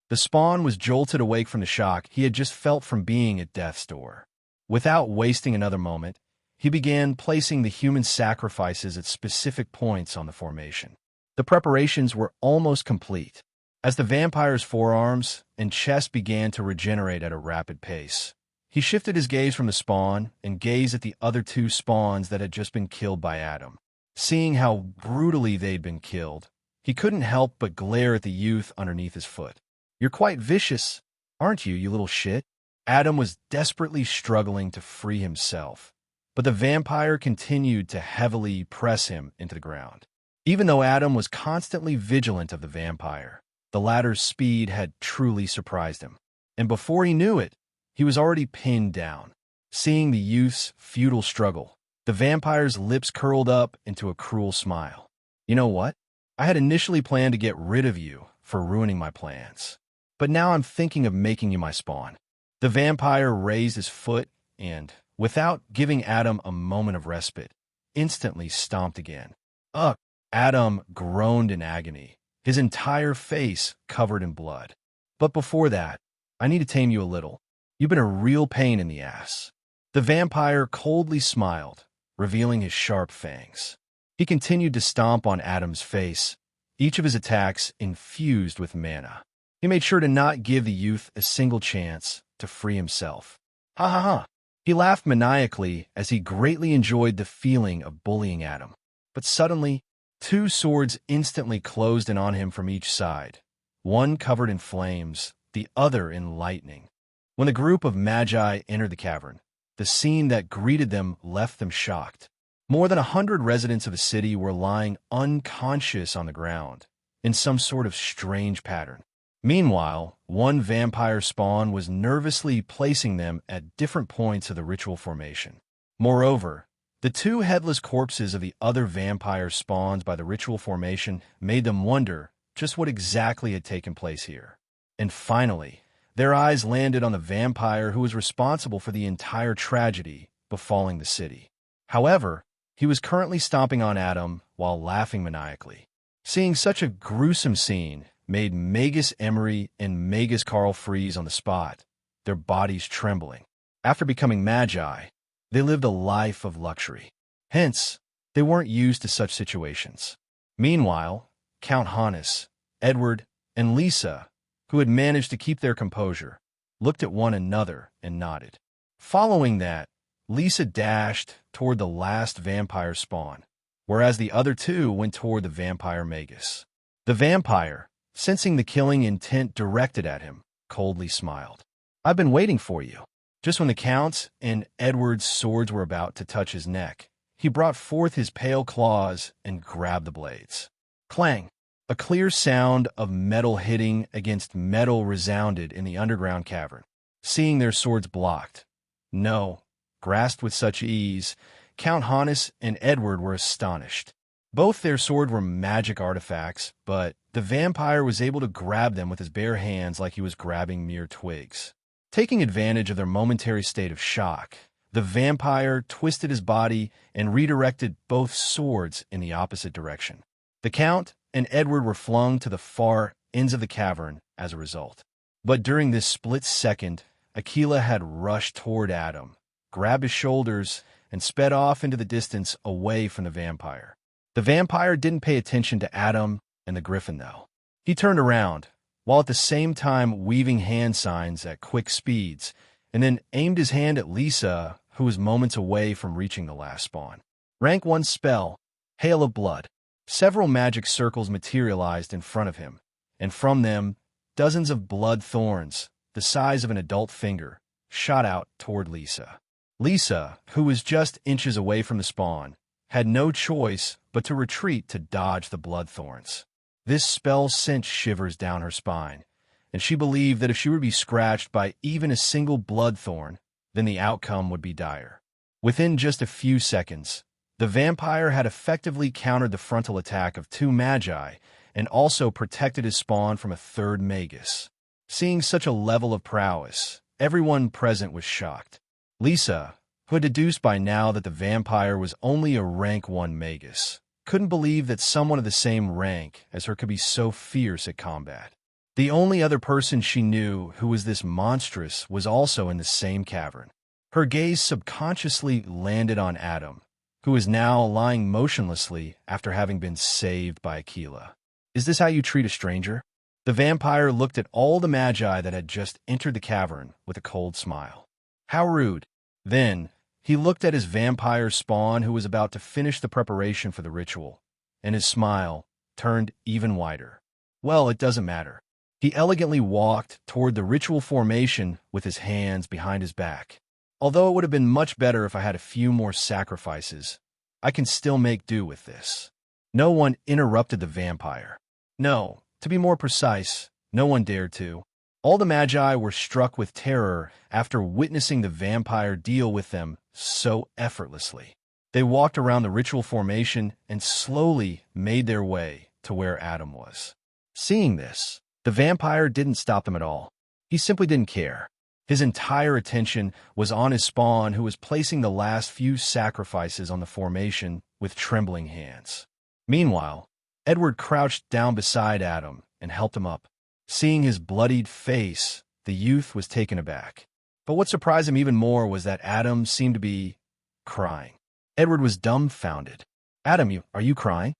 The spawn was jolted awake from the shock he had just felt from being at death's door. Without wasting another moment, he began placing the human sacrifices at specific points on the formation. The preparations were almost complete. As the vampire's forearms and chest began to regenerate at a rapid pace, he shifted his gaze from the spawn and gazed at the other 2 spawns that had just been killed by Adam. Seeing how brutally they'd been killed, he couldn't help but glare at the youth underneath his foot. "You're quite vicious, aren't you, you little shit?" Adam was desperately struggling to free himself, but the vampire continued to heavily press him into the ground. Even though Adam was constantly vigilant of the vampire, the latter's speed had truly surprised him, and before he knew it, he was already pinned down. Seeing the youth's futile struggle, the vampire's lips curled up into a cruel smile. "You know what? I had initially planned to get rid of you for ruining my plans, but now I'm thinking of making you my spawn." The vampire raised his foot and, without giving Adam a moment of respite, instantly stomped again. "Ugh!" Adam groaned in agony, his entire face covered in blood. "But before that, I need to tame you a little. You've been a real pain in the ass." The vampire coldly smiled, revealing his sharp fangs. He continued to stomp on Adam's face, each of his attacks infused with mana. He made sure to not give the youth a single chance to free himself. "Ha ha ha!" He laughed maniacally as he greatly enjoyed the feeling of bullying Adam. But suddenly, 2 swords instantly closed in on him from each side, one covered in flames, the other in lightning. When the group of Magi entered the cavern, the scene that greeted them left them shocked. More than 100 residents of the city were lying unconscious on the ground, in some sort of strange pattern. Meanwhile, one vampire spawn was nervously placing them at different points of the ritual formation. Moreover, the 2 headless corpses of the other vampire spawns by the ritual formation made them wonder just what exactly had taken place here. And finally, their eyes landed on the vampire who was responsible for the entire tragedy befalling the city. However, he was currently stomping on Adam while laughing maniacally. Seeing such a gruesome scene made Magus Emery and Magus Carl freeze on the spot, their bodies trembling. After becoming Magi, they lived a life of luxury. Hence, they weren't used to such situations. Meanwhile, Count Hannes, Edward, and Lisa, who had managed to keep their composure, looked at one another and nodded. Following that, Lisa dashed toward the last vampire spawn, whereas the other 2 went toward the vampire Magus. The vampire, sensing the killing intent directed at him, coldly smiled. "I've been waiting for you." Just when the Count's and Edward's swords were about to touch his neck, he brought forth his pale claws and grabbed the blades. Clang! A clear sound of metal hitting against metal resounded in the underground cavern. Seeing their swords blocked, no, grasped with such ease, Count Hannes and Edward were astonished. Both their swords were magic artifacts, but the vampire was able to grab them with his bare hands like he was grabbing mere twigs. Taking advantage of their momentary state of shock, the vampire twisted his body and redirected both swords in the opposite direction. The Count and Edward were flung to the far ends of the cavern as a result. But during this split second, Aquila had rushed toward Adam, grabbed his shoulders, and sped off into the distance away from the vampire. The vampire didn't pay attention to Adam and the griffin, though. He turned around, while at the same time weaving hand signs at quick speeds, and then aimed his hand at Lisa, who was moments away from reaching the last spawn. Rank 1 spell, Hail of Blood. Several magic circles materialized in front of him, and from them, dozens of blood thorns, the size of an adult finger, shot out toward Lisa. Lisa, who was just inches away from the spawn, had no choice but to retreat to dodge the blood thorns. This spell sent shivers down her spine, and she believed that if she would be scratched by even a single blood thorn, then the outcome would be dire. Within just a few seconds, the vampire had effectively countered the frontal attack of 2 Magi and also protected his spawn from a 3rd Magus. Seeing such a level of prowess, everyone present was shocked. Lisa, who had deduced by now that the vampire was only a rank 1 Magus, couldn't believe that someone of the same rank as her could be so fierce at combat. The only other person she knew who was this monstrous was also in the same cavern. Her gaze subconsciously landed on Adam, who is now lying motionlessly after having been saved by Aquila. Is this how you treat a stranger? The vampire looked at all the Magi that had just entered the cavern with a cold smile. How rude. Then, he looked at his vampire spawn who was about to finish the preparation for the ritual, and his smile turned even wider. Well, it doesn't matter. He elegantly walked toward the ritual formation with his hands behind his back. Although it would have been much better if I had a few more sacrifices, I can still make do with this. No one interrupted the vampire. No, to be more precise, no one dared to. All the Magi were struck with terror after witnessing the vampire deal with them so effortlessly. They walked around the ritual formation and slowly made their way to where Adam was. Seeing this, the vampire didn't stop them at all. He simply didn't care. His entire attention was on his spawn, who was placing the last few sacrifices on the formation with trembling hands. Meanwhile, Edward crouched down beside Adam and helped him up. Seeing his bloodied face, the youth was taken aback. But what surprised him even more was that Adam seemed to be crying. Edward was dumbfounded. Adam, are you crying?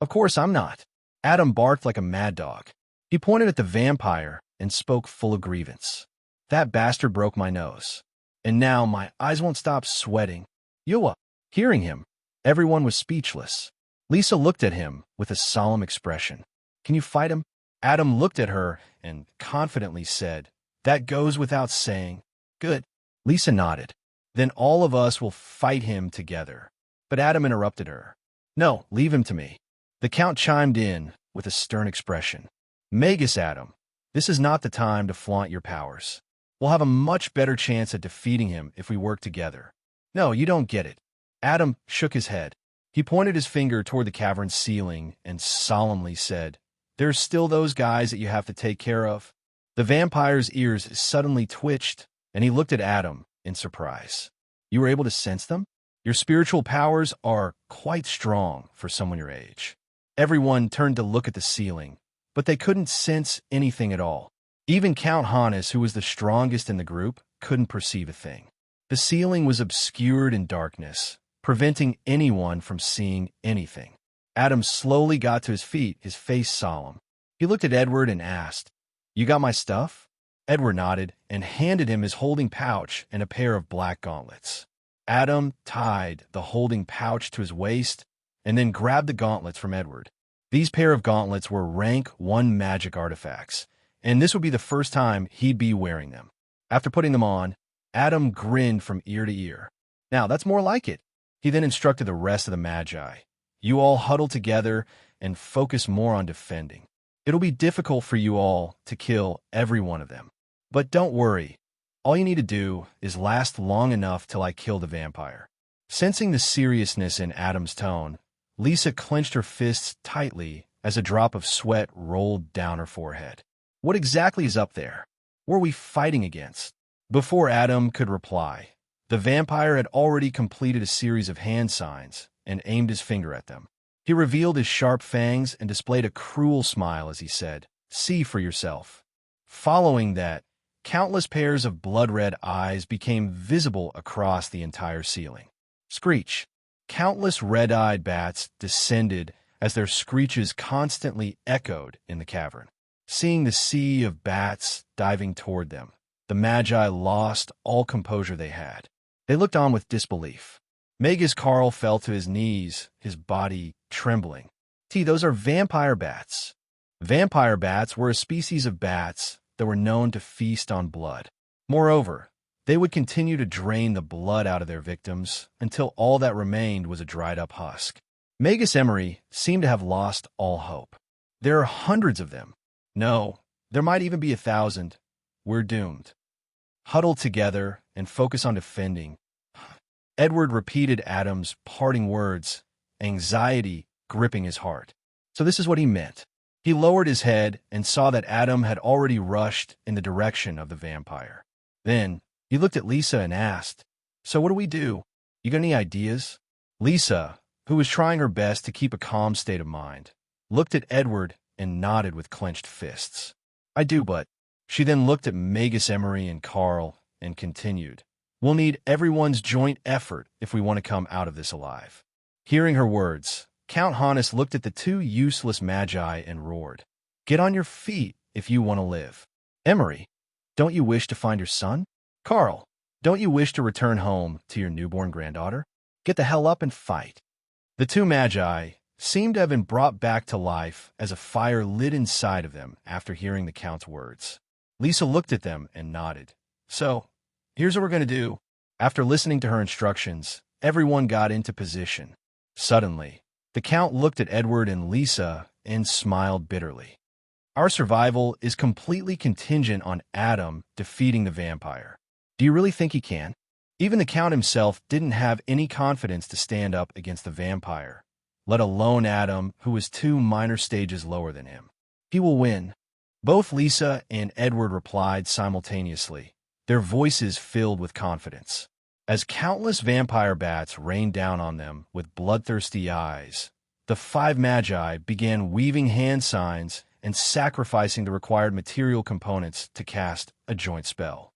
Of course I'm not. Adam barked like a mad dog. He pointed at the vampire and spoke full of grievance. That bastard broke my nose, and now my eyes won't stop sweating. Yua. Hearing him, everyone was speechless. Lisa looked at him with a solemn expression. Can you fight him? Adam looked at her and confidently said, That goes without saying. Good. Lisa nodded. Then all of us will fight him together. But Adam interrupted her. No, leave him to me. The Count chimed in with a stern expression. Magus, Adam, this is not the time to flaunt your powers. We'll have a much better chance at defeating him if we work together. No, you don't get it. Adam shook his head. He pointed his finger toward the cavern's ceiling and solemnly said, There's still those guys that you have to take care of. The vampire's ears suddenly twitched, and he looked at Adam in surprise. You were able to sense them? Your spiritual powers are quite strong for someone your age. Everyone turned to look at the ceiling, but they couldn't sense anything at all. Even Count Hannes, who was the strongest in the group, couldn't perceive a thing. The ceiling was obscured in darkness, preventing anyone from seeing anything. Adam slowly got to his feet, his face solemn. He looked at Edward and asked, You got my stuff? Edward nodded and handed him his holding pouch and a pair of black gauntlets. Adam tied the holding pouch to his waist and then grabbed the gauntlets from Edward. These pair of gauntlets were rank 1 magic artifacts, and this would be the first time he'd be wearing them. After putting them on, Adam grinned from ear to ear. Now, that's more like it. He then instructed the rest of the Magi. You all huddle together and focus more on defending. It'll be difficult for you all to kill every one of them. But don't worry. All you need to do is last long enough till I kill the vampire. Sensing the seriousness in Adam's tone, Lisa clenched her fists tightly as a drop of sweat rolled down her forehead. What exactly is up there? What are we fighting against? Before Adam could reply, the vampire had already completed a series of hand signs and aimed his finger at them. He revealed his sharp fangs and displayed a cruel smile as he said, "See for yourself." Following that, countless pairs of blood-red eyes became visible across the entire ceiling. Screech! Countless red-eyed bats descended as their screeches constantly echoed in the cavern. Seeing the sea of bats diving toward them, the Magi lost all composure they had. They looked on with disbelief. Magus Carl fell to his knees, his body trembling. Those are vampire bats. Vampire bats were a species of bats that were known to feast on blood. Moreover, they would continue to drain the blood out of their victims until all that remained was a dried-up husk. Magus Emery seemed to have lost all hope. There are hundreds of them. No, there might even be 1,000. We're doomed. Huddle together and focus on defending. Edward repeated Adam's parting words, anxiety gripping his heart. So this is what he meant. He lowered his head and saw that Adam had already rushed in the direction of the vampire. Then, he looked at Lisa and asked, "So what do we do? You got any ideas?" Lisa, who was trying her best to keep a calm state of mind, looked at Edward and nodded with clenched fists. "I do, but..." She then looked at Magus Emery and Carl and continued, "We'll need everyone's joint effort if we want to come out of this alive." Hearing her words, Count Hannes looked at the two useless Magi and roared, "Get on your feet if you want to live. Emery, don't you wish to find your son? Carl, don't you wish to return home to your newborn granddaughter? Get the hell up and fight." The two Magi seemed to have been brought back to life as a fire lit inside of them after hearing the Count's words. Lisa looked at them and nodded. "So, here's what we're going to do." After listening to her instructions, everyone got into position. Suddenly, the Count looked at Edward and Lisa and smiled bitterly. "Our survival is completely contingent on Adam defeating the vampire. Do you really think he can?" Even the Count himself didn't have any confidence to stand up against the vampire, let alone Adam, who was 2 minor stages lower than him. "He will win." Both Lisa and Edward replied simultaneously, their voices filled with confidence. As countless vampire bats rained down on them with bloodthirsty eyes, the 5 Magi began weaving hand signs and sacrificing the required material components to cast a joint spell.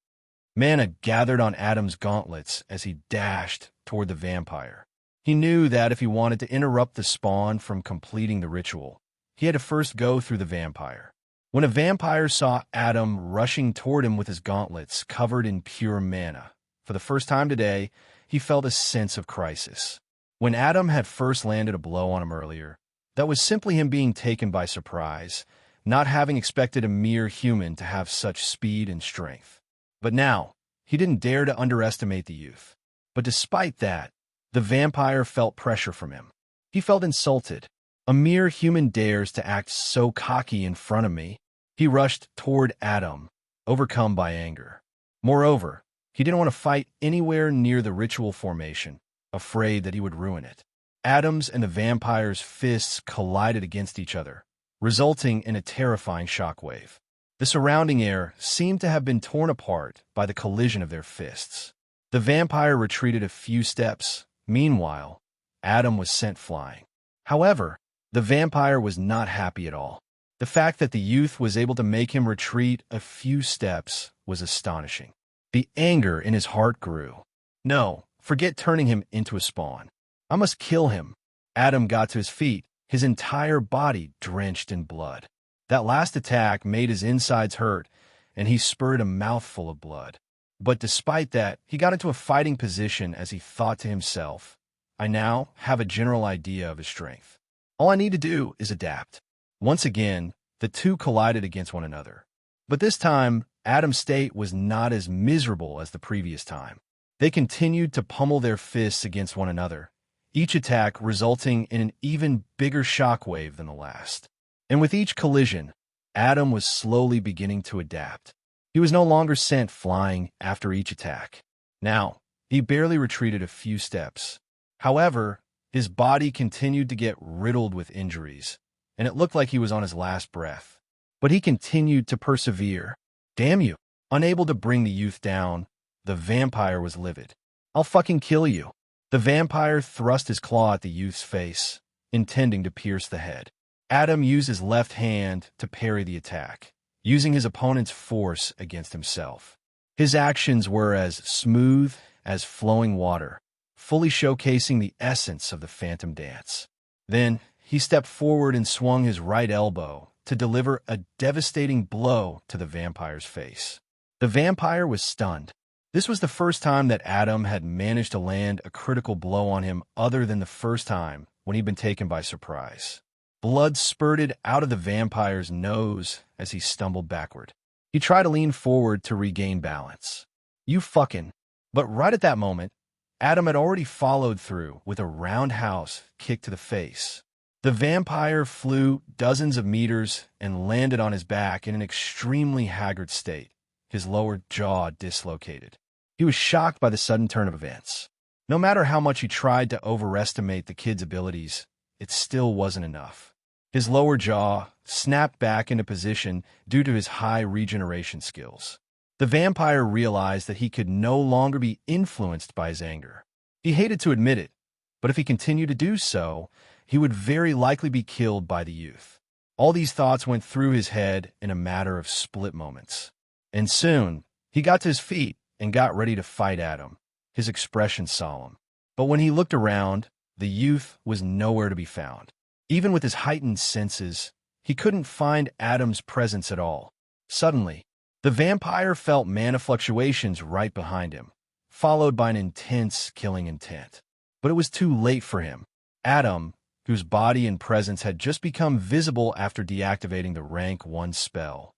Mana gathered on Adam's gauntlets as he dashed toward the vampire. He knew that if he wanted to interrupt the spawn from completing the ritual, he had to first go through the vampire. When a vampire saw Adam rushing toward him with his gauntlets covered in pure mana, for the first time today, he felt a sense of crisis. When Adam had first landed a blow on him earlier, that was simply him being taken by surprise, not having expected a mere human to have such speed and strength. But now, he didn't dare to underestimate the youth. But despite that, the vampire felt pressure from him. He felt insulted. A mere human dares to act so cocky in front of me. He rushed toward Adam, overcome by anger. Moreover, he didn't want to fight anywhere near the ritual formation, afraid that he would ruin it. Adam's and the vampire's fists collided against each other, resulting in a terrifying shockwave. The surrounding air seemed to have been torn apart by the collision of their fists. The vampire retreated a few steps. Meanwhile, Adam was sent flying. However, the vampire was not happy at all. The fact that the youth was able to make him retreat a few steps was astonishing. The anger in his heart grew. "No, forget turning him into a spawn. I must kill him." Adam got to his feet, his entire body drenched in blood. That last attack made his insides hurt, and he spurted a mouthful of blood. But despite that, he got into a fighting position as he thought to himself, "I now have a general idea of his strength. All I need to do is adapt." Once again, the two collided against one another. But this time, Adam's state was not as miserable as the previous time. They continued to pummel their fists against one another, each attack resulting in an even bigger shockwave than the last. And with each collision, Adam was slowly beginning to adapt. He was no longer sent flying after each attack. Now, he barely retreated a few steps. However, his body continued to get riddled with injuries, and it looked like he was on his last breath. But he continued to persevere. Damn you. Unable to bring the youth down, the vampire was livid. I'll fucking kill you. The vampire thrust his claw at the youth's face, intending to pierce the head. Adam used his left hand to parry the attack, using his opponent's force against himself. His actions were as smooth as flowing water, fully showcasing the essence of the Phantom Dance. Then, he stepped forward and swung his right elbow to deliver a devastating blow to the vampire's face. The vampire was stunned. This was the first time that Adam had managed to land a critical blow on him other than the first time when he'd been taken by surprise. Blood spurted out of the vampire's nose as he stumbled backward. He tried to lean forward to regain balance. You fucking... But right at that moment, Adam had already followed through with a roundhouse kick to the face. The vampire flew dozens of meters and landed on his back in an extremely haggard state, his lower jaw dislocated. He was shocked by the sudden turn of events. No matter how much he tried to overestimate the kid's abilities, it still wasn't enough. His lower jaw snapped back into position due to his high regeneration skills. The vampire realized that he could no longer be influenced by his anger. He hated to admit it, but if he continued to do so, he would very likely be killed by the youth. All these thoughts went through his head in a matter of split moments. And soon, he got to his feet and got ready to fight Adam, his expression solemn. But when he looked around, the youth was nowhere to be found. Even with his heightened senses, he couldn't find Adam's presence at all. Suddenly, the vampire felt mana fluctuations right behind him, followed by an intense killing intent. But it was too late for him. Adam, whose body and presence had just become visible after deactivating the rank 1 spell,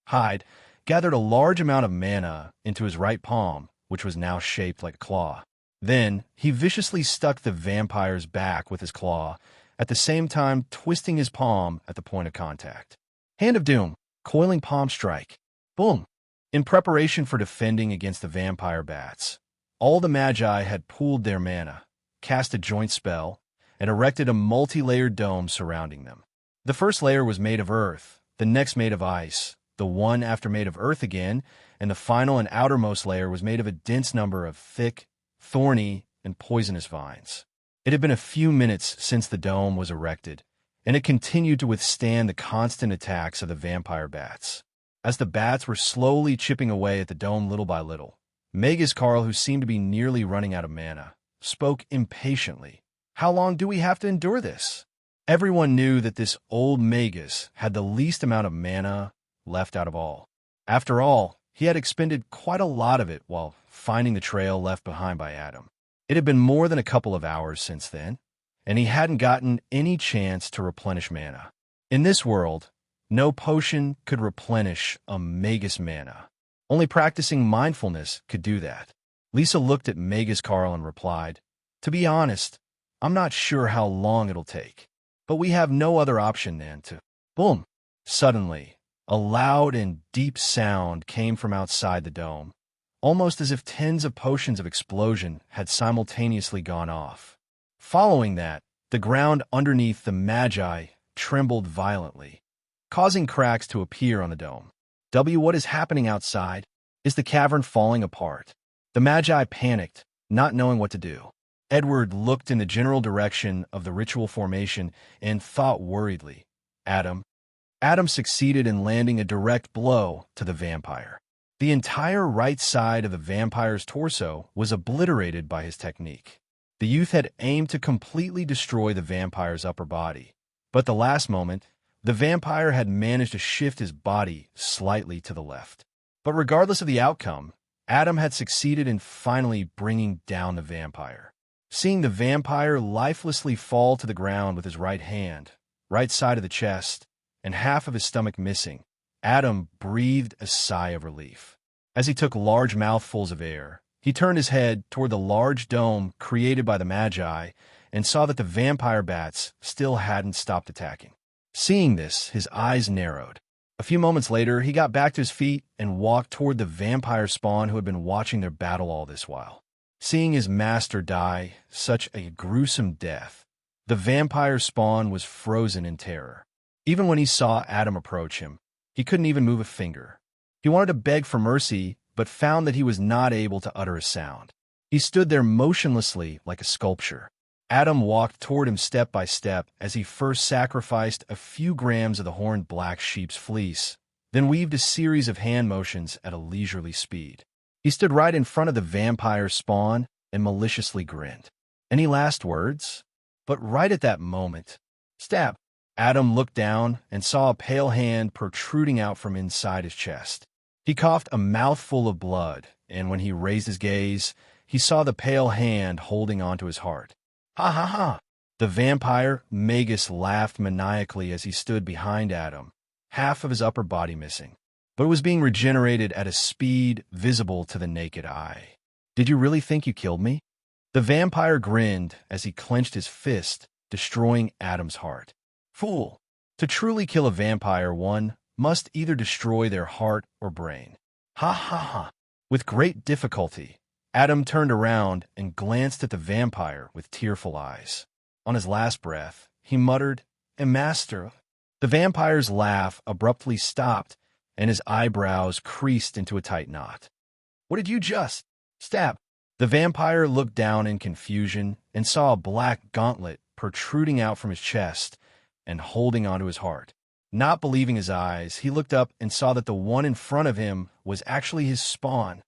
Hyde, gathered a large amount of mana into his right palm, which was now shaped like a claw. Then, he viciously stuck the vampire's back with his claw, at the same time twisting his palm at the point of contact. Hand of Doom, coiling palm strike. Boom! In preparation for defending against the vampire bats, all the Magi had pooled their mana, cast a joint spell, and erected a multi-layered dome surrounding them. The first layer was made of earth, the next made of ice, the one after made of earth again, and the final and outermost layer was made of a dense number of thick, thorny, and poisonous vines. It had been a few minutes since the dome was erected, and it continued to withstand the constant attacks of the vampire bats. As the bats were slowly chipping away at the dome little by little, Magus, who seemed to be nearly running out of mana, spoke impatiently. How long do we have to endure this? Everyone knew that this old Magus had the least amount of mana left out of all. After all, he had expended quite a lot of it while finding the trail left behind by Adam. It had been more than a couple of hours since then, and he hadn't gotten any chance to replenish mana. In this world, no potion could replenish a Magus mana. Only practicing mindfulness could do that. Lisa looked at Magus and replied, "To be honest, I'm not sure how long it'll take, but we have no other option than to..." Boom! Suddenly, a loud and deep sound came from outside the dome, almost as if tens of potions of explosion had simultaneously gone off. Following that, the ground underneath the Magi trembled violently, causing cracks to appear on the dome. What is happening outside? Is the cavern falling apart? The Magi panicked, not knowing what to do. Edward looked in the general direction of the ritual formation and thought worriedly. Adam succeeded in landing a direct blow to the vampire. The entire right side of the vampire's torso was obliterated by his technique. The youth had aimed to completely destroy the vampire's upper body, but at the last moment, the vampire had managed to shift his body slightly to the left. But regardless of the outcome, Adam had succeeded in finally bringing down the vampire. Seeing the vampire lifelessly fall to the ground with his right hand, right side of the chest, and half of his stomach missing, Adam breathed a sigh of relief. As he took large mouthfuls of air, he turned his head toward the large dome created by the Magi and saw that the vampire bats still hadn't stopped attacking. Seeing this, his eyes narrowed. A few moments later, he got back to his feet and walked toward the vampire spawn who had been watching their battle all this while. Seeing his master die such a gruesome death, the vampire spawn was frozen in terror. Even when he saw Adam approach him, he couldn't even move a finger. He wanted to beg for mercy, but found that he was not able to utter a sound. He stood there motionlessly like a sculpture. Adam walked toward him step by step as he first sacrificed a few grams of the horned black sheep's fleece, then weaved a series of hand motions at a leisurely speed. He stood right in front of the vampire's spawn and maliciously grinned. Any last words? But right at that moment, stab! Adam looked down and saw a pale hand protruding out from inside his chest. He coughed a mouthful of blood, and when he raised his gaze, he saw the pale hand holding onto his heart. Ha ha ha! The vampire, Magus, laughed maniacally as he stood behind Adam, half of his upper body missing, but it was being regenerated at a speed visible to the naked eye. Did you really think you killed me? The vampire grinned as he clenched his fist, destroying Adam's heart. Fool! To truly kill a vampire, one must either destroy their heart or brain. Ha ha ha! With great difficulty, Adam turned around and glanced at the vampire with tearful eyes. On his last breath, he muttered, "A master." The vampire's laugh abruptly stopped, and his eyebrows creased into a tight knot. What did you just stab? The vampire looked down in confusion and saw a black gauntlet protruding out from his chest and holding onto his heart. Not believing his eyes, he looked up and saw that the one in front of him was actually his spawn.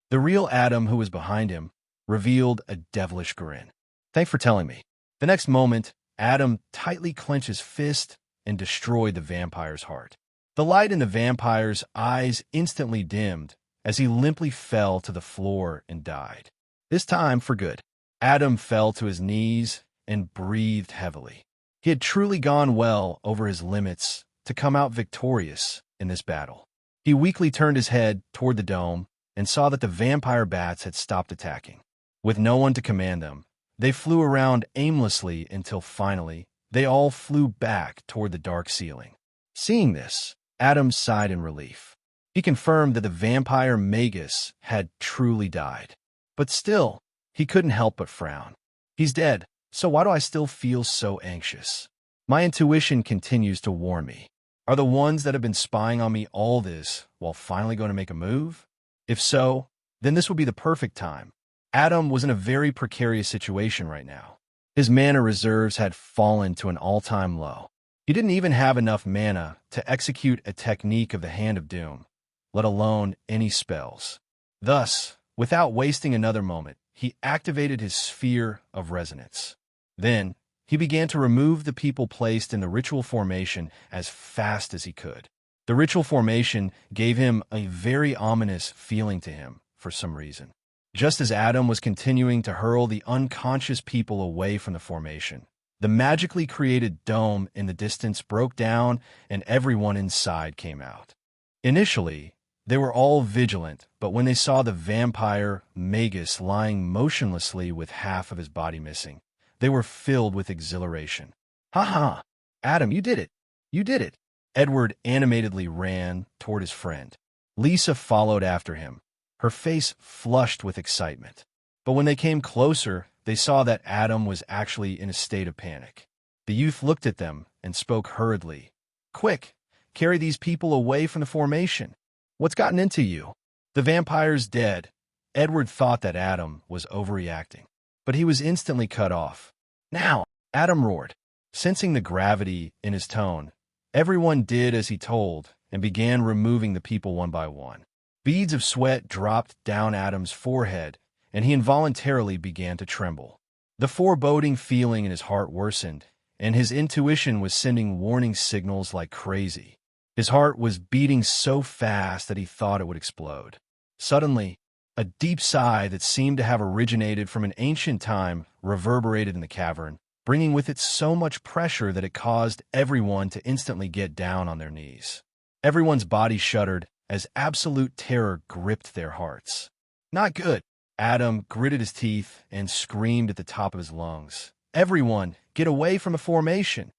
The real Adam, who was behind him, revealed a devilish grin. Thanks for telling me. The next moment, Adam tightly clenched his fist and destroyed the vampire's heart. The light in the vampire's eyes instantly dimmed as he limply fell to the floor and died. This time for good. Adam fell to his knees and breathed heavily. He had truly gone well over his limits to come out victorious in this battle. He weakly turned his head toward the dome and saw that the vampire bats had stopped attacking. With no one to command them, they flew around aimlessly until finally they all flew back toward the dark ceiling. Seeing this, Adam sighed in relief. He confirmed that the vampire Magus had truly died. But still, he couldn't help but frown. He's dead, so why do I still feel so anxious? My intuition continues to warn me. Are the ones that have been spying on me all this while finally going to make a move? If so, then this would be the perfect time. Adam was in a very precarious situation right now. His mana reserves had fallen to an all-time low. He didn't even have enough mana to execute a technique of the Hand of Doom, let alone any spells. Thus, without wasting another moment, he activated his sphere of resonance. Then, he began to remove the people placed in the ritual formation as fast as he could. The ritual formation gave him a very ominous feeling to him for some reason. Just as Adam was continuing to hurl the unconscious people away from the formation, the magically created dome in the distance broke down and everyone inside came out. Initially, they were all vigilant, but when they saw the vampire Magus lying motionlessly with half of his body missing, they were filled with exhilaration. "Ha ha! Adam, you did it! You did it!" Edward animatedly ran toward his friend. Lisa followed after him, her face flushed with excitement. But when they came closer, they saw that Adam was actually in a state of panic. The youth looked at them and spoke hurriedly. "Quick, carry these people away from the formation. What's gotten into you?" "The vampire's dead." Edward thought that Adam was overreacting, but he was instantly cut off. "Now!" Adam roared. Sensing the gravity in his tone, everyone did as he told and began removing the people one by one. Beads of sweat dropped down Adam's forehead, and he involuntarily began to tremble. The foreboding feeling in his heart worsened, and his intuition was sending warning signals like crazy. His heart was beating so fast that he thought it would explode. Suddenly, a deep sigh that seemed to have originated from an ancient time reverberated in the cavern, bringing with it so much pressure that it caused everyone to instantly get down on their knees. Everyone's body shuddered as absolute terror gripped their hearts. "Not good." Adam gritted his teeth and screamed at the top of his lungs. "Everyone, get away from the formation!"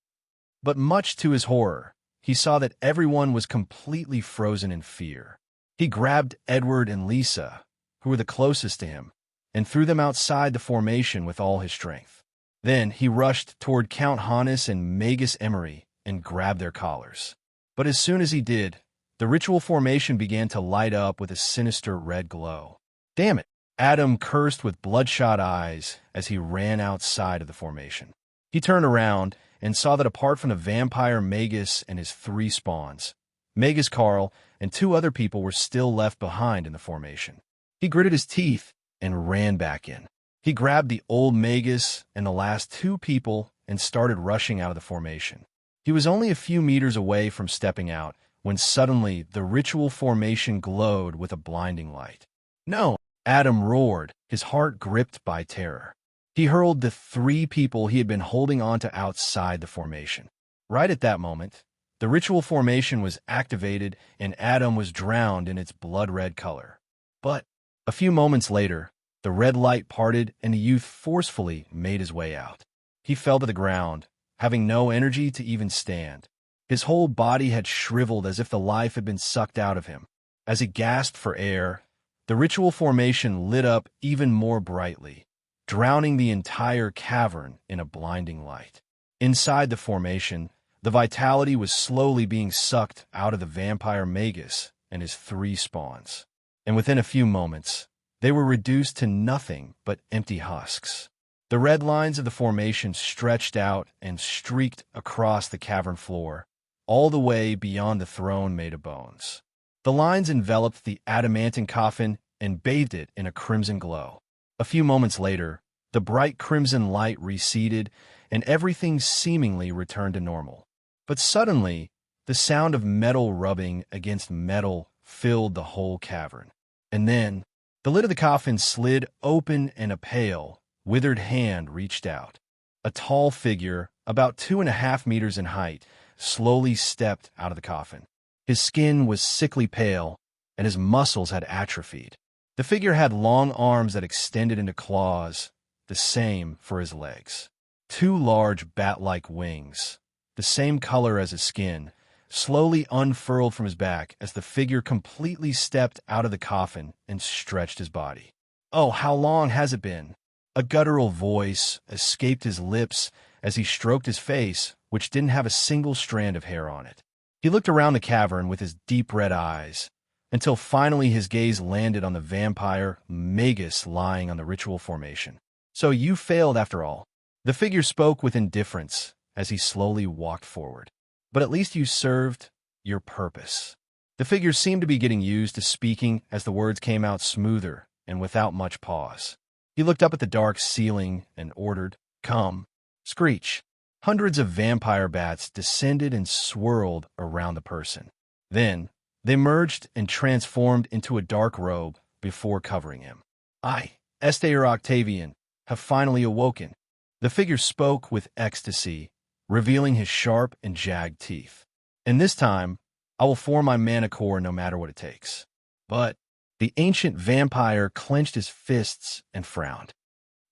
But much to his horror, he saw that everyone was completely frozen in fear. He grabbed Edward and Lisa, who were the closest to him, and threw them outside the formation with all his strength. Then he rushed toward Count Hannes and Magus Emery and grab their collars. But as soon as he did, the ritual formation began to light up with a sinister red glow. Damn it! Adam cursed with bloodshot eyes as he ran outside of the formation. He turned around and saw that apart from the vampire Magus and his 3 spawns, Magus Carl and 2 other people were still left behind in the formation. He gritted his teeth and ran back in. He grabbed the old Magus and the last 2 people and started rushing out of the formation. He was only a few meters away from stepping out when suddenly the ritual formation glowed with a blinding light. No! Adam roared, his heart gripped by terror. He hurled the 3 people he had been holding onto outside the formation. Right at that moment, the ritual formation was activated and Adam was drowned in its blood-red color. But a few moments later, the red light parted and the youth forcefully made his way out. He fell to the ground, having no energy to even stand. His whole body had shriveled as if the life had been sucked out of him. As he gasped for air, the ritual formation lit up even more brightly, drowning the entire cavern in a blinding light. Inside the formation, the vitality was slowly being sucked out of the vampire Magus and his 3 spawns. And within a few moments, they were reduced to nothing but empty husks. The red lines of the formation stretched out and streaked across the cavern floor, all the way beyond the throne made of bones. The lines enveloped the adamantine coffin and bathed it in a crimson glow. A few moments later, the bright crimson light receded and everything seemingly returned to normal. But suddenly, the sound of metal rubbing against metal filled the whole cavern. And then, the lid of the coffin slid open and a pale, withered hand reached out. A tall figure, about 2.5 meters in height, slowly stepped out of the coffin. His skin was sickly pale, and his muscles had atrophied. The figure had long arms that extended into claws, the same for his legs. 2 large bat-like wings, the same color as his skin, slowly unfurled from his back as the figure completely stepped out of the coffin and stretched his body. "Oh, how long has it been?" A guttural voice escaped his lips as he stroked his face, which didn't have a single strand of hair on it. He looked around the cavern with his deep red eyes, until finally his gaze landed on the vampire Magus lying on the ritual formation. "So you failed after all." The figure spoke with indifference as he slowly walked forward. "But at least you served your purpose." The figure seemed to be getting used to speaking as the words came out smoother and without much pause. He looked up at the dark ceiling and ordered, "Come." Screech. Hundreds of vampire bats descended and swirled around the person. Then, they merged and transformed into a dark robe before covering him. "I, Esther Octavian, have finally awoken." The figure spoke with ecstasy, revealing his sharp and jagged teeth. "And this time, I will form my mana core no matter what it takes." But the ancient vampire clenched his fists and frowned.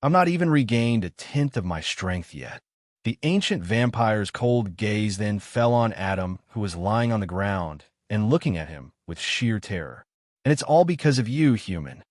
"I'm not even regained a tenth of my strength yet." The ancient vampire's cold gaze then fell on Adam, who was lying on the ground and looking at him with sheer terror. "And it's all because of you, human."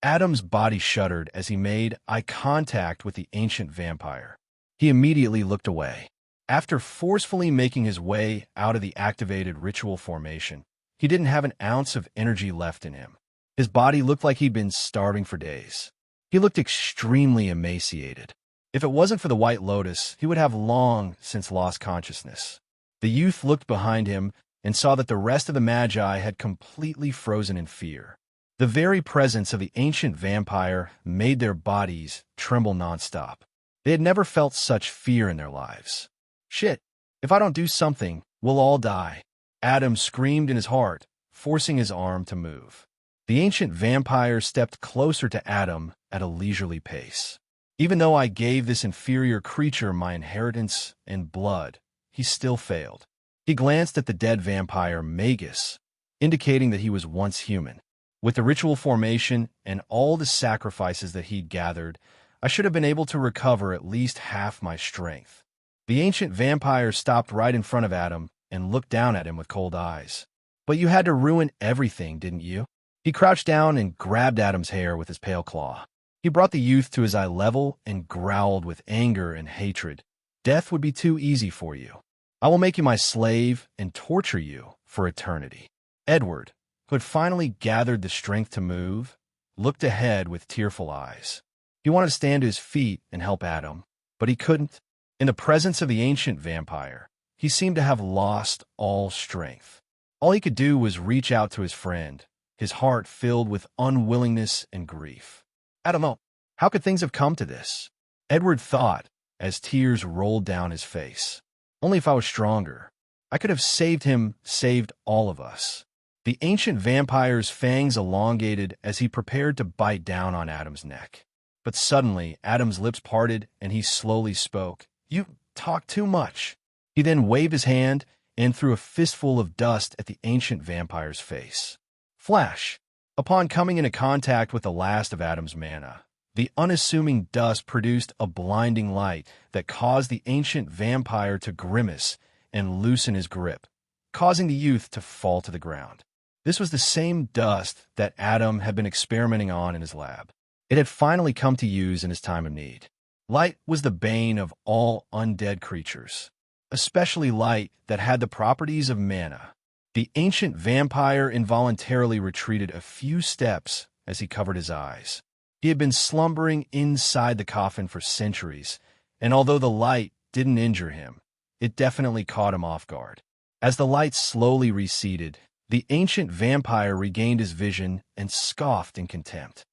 Adam's body shuddered as he made eye contact with the ancient vampire. He immediately looked away. After forcefully making his way out of the activated ritual formation, he didn't have an ounce of energy left in him. His body looked like he'd been starving for days. He looked extremely emaciated. If it wasn't for the white lotus, he would have long since lost consciousness. The youth looked behind him and saw that the rest of the Magi had completely frozen in fear. The very presence of the ancient vampire made their bodies tremble nonstop. They had never felt such fear in their lives. "Shit, if I don't do something, we'll all die," Adam screamed in his heart, forcing his arm to move. The ancient vampire stepped closer to Adam at a leisurely pace. "Even though I gave this inferior creature my inheritance and blood, he still failed." He glanced at the dead vampire Magus, indicating that he was once human. "With the ritual formation and all the sacrifices that he'd gathered, I should have been able to recover at least half my strength." The ancient vampire stopped right in front of Adam and looked down at him with cold eyes. "But you had to ruin everything, didn't you?" He crouched down and grabbed Adam's hair with his pale claw. He brought the youth to his eye level and growled with anger and hatred. "Death would be too easy for you. I will make you my slave and torture you for eternity." Edward, who had finally gathered the strength to move, looked ahead with tearful eyes. He wanted to stand to his feet and help Adam, but he couldn't. In the presence of the ancient vampire, he seemed to have lost all strength. All he could do was reach out to his friend, his heart filled with unwillingness and grief. Adam, oh, how could things have come to this? Edward thought as tears rolled down his face. Only if I was stronger. I could have saved him, saved all of us. The ancient vampire's fangs elongated as he prepared to bite down on Adam's neck. But suddenly, Adam's lips parted and he slowly spoke. "You talk too much." He then waved his hand and threw a fistful of dust at the ancient vampire's face. Flash! Upon coming into contact with the last of Adam's mana, the unassuming dust produced a blinding light that caused the ancient vampire to grimace and loosen his grip, causing the youth to fall to the ground. This was the same dust that Adam had been experimenting on in his lab. It had finally come to use in his time of need. Light was the bane of all undead creatures, especially light that had the properties of mana. The ancient vampire involuntarily retreated a few steps as he covered his eyes. He had been slumbering inside the coffin for centuries, and although the light didn't injure him, it definitely caught him off guard. As the light slowly receded, the ancient vampire regained his vision and scoffed in contempt.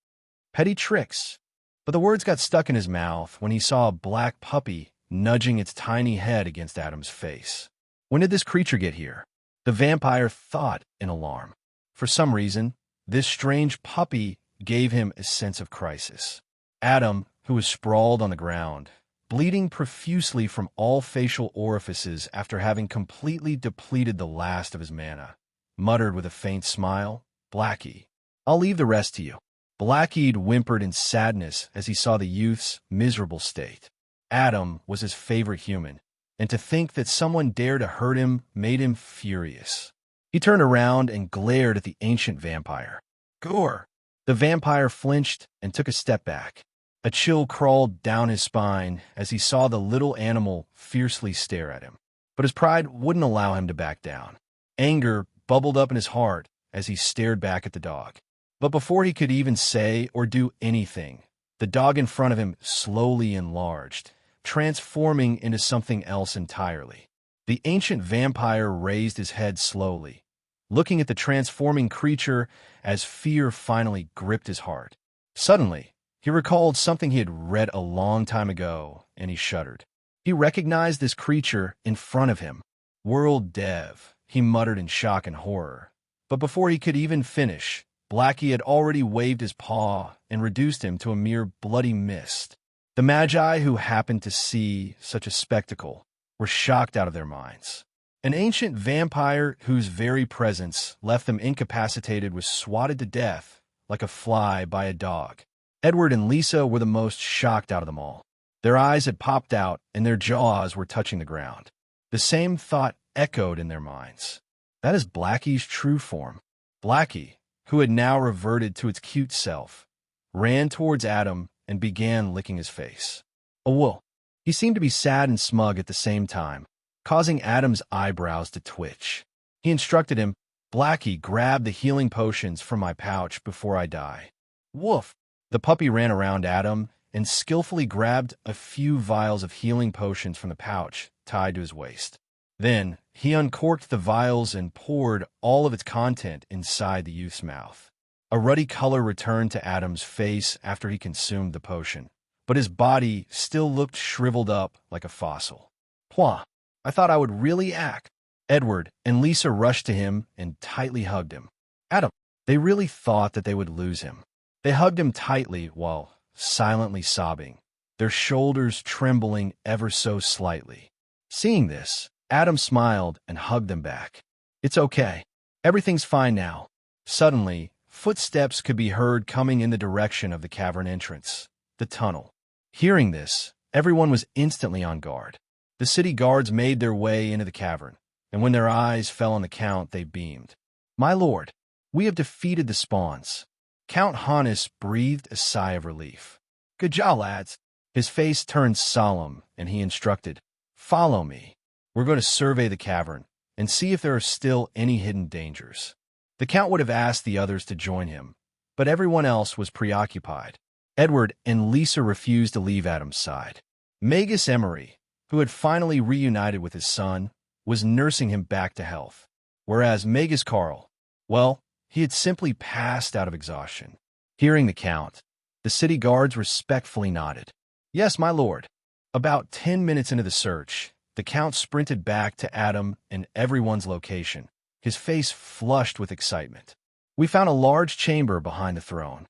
Petty tricks. But the words got stuck in his mouth when he saw a black puppy nudging its tiny head against Adam's face. When did this creature get here? The vampire thought in alarm. For some reason, this strange puppy gave him a sense of crisis. Adam, who was sprawled on the ground, bleeding profusely from all facial orifices after having completely depleted the last of his mana, muttered with a faint smile, "Blackie, I'll leave the rest to you." Blackie whimpered in sadness as he saw the youth's miserable state. Adam was his favorite human, and to think that someone dared to hurt him made him furious. He turned around and glared at the ancient vampire. "Gore!" The vampire flinched and took a step back. A chill crawled down his spine as he saw the little animal fiercely stare at him. But his pride wouldn't allow him to back down. Anger bubbled up in his heart as he stared back at the dog. But before he could even say or do anything, the dog in front of him slowly enlarged, transforming into something else entirely. The ancient vampire raised his head slowly, looking at the transforming creature as fear finally gripped his heart. Suddenly, he recalled something he had read a long time ago, and he shuddered. He recognized this creature in front of him. "World Dev," he muttered in shock and horror. But before he could even finish, Blackie had already waved his paw and reduced him to a mere bloody mist. The Magi who happened to see such a spectacle were shocked out of their minds. An ancient vampire whose very presence left them incapacitated was swatted to death like a fly by a dog. Edward and Lisa were the most shocked out of them all. Their eyes had popped out and their jaws were touching the ground. The same thought echoed in their minds. That is Blackie's true form. Blackie, who had now reverted to its cute self, ran towards Adam and began licking his face. "Wool." He seemed to be sad and smug at the same time, causing Adam's eyebrows to twitch. He instructed him, "Blackie, grab the healing potions from my pouch before I die." "Woof." The puppy ran around Adam and skillfully grabbed a few vials of healing potions from the pouch tied to his waist. Then, he uncorked the vials and poured all of its content inside the youth's mouth. A ruddy color returned to Adam's face after he consumed the potion, but his body still looked shriveled up like a fossil. "Pwah, I thought I would really act." Edward and Lisa rushed to him and tightly hugged him. "Adam," they really thought that they would lose him. They hugged him tightly while silently sobbing, their shoulders trembling ever so slightly. Seeing this, Adam smiled and hugged them back. "It's okay. Everything's fine now." Suddenly, footsteps could be heard coming in the direction of the cavern entrance, the tunnel. Hearing this, everyone was instantly on guard. The city guards made their way into the cavern, and when their eyes fell on the Count, they beamed. "My lord, we have defeated the spawns." Count Hannes breathed a sigh of relief. "Good job, lads." His face turned solemn, and he instructed, "Follow me." We're going to survey the cavern and see if there are still any hidden dangers. The Count would have asked the others to join him, but everyone else was preoccupied. Edward and Lisa refused to leave Adam's side. Magus Emery, who had finally reunited with his son, was nursing him back to health, whereas Magus Carl, well, he had simply passed out of exhaustion. Hearing the Count, the city guards respectfully nodded. "Yes, my lord." About 10 minutes into the search, the Count sprinted back to Adam and everyone's location, his face flushed with excitement. "We found a large chamber behind the throne,"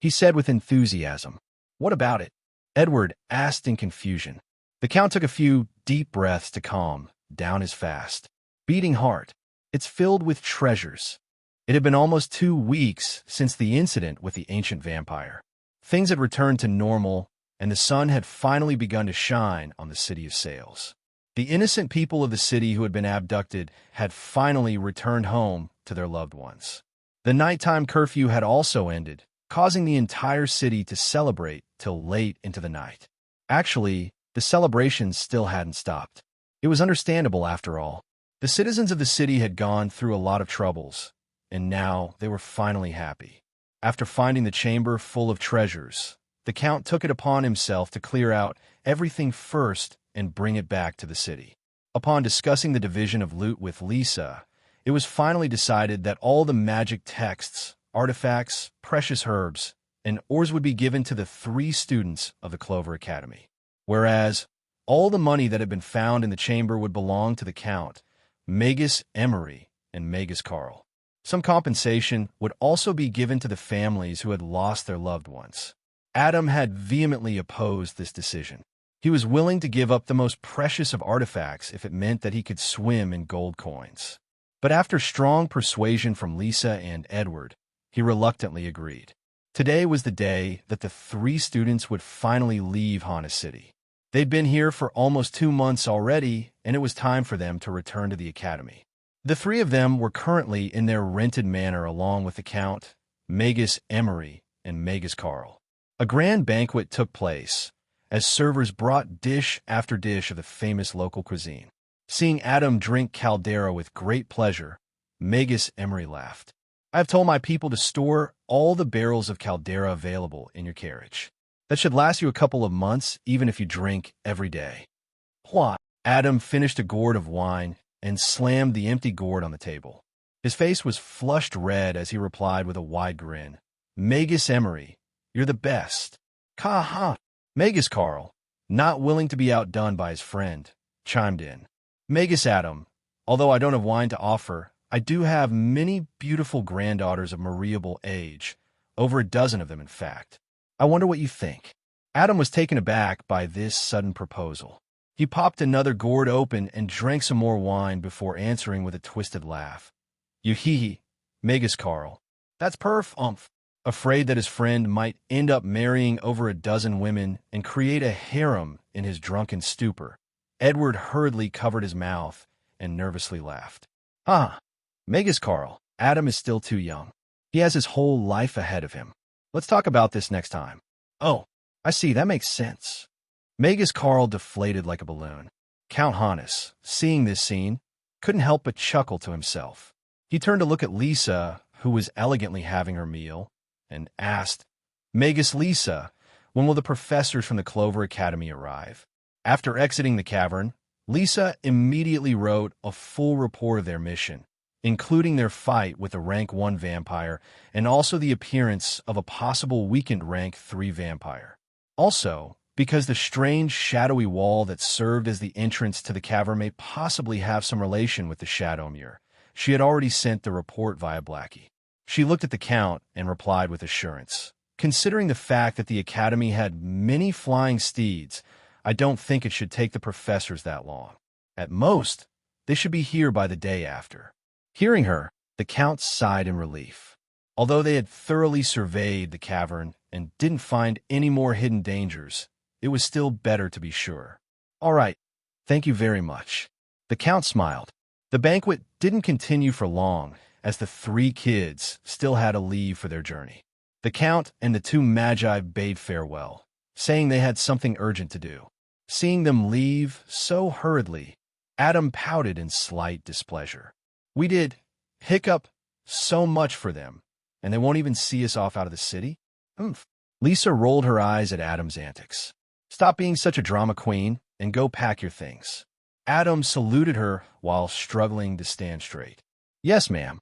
he said with enthusiasm. "What about it?" Edward asked in confusion. The Count took a few deep breaths to calm down his fast, beating heart. "It's filled with treasures." It had been almost 2 weeks since the incident with the ancient vampire. Things had returned to normal, and the sun had finally begun to shine on the city of Sales. The innocent people of the city who had been abducted had finally returned home to their loved ones. The nighttime curfew had also ended, causing the entire city to celebrate till late into the night. Actually, the celebrations still hadn't stopped. It was understandable after all. The citizens of the city had gone through a lot of troubles, and now they were finally happy. After finding the chamber full of treasures, the Count took it upon himself to clear out everything first and bring it back to the city. Upon discussing the division of loot with Lisa, it was finally decided that all the magic texts, artifacts, precious herbs, and ores would be given to the 3 students of the Clover Academy, whereas all the money that had been found in the chamber would belong to the Count, Magus Emery, and Magus Carl. Some compensation would also be given to the families who had lost their loved ones. Adam had vehemently opposed this decision. He was willing to give up the most precious of artifacts if it meant that he could swim in gold coins. But after strong persuasion from Lisa and Edward, he reluctantly agreed. Today was the day that the 3 students would finally leave Hana City. They'd been here for almost 2 months already, and it was time for them to return to the academy. The 3 of them were currently in their rented manor along with the Count, Magus Emery, and Magus Carl. A grand banquet took place, as servers brought dish after dish of the famous local cuisine. Seeing Adam drink caldera with great pleasure, Magus Emery laughed. "I have told my people to store all the barrels of caldera available in your carriage. That should last you a couple of months, even if you drink every day." "What?" Adam finished a gourd of wine and slammed the empty gourd on the table. His face was flushed red as he replied with a wide grin. "Magus Emery, you're the best." "Ha-ha!" Magus Carl, not willing to be outdone by his friend, chimed in. "Magus Adam, although I don't have wine to offer, I do have many beautiful granddaughters of Mariable age, over a dozen of them in fact. I wonder what you think." Adam was taken aback by this sudden proposal. He popped another gourd open and drank some more wine before answering with a twisted laugh. "You hee-hee, Magus Carl. That's perf. Afraid that his friend might end up marrying over a dozen women and create a harem in his drunken stupor, Edward hurriedly covered his mouth and nervously laughed. "Ah, Magus Carl, Adam is still too young. He has his whole life ahead of him. Let's talk about this next time." "Oh, I see, that makes sense." Magus Carl deflated like a balloon. Count Hannes, seeing this scene, couldn't help but chuckle to himself. He turned to look at Lisa, who was elegantly having her meal, and asked, "Magus Lisa, when will the professors from the Clover Academy arrive?" After exiting the cavern, Lisa immediately wrote a full report of their mission, including their fight with a rank 1 vampire and also the appearance of a possible weakened rank 3 vampire. Also, because the strange shadowy wall that served as the entrance to the cavern may possibly have some relation with the Shadow Mirror, she had already sent the report via Blackie. She looked at the Count and replied with assurance. "Considering the fact that the Academy had many flying steeds, I don't think it should take the professors that long. At most, they should be here by the day after." Hearing her, the Count sighed in relief. Although they had thoroughly surveyed the cavern and didn't find any more hidden dangers, it was still better to be sure. "All right, thank you very much." The Count smiled. The banquet didn't continue for long, as the 3 kids still had to leave for their journey. The Count and the 2 Magi bade farewell, saying they had something urgent to do. Seeing them leave so hurriedly, Adam pouted in slight displeasure. We did, hiccup, so much for them, and they won't even see us off out of the city? Oomph. Lisa rolled her eyes at Adam's antics. Stop being such a drama queen and go pack your things. Adam saluted her while struggling to stand straight. Yes, ma'am.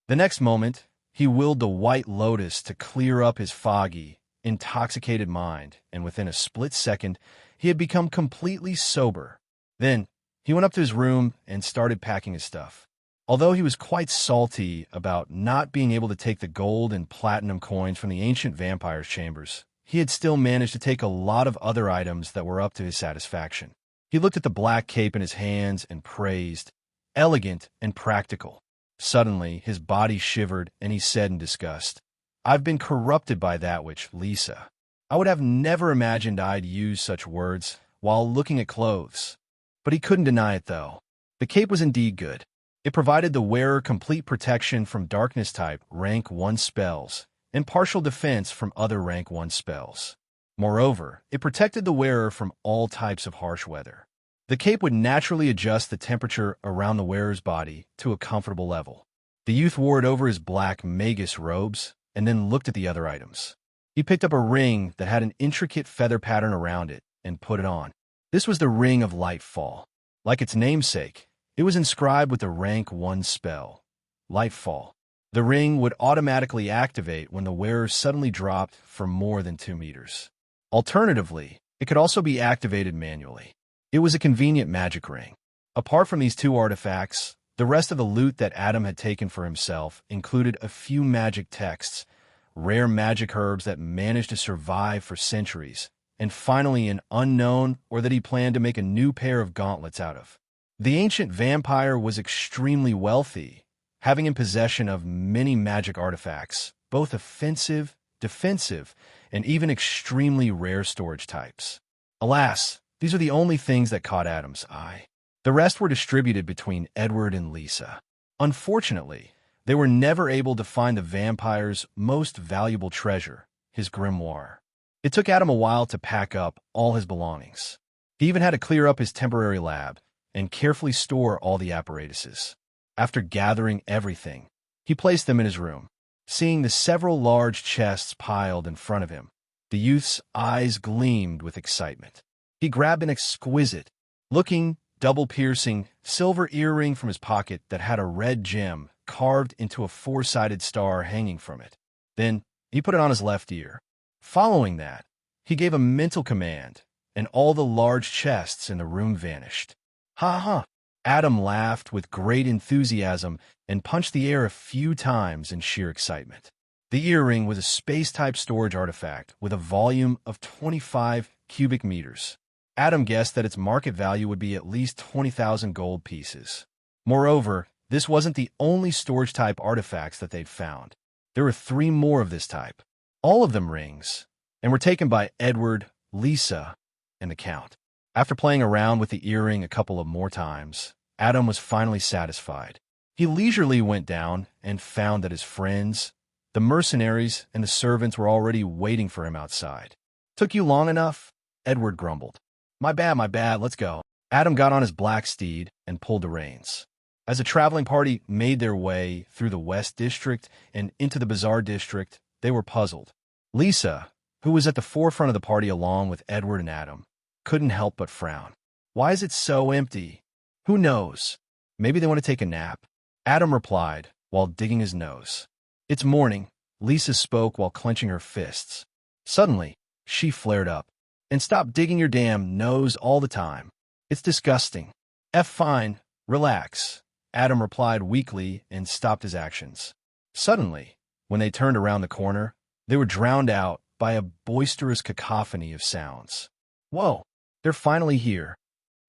The next moment, he willed the white lotus to clear up his foggy, intoxicated mind, and within a split second, he had become completely sober. Then, he went up to his room and started packing his stuff. Although he was quite salty about not being able to take the gold and platinum coins from the ancient vampire's chambers, he had still managed to take a lot of other items that were up to his satisfaction. He looked at the black cape in his hands and praised, elegant and practical. Suddenly, his body shivered, and he said in disgust, I've been corrupted by that which, Lisa. I would have never imagined I'd use such words while looking at clothes. But he couldn't deny it, though. The cape was indeed good. It provided the wearer complete protection from darkness-type rank 1 spells and partial defense from other rank 1 spells. Moreover, it protected the wearer from all types of harsh weather. The cape would naturally adjust the temperature around the wearer's body to a comfortable level. The youth wore it over his black Magus robes and then looked at the other items. He picked up a ring that had an intricate feather pattern around it and put it on. This was the Ring of Lightfall. Like its namesake, it was inscribed with the rank 1 spell, Lightfall. The ring would automatically activate when the wearer suddenly dropped for more than 2 meters. Alternatively, it could also be activated manually. It was a convenient magic ring. Apart from these 2 artifacts, the rest of the loot that Adam had taken for himself included a few magic texts, rare magic herbs that managed to survive for centuries, and finally an unknown or that he planned to make a new pair of gauntlets out of. The ancient vampire was extremely wealthy, having in possession of many magic artifacts, both offensive, defensive, and even extremely rare storage types. Alas, these are the only things that caught Adam's eye. The rest were distributed between Edward and Lisa. Unfortunately, they were never able to find the vampire's most valuable treasure, his grimoire. It took Adam a while to pack up all his belongings. He even had to clear up his temporary lab and carefully store all the apparatuses. After gathering everything, he placed them in his room. Seeing the several large chests piled in front of him, the youth's eyes gleamed with excitement. He grabbed an exquisite, looking, double-piercing, silver earring from his pocket that had a red gem carved into a 4-sided star hanging from it. Then, he put it on his left ear. Following that, he gave a mental command, and all the large chests in the room vanished. Ha ha! Adam laughed with great enthusiasm and punched the air a few times in sheer excitement. The earring was a space-type storage artifact with a volume of 25 cubic meters. Adam guessed that its market value would be at least 20,000 gold pieces. Moreover, this wasn't the only storage-type artifacts that they'd found. There were 3 more of this type, all of them rings, and were taken by Edward, Lisa, and the Count. After playing around with the earring a couple of more times, Adam was finally satisfied. He leisurely went down and found that his friends, the mercenaries, and the servants were already waiting for him outside. Took you long enough? Edward grumbled. My bad, let's go. Adam got on his black steed and pulled the reins. As the traveling party made their way through the West District and into the Bazaar District, they were puzzled. Lisa, who was at the forefront of the party along with Edward and Adam, couldn't help but frown. Why is it so empty? Who knows? Maybe they want to take a nap. Adam replied, while digging his nose. It's morning, Lisa spoke while clenching her fists. Suddenly, she flared up. And stop digging your damn nose all the time. It's disgusting. Fine, relax, Adam replied weakly and stopped his actions. Suddenly, when they turned around the corner, they were drowned out by a boisterous cacophony of sounds. Whoa, they're finally here.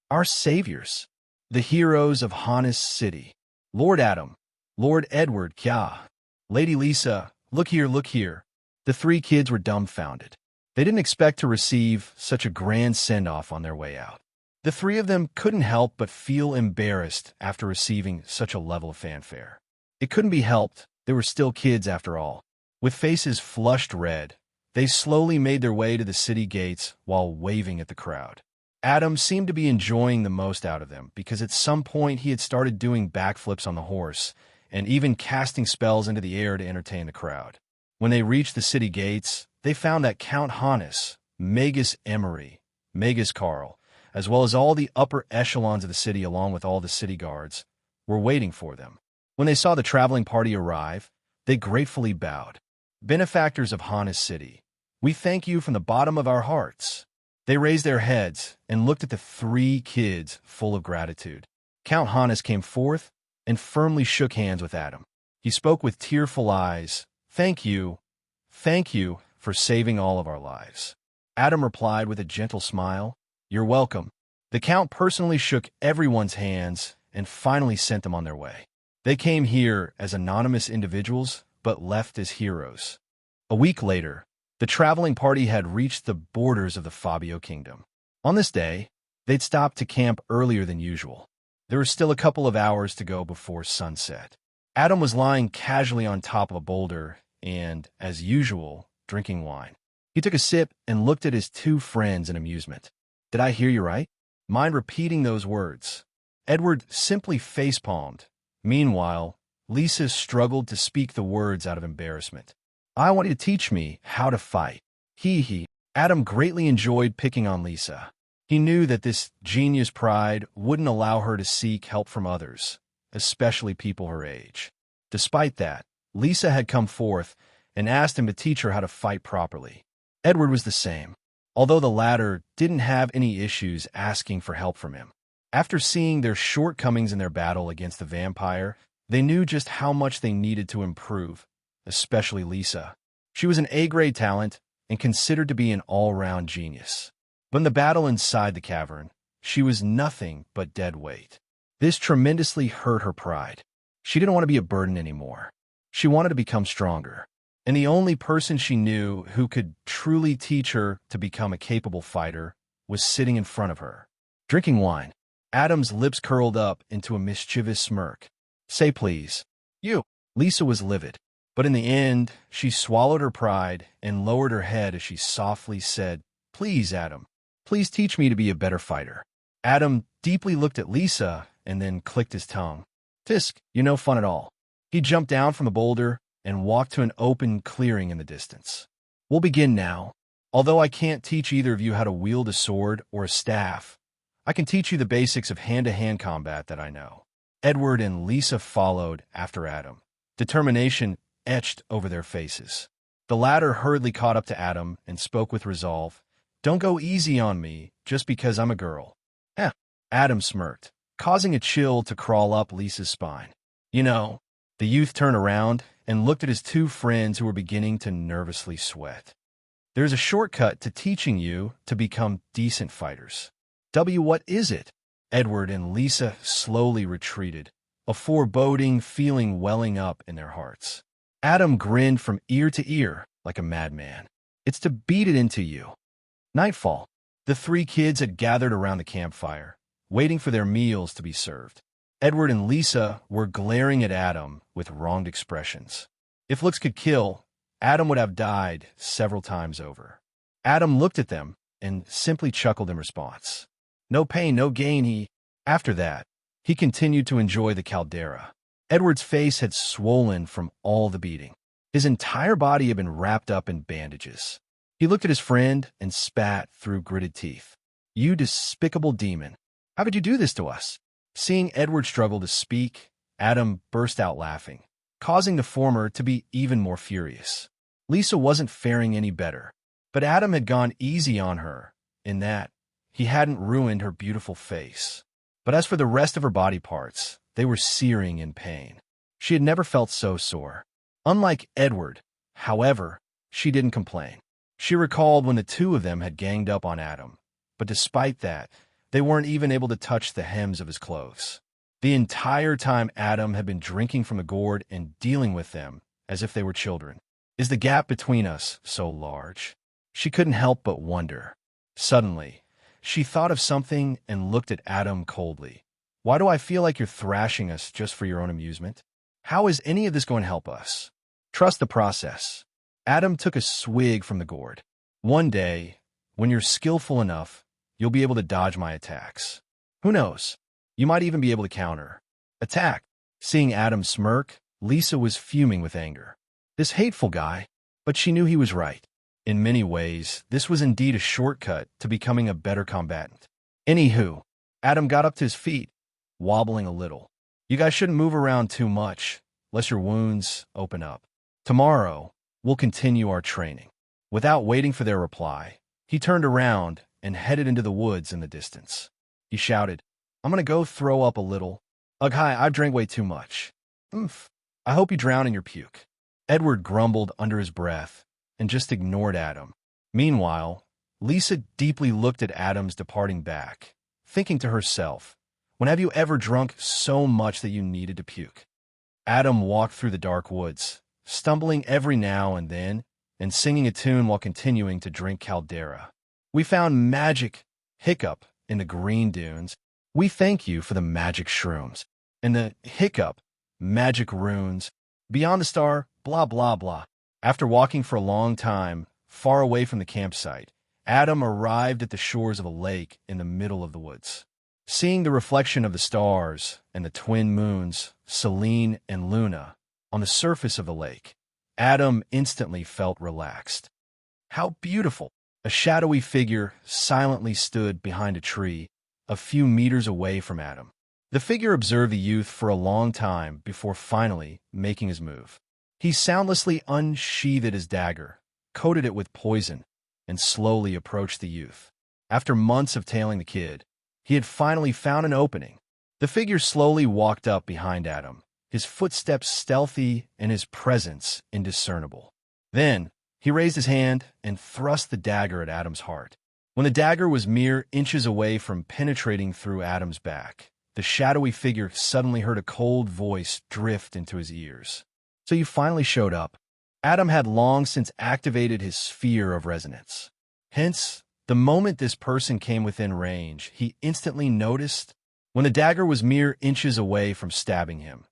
Our saviors. The heroes of Hannes City. Lord Adam, Lord Edward, Kya. Lady Lisa, look here. The 3 kids were dumbfounded. They didn't expect to receive such a grand send-off on their way out. The 3 of them couldn't help but feel embarrassed after receiving such a level of fanfare. It couldn't be helped, they were still kids after all. With faces flushed red, they slowly made their way to the city gates while waving at the crowd. Adam seemed to be enjoying the most out of them because at some point he had started doing backflips on the horse and even casting spells into the air to entertain the crowd. When they reached the city gates, they found that Count Hannes, Magus Emery, Magus Carl, as well as all the upper echelons of the city along with all the city guards, were waiting for them. When they saw the traveling party arrive, they gratefully bowed. "Benefactors of Hannes City, we thank you from the bottom of our hearts." They raised their heads and looked at the three kids full of gratitude. Count Hannes came forth and firmly shook hands with Adam. He spoke with tearful eyes, thank you for saving all of our lives." Adam replied with a gentle smile, "You're welcome." The Count personally shook everyone's hands and finally sent them on their way. They came here as anonymous individuals, but left as heroes. A week later, the traveling party had reached the borders of the Fabio kingdom. On this day, they'd stopped to camp earlier than usual. There were still a couple of hours to go before sunset. Adam was lying casually on top of a boulder and, as usual, drinking wine. He took a sip and looked at his two friends in amusement. "Did I hear you right? Mind repeating those words?" Edward simply facepalmed. Meanwhile, Lisa struggled to speak the words out of embarrassment. "I want you to teach me how to fight." Adam greatly enjoyed picking on Lisa. He knew that this genius pride wouldn't allow her to seek help from others, especially people her age. Despite that, Lisa had come forth and asked him to teach her how to fight properly. Edward was the same, although the latter didn't have any issues asking for help from him. After seeing their shortcomings in their battle against the vampire, they knew just how much they needed to improve, especially Lisa. She was an A-grade talent and considered to be an all-round genius. But in the battle inside the cavern, she was nothing but dead weight. This tremendously hurt her pride. She didn't want to be a burden anymore. She wanted to become stronger. And the only person she knew who could truly teach her to become a capable fighter was sitting in front of her, drinking wine. Adam's lips curled up into a mischievous smirk. "Say please." "You." Lisa was livid. But in the end, she swallowed her pride and lowered her head as she softly said, "Please, Adam. Please teach me to be a better fighter." Adam deeply looked at Lisa and then clicked his tongue. "Tisk, you're no fun at all." He jumped down from the boulder and walked to an open clearing in the distance. "We'll begin now. Although I can't teach either of you how to wield a sword or a staff, I can teach you the basics of hand-to-hand combat that I know." Edward and Lisa followed after Adam. Determination etched over their faces. The latter hurriedly caught up to Adam and spoke with resolve. "Don't go easy on me just because I'm a girl." Adam smirked, causing a chill to crawl up Lisa's spine. "You know," the youth turned around and looked at his two friends who were beginning to nervously sweat. "There's a shortcut to teaching you to become decent fighters." What is it?" Edward and Lisa slowly retreated, a foreboding feeling welling up in their hearts. Adam grinned from ear to ear like a madman. "It's to beat it into you." Nightfall. The three kids had gathered around the campfire, waiting for their meals to be served. Edward and Lisa were glaring at Adam with wronged expressions. If looks could kill, Adam would have died several times over. Adam looked at them and simply chuckled in response. No pain, no gain, After that, he continued to enjoy the caldera. Edward's face had swollen from all the beating. His entire body had been wrapped up in bandages. He looked at his friend and spat through gritted teeth. "You despicable demon. How could you do this to us?" Seeing Edward struggle to speak, Adam burst out laughing, causing the former to be even more furious. Lisa wasn't faring any better, but Adam had gone easy on her in that he hadn't ruined her beautiful face. But as for the rest of her body parts, they were searing in pain. She had never felt so sore. Unlike Edward, however, she didn't complain. She recalled when the two of them had ganged up on Adam, but despite that, they weren't even able to touch the hems of his clothes. The entire time Adam had been drinking from the gourd and dealing with them as if they were children. Is the gap between us so large? She couldn't help but wonder. Suddenly, she thought of something and looked at Adam coldly. "Why do I feel like you're thrashing us just for your own amusement? How is any of this going to help us? Trust the process." Adam took a swig from the gourd. "One day, when you're skillful enough, you'll be able to dodge my attacks. Who knows? You might even be able to counter. Attack. Seeing Adam smirk, Lisa was fuming with anger. This hateful guy, but she knew he was right. In many ways, this was indeed a shortcut to becoming a better combatant. Anywho, Adam got up to his feet, wobbling a little. You guys shouldn't move around too much, lest your wounds open up. Tomorrow, we'll continue our training. Without waiting for their reply, he turned around and headed into the woods in the distance. He shouted, I'm gonna go throw up a little. Ugh, hi, I've drank way too much. Oomph. I hope you drown in your puke. Edward grumbled under his breath and just ignored Adam. Meanwhile, Lisa deeply looked at Adam's departing back, thinking to herself, when have you ever drunk so much that you needed to puke? Adam walked through the dark woods, stumbling every now and then and singing a tune while continuing to drink caldera. We found magic hiccup in the green dunes. We thank you for the magic shrooms. And the hiccup, magic runes, beyond the star, blah, blah, blah. After walking for a long time, far away from the campsite, Adam arrived at the shores of a lake in the middle of the woods. Seeing the reflection of the stars and the twin moons, Selene and Luna, on the surface of the lake, Adam instantly felt relaxed. How beautiful! A shadowy figure silently stood behind a tree, a few meters away from Adam. The figure observed the youth for a long time before finally making his move. He soundlessly unsheathed his dagger, coated it with poison, and slowly approached the youth. After months of tailing the kid, he had finally found an opening. The figure slowly walked up behind Adam, his footsteps stealthy and his presence indiscernible. Then, he raised his hand and thrust the dagger at Adam's heart. When the dagger was mere inches away from penetrating through Adam's back, the shadowy figure suddenly heard a cold voice drift into his ears. So you finally showed up. Adam had long since activated his sphere of resonance. Hence, the moment this person came within range, he instantly noticed when the dagger was mere inches away from stabbing him.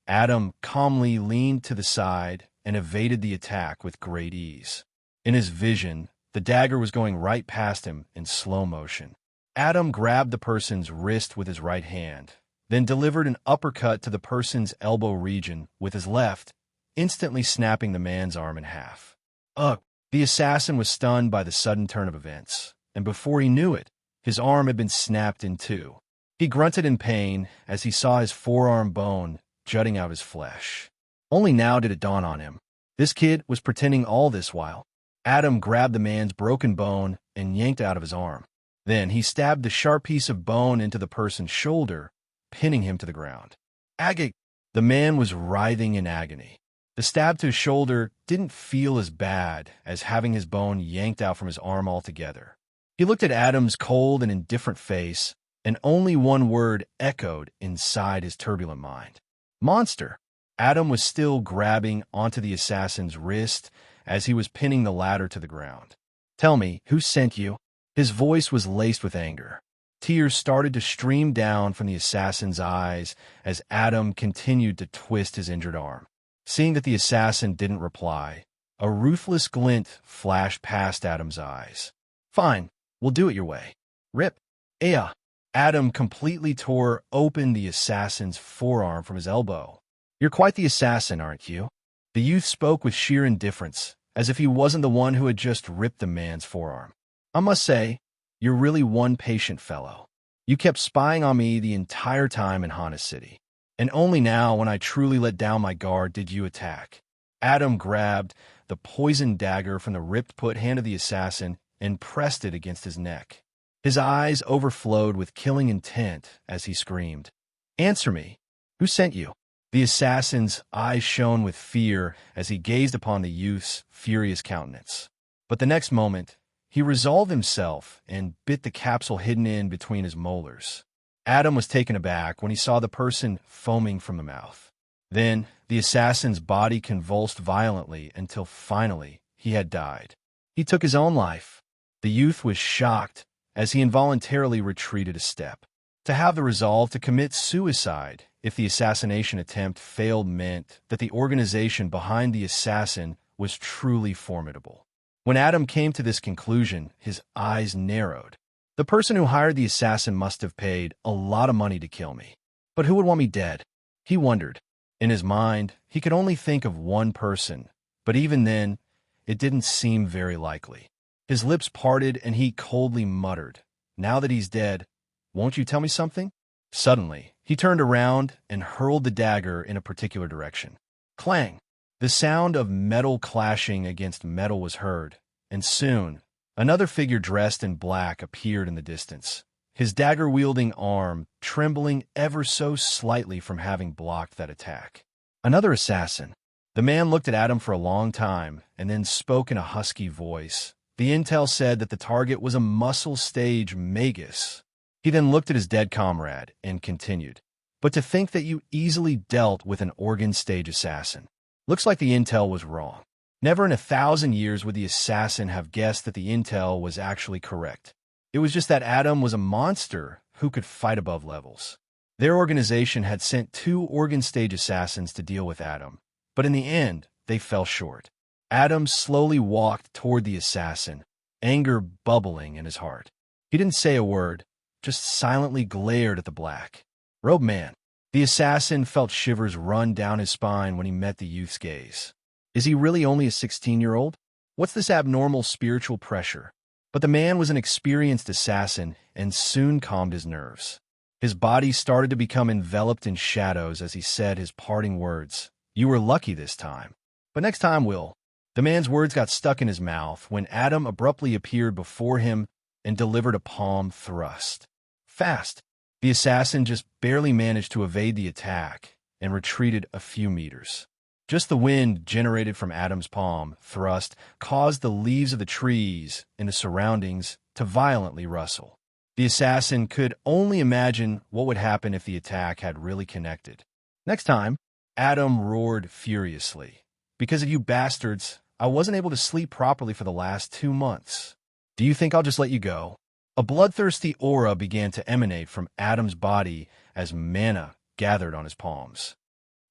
Adam calmly leaned to the side and evaded the attack with great ease. In his vision, the dagger was going right past him in slow motion. Adam grabbed the person's wrist with his right hand, then delivered an uppercut to the person's elbow region with his left, instantly snapping the man's arm in half. Ugh! The assassin was stunned by the sudden turn of events, and before he knew it, his arm had been snapped in two. He grunted in pain as he saw his forearm bone jutting out his flesh. Only now did it dawn on him. This kid was pretending all this while. Adam grabbed the man's broken bone and yanked out of his arm. Then he stabbed the sharp piece of bone into the person's shoulder, pinning him to the ground. Agony! The man was writhing in agony. The stab to his shoulder didn't feel as bad as having his bone yanked out from his arm altogether. He looked at Adam's cold and indifferent face, and only one word echoed inside his turbulent mind. Monster! Adam was still grabbing onto the assassin's wrist as he was pinning the latter to the ground. Tell me, who sent you? His voice was laced with anger. Tears started to stream down from the assassin's eyes as Adam continued to twist his injured arm. Seeing that the assassin didn't reply, a ruthless glint flashed past Adam's eyes. Fine, we'll do it your way. Rip. Aya. Adam completely tore open the assassin's forearm from his elbow. You're quite the assassin, aren't you? The youth spoke with sheer indifference, as if he wasn't the one who had just ripped the man's forearm. I must say, you're really one patient fellow. You kept spying on me the entire time in Hana City. And only now, when I truly let down my guard, did you attack. Adam grabbed the poisoned dagger from the ripped put hand of the assassin and pressed it against his neck. His eyes overflowed with killing intent as he screamed, Answer me. Who sent you? The assassin's eyes shone with fear as he gazed upon the youth's furious countenance. But the next moment, he resolved himself and bit the capsule hidden in between his molars. Adam was taken aback when he saw the person foaming from the mouth. Then, the assassin's body convulsed violently until finally he had died. He took his own life. The youth was shocked as he involuntarily retreated a step. To have the resolve to commit suicide if the assassination attempt failed meant that the organization behind the assassin was truly formidable. When Adam came to this conclusion, his eyes narrowed. The person who hired the assassin must have paid a lot of money to kill me. But who would want me dead? He wondered. In his mind, he could only think of one person, but even then, it didn't seem very likely. His lips parted and he coldly muttered, "Now that he's dead, won't you tell me something?" Suddenly, he turned around and hurled the dagger in a particular direction. Clang! The sound of metal clashing against metal was heard, and soon, another figure dressed in black appeared in the distance, his dagger-wielding arm trembling ever so slightly from having blocked that attack. Another assassin. The man looked at Adam for a long time and then spoke in a husky voice. The intel said that the target was a muscle stage Magus. He then looked at his dead comrade and continued, "But to think that you easily dealt with an organ stage assassin. Looks like the intel was wrong. Never in 1,000 years would the assassin have guessed that the intel was actually correct. It was just that Adam was a monster who could fight above levels." Their organization had sent 2 organ stage assassins to deal with Adam, but in the end, they fell short. Adam slowly walked toward the assassin, anger bubbling in his heart. He didn't say a word, just silently glared at the black-robed man. The assassin felt shivers run down his spine when he met the youth's gaze. Is he really only a 16-year-old? What's this abnormal spiritual pressure? But the man was an experienced assassin and soon calmed his nerves. His body started to become enveloped in shadows as he said his parting words. "You were lucky this time. But next time, Will." The man's words got stuck in his mouth when Adam abruptly appeared before him and delivered a palm thrust. Fast. The assassin just barely managed to evade the attack and retreated a few meters. Just the wind generated from Adam's palm thrust caused the leaves of the trees in the surroundings to violently rustle. The assassin could only imagine what would happen if the attack had really connected. "Next time," Adam roared furiously, "because of you bastards, I wasn't able to sleep properly for the last 2 months. Do you think I'll just let you go?" A bloodthirsty aura began to emanate from Adam's body as mana gathered on his palms.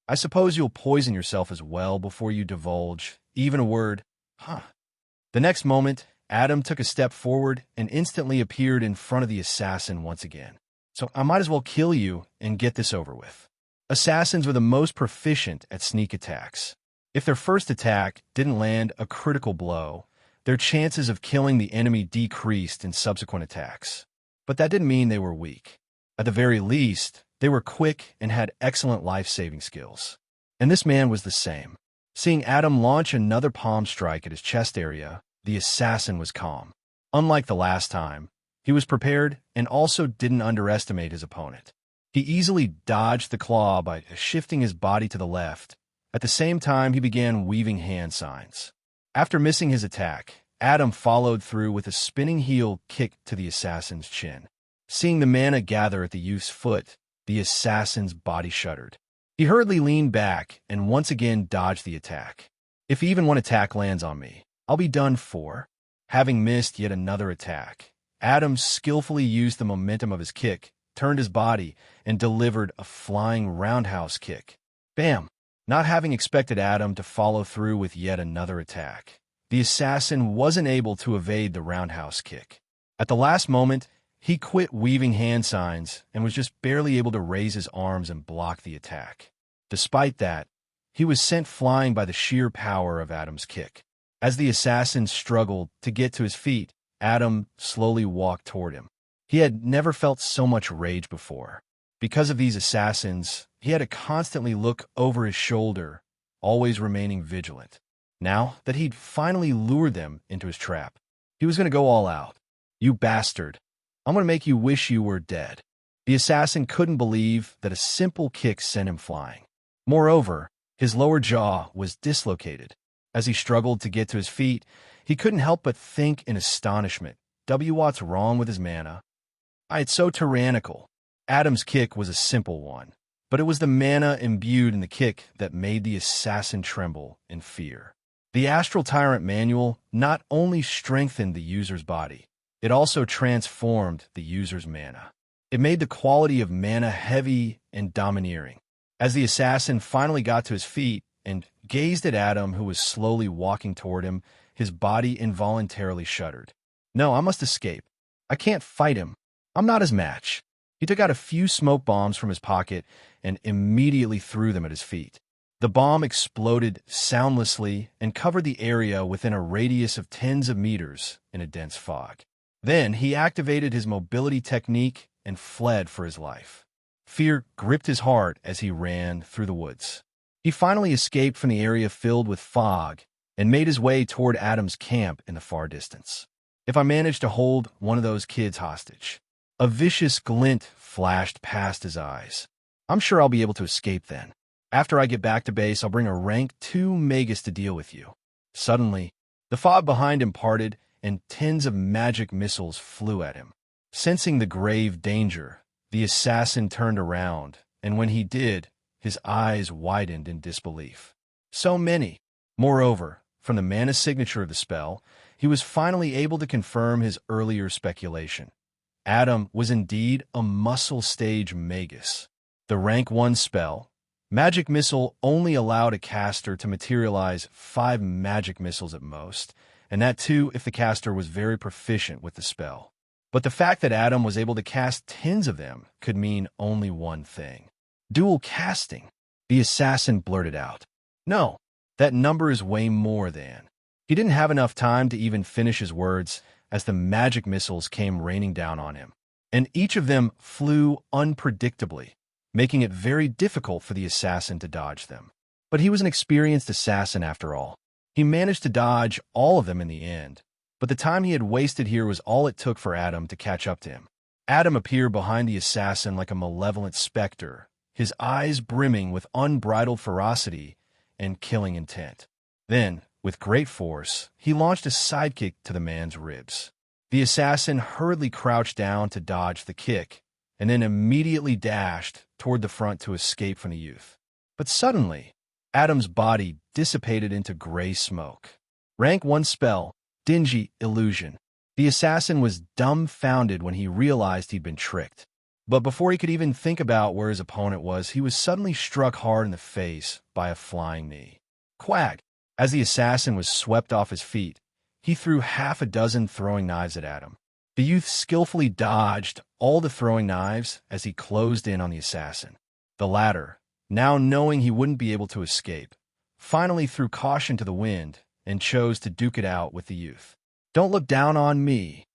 "I suppose you'll poison yourself as well before you divulge even a word, huh?" The next moment, Adam took a step forward and instantly appeared in front of the assassin once again. "So I might as well kill you and get this over with." Assassins were the most proficient at sneak attacks. If their first attack didn't land a critical blow, their chances of killing the enemy decreased in subsequent attacks. But that didn't mean they were weak. At the very least, they were quick and had excellent life-saving skills. And this man was the same. Seeing Adam launch another palm strike at his chest area, the assassin was calm. Unlike the last time, he was prepared and also didn't underestimate his opponent. He easily dodged the claw by shifting his body to the left. At the same time, he began weaving hand signs. After missing his attack, Adam followed through with a spinning heel kick to the assassin's chin. Seeing the mana gather at the youth's foot, the assassin's body shuddered. He hurriedly leaned back and once again dodged the attack. "If even one attack lands on me, I'll be done for." Having missed yet another attack, Adam skillfully used the momentum of his kick, turned his body, and delivered a flying roundhouse kick. Bam! Not having expected Adam to follow through with yet another attack, the assassin wasn't able to evade the roundhouse kick. At the last moment, he quit weaving hand signs and was just barely able to raise his arms and block the attack. Despite that, he was sent flying by the sheer power of Adam's kick. As the assassin struggled to get to his feet, Adam slowly walked toward him. He had never felt so much rage before. Because of these assassins, he had to constantly look over his shoulder, always remaining vigilant. Now that he'd finally lured them into his trap, he was going to go all out. "You bastard. I'm going to make you wish you were dead." The assassin couldn't believe that a simple kick sent him flying. Moreover, his lower jaw was dislocated. As he struggled to get to his feet, he couldn't help but think in astonishment, what's wrong with his mana? It's so tyrannical. Adam's kick was a simple one, but it was the mana imbued in the kick that made the assassin tremble in fear. The Astral Tyrant manual not only strengthened the user's body, it also transformed the user's mana. It made the quality of mana heavy and domineering. As the assassin finally got to his feet and gazed at Adam, who was slowly walking toward him, his body involuntarily shuddered. "No, I must escape. I can't fight him. I'm not his match. He took out a few smoke bombs from his pocket and immediately threw them at his feet. The bomb exploded soundlessly and covered the area within a radius of tens of meters in a dense fog. Then he activated his mobility technique and fled for his life. Fear gripped his heart as he ran through the woods. He finally escaped from the area filled with fog and made his way toward Adam's camp in the far distance. If I managed to hold one of those kids hostage. A vicious glint flashed past his eyes. I'm sure I'll be able to escape then. After I get back to base, I'll bring a rank 2 Magus to deal with you. Suddenly, the fog behind him parted and tens of magic missiles flew at him. Sensing the grave danger, the assassin turned around, and when he did, his eyes widened in disbelief. So many. Moreover, from the mana signature of the spell, he was finally able to confirm his earlier speculation. Adam was indeed a muscle stage Magus. The rank 1 spell, Magic Missile, only allowed a caster to materialize 5 magic missiles at most, and that too if the caster was very proficient with the spell. But the fact that Adam was able to cast tens of them could mean only one thing. Dual casting. The assassin blurted out. No, that number is way more than. He didn't have enough time to even finish his words as the magic missiles came raining down on him, and each of them flew unpredictably, making it very difficult for the assassin to dodge them. But he was an experienced assassin after all. He managed to dodge all of them in the end, but the time he had wasted here was all it took for Adam to catch up to him. Adam appeared behind the assassin like a malevolent specter, his eyes brimming with unbridled ferocity and killing intent. Then, with great force, he launched a sidekick to the man's ribs. The assassin hurriedly crouched down to dodge the kick, and then immediately dashed toward the front to escape from the youth. But suddenly, Adam's body dissipated into gray smoke. Rank 1 spell, Dingy Illusion. The assassin was dumbfounded when he realized he'd been tricked. But before he could even think about where his opponent was, he was suddenly struck hard in the face by a flying knee. Quack! As the assassin was swept off his feet, he threw half a dozen throwing knives at Adam. The youth skillfully dodged all the throwing knives as he closed in on the assassin. The latter, now knowing he wouldn't be able to escape, finally threw caution to the wind and chose to duke it out with the youth. "Don't look down on me,"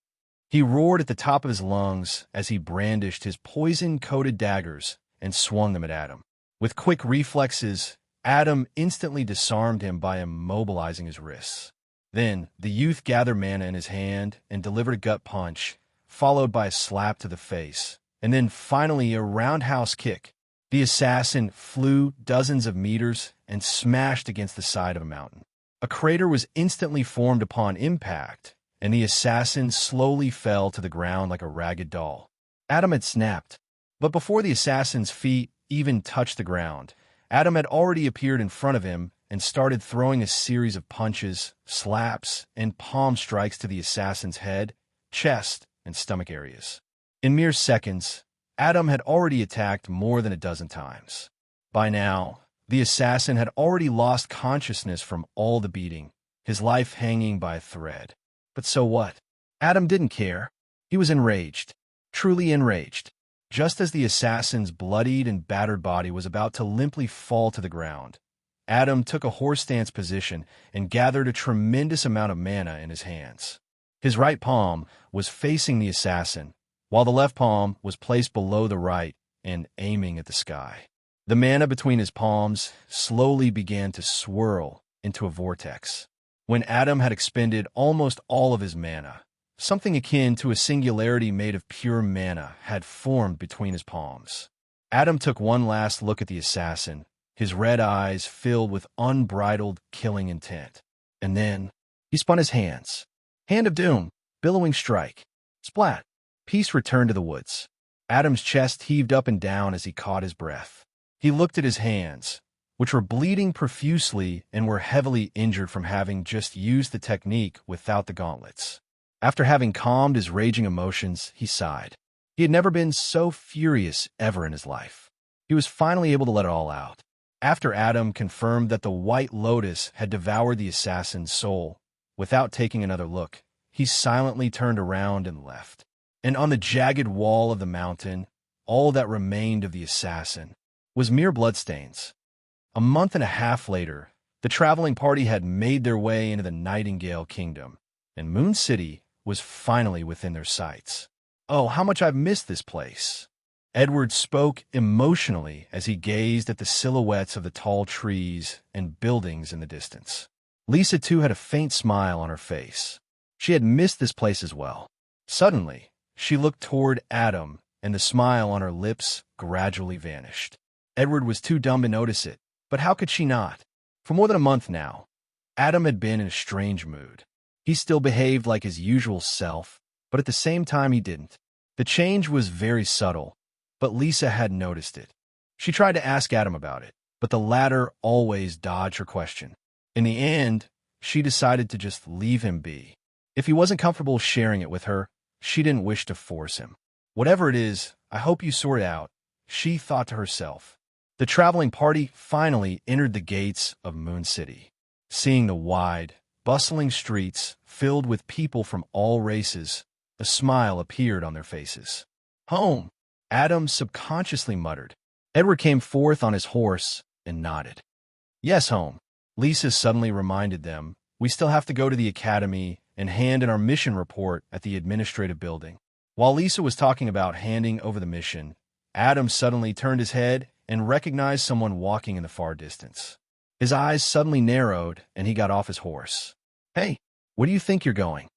he roared at the top of his lungs as he brandished his poison-coated daggers and swung them at Adam. With quick reflexes, Adam instantly disarmed him by immobilizing his wrists. Then, the youth gathered mana in his hand and delivered a gut punch, followed by a slap to the face, and then finally a roundhouse kick. The assassin flew dozens of meters and smashed against the side of a mountain. A crater was instantly formed upon impact, and the assassin slowly fell to the ground like a ragged doll. Adam had snapped, but before the assassin's feet even touched the ground, Adam had already appeared in front of him and started throwing a series of punches, slaps, and palm strikes to the assassin's head, chest, and stomach areas. In mere seconds, Adam had already attacked more than a dozen times. By now, the assassin had already lost consciousness from all the beating, his life hanging by a thread. But so what? Adam didn't care. He was enraged, truly enraged. Just as the assassin's bloodied and battered body was about to limply fall to the ground, Adam took a horse stance position and gathered a tremendous amount of mana in his hands. His right palm was facing the assassin, while the left palm was placed below the right and aiming at the sky. The mana between his palms slowly began to swirl into a vortex. When Adam had expended almost all of his mana, something akin to a singularity made of pure mana had formed between his palms. Adam took one last look at the assassin, his red eyes filled with unbridled killing intent. And then he spun his hands. Hand of Doom, billowing strike. Splat. Peace returned to the woods. Adam's chest heaved up and down as he caught his breath. He looked at his hands, which were bleeding profusely and were heavily injured from having just used the technique without the gauntlets. After having calmed his raging emotions, he sighed. He had never been so furious ever in his life. He was finally able to let it all out. After Adam confirmed that the white lotus had devoured the assassin's soul, without taking another look, he silently turned around and left. And on the jagged wall of the mountain, all that remained of the assassin was mere bloodstains. A month and a half later, the traveling party had made their way into the Nightingale Kingdom, and Moon City was finally within their sights. "Oh, how much I've missed this place." Edward spoke emotionally as he gazed at the silhouettes of the tall trees and buildings in the distance. Lisa, too, had a faint smile on her face. She had missed this place as well. Suddenly, she looked toward Adam, and the smile on her lips gradually vanished. Edward was too dumb to notice it, but how could she not? For more than a month now, Adam had been in a strange mood. He still behaved like his usual self, but at the same time he didn't. The change was very subtle, but Lisa had noticed it. She tried to ask Adam about it, but the latter always dodged her question. In the end, she decided to just leave him be. If he wasn't comfortable sharing it with her, she didn't wish to force him. "Whatever it is, I hope you sort it out," she thought to herself. The traveling party finally entered the gates of Moon City. Seeing the wide, bustling streets filled with people from all races, a smile appeared on their faces. "Home," Adam subconsciously muttered. Edward came forth on his horse and nodded. "Yes, home." Lisa suddenly reminded them, "We still have to go to the academy and hand in our mission report at the administrative building." While Lisa was talking about handing over the mission, Adam suddenly turned his head and recognized someone walking in the far distance. His eyes suddenly narrowed, and he got off his horse. "Hey, where do you think you're going?"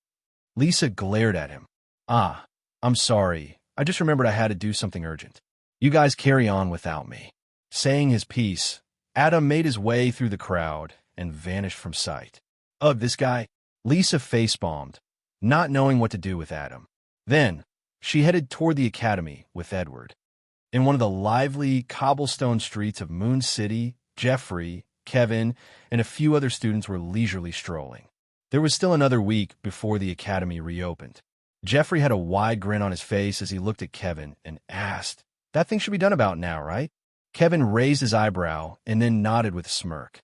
Lisa glared at him. "Ah, I'm sorry. I just remembered I had to do something urgent. You guys carry on without me." Saying his piece, Adam made his way through the crowd and vanished from sight. "Ugh, this guy." Lisa facepalmed, not knowing what to do with Adam. Then, she headed toward the academy with Edward. In one of the lively cobblestone streets of Moon City, Jeffrey, Kevin, and a few other students were leisurely strolling. There was still another week before the academy reopened. Jeffrey had a wide grin on his face as he looked at Kevin and asked, "That thing should be done about now, right?" Kevin raised his eyebrow and then nodded with a smirk.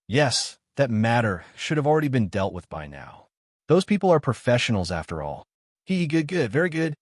"Yes, that matter should have already been dealt with by now. Those people are professionals after all." Good, very good."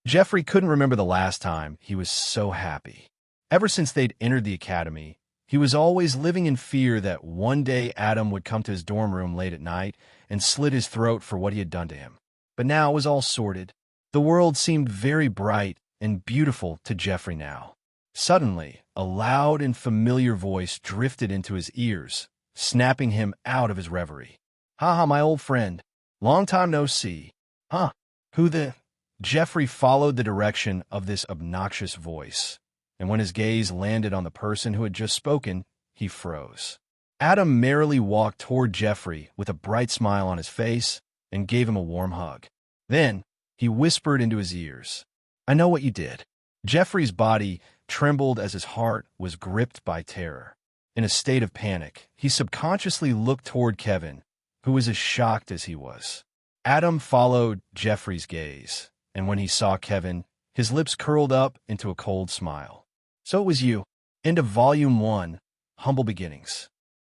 Jeffrey couldn't remember the last time he was so happy. Ever since they'd entered the academy, he was always living in fear that one day Adam would come to his dorm room late at night and slit his throat for what he had done to him. But now it was all sorted. The world seemed very bright and beautiful to Jeffrey now. Suddenly, a loud and familiar voice drifted into his ears, snapping him out of his reverie. "Ha, my old friend. Long time no see. Huh, who the—" Jeffrey followed the direction of this obnoxious voice, and when his gaze landed on the person who had just spoken, he froze. Adam merrily walked toward Jeffrey with a bright smile on his face and gave him a warm hug. Then, he whispered into his ears, "I know what you did." Jeffrey's body trembled as his heart was gripped by terror. In a state of panic, he subconsciously looked toward Kevin, who was as shocked as he was. Adam followed Jeffrey's gaze, and when he saw Kevin, his lips curled up into a cold smile. "So it was you." End of Volume 1, Humble Beginnings.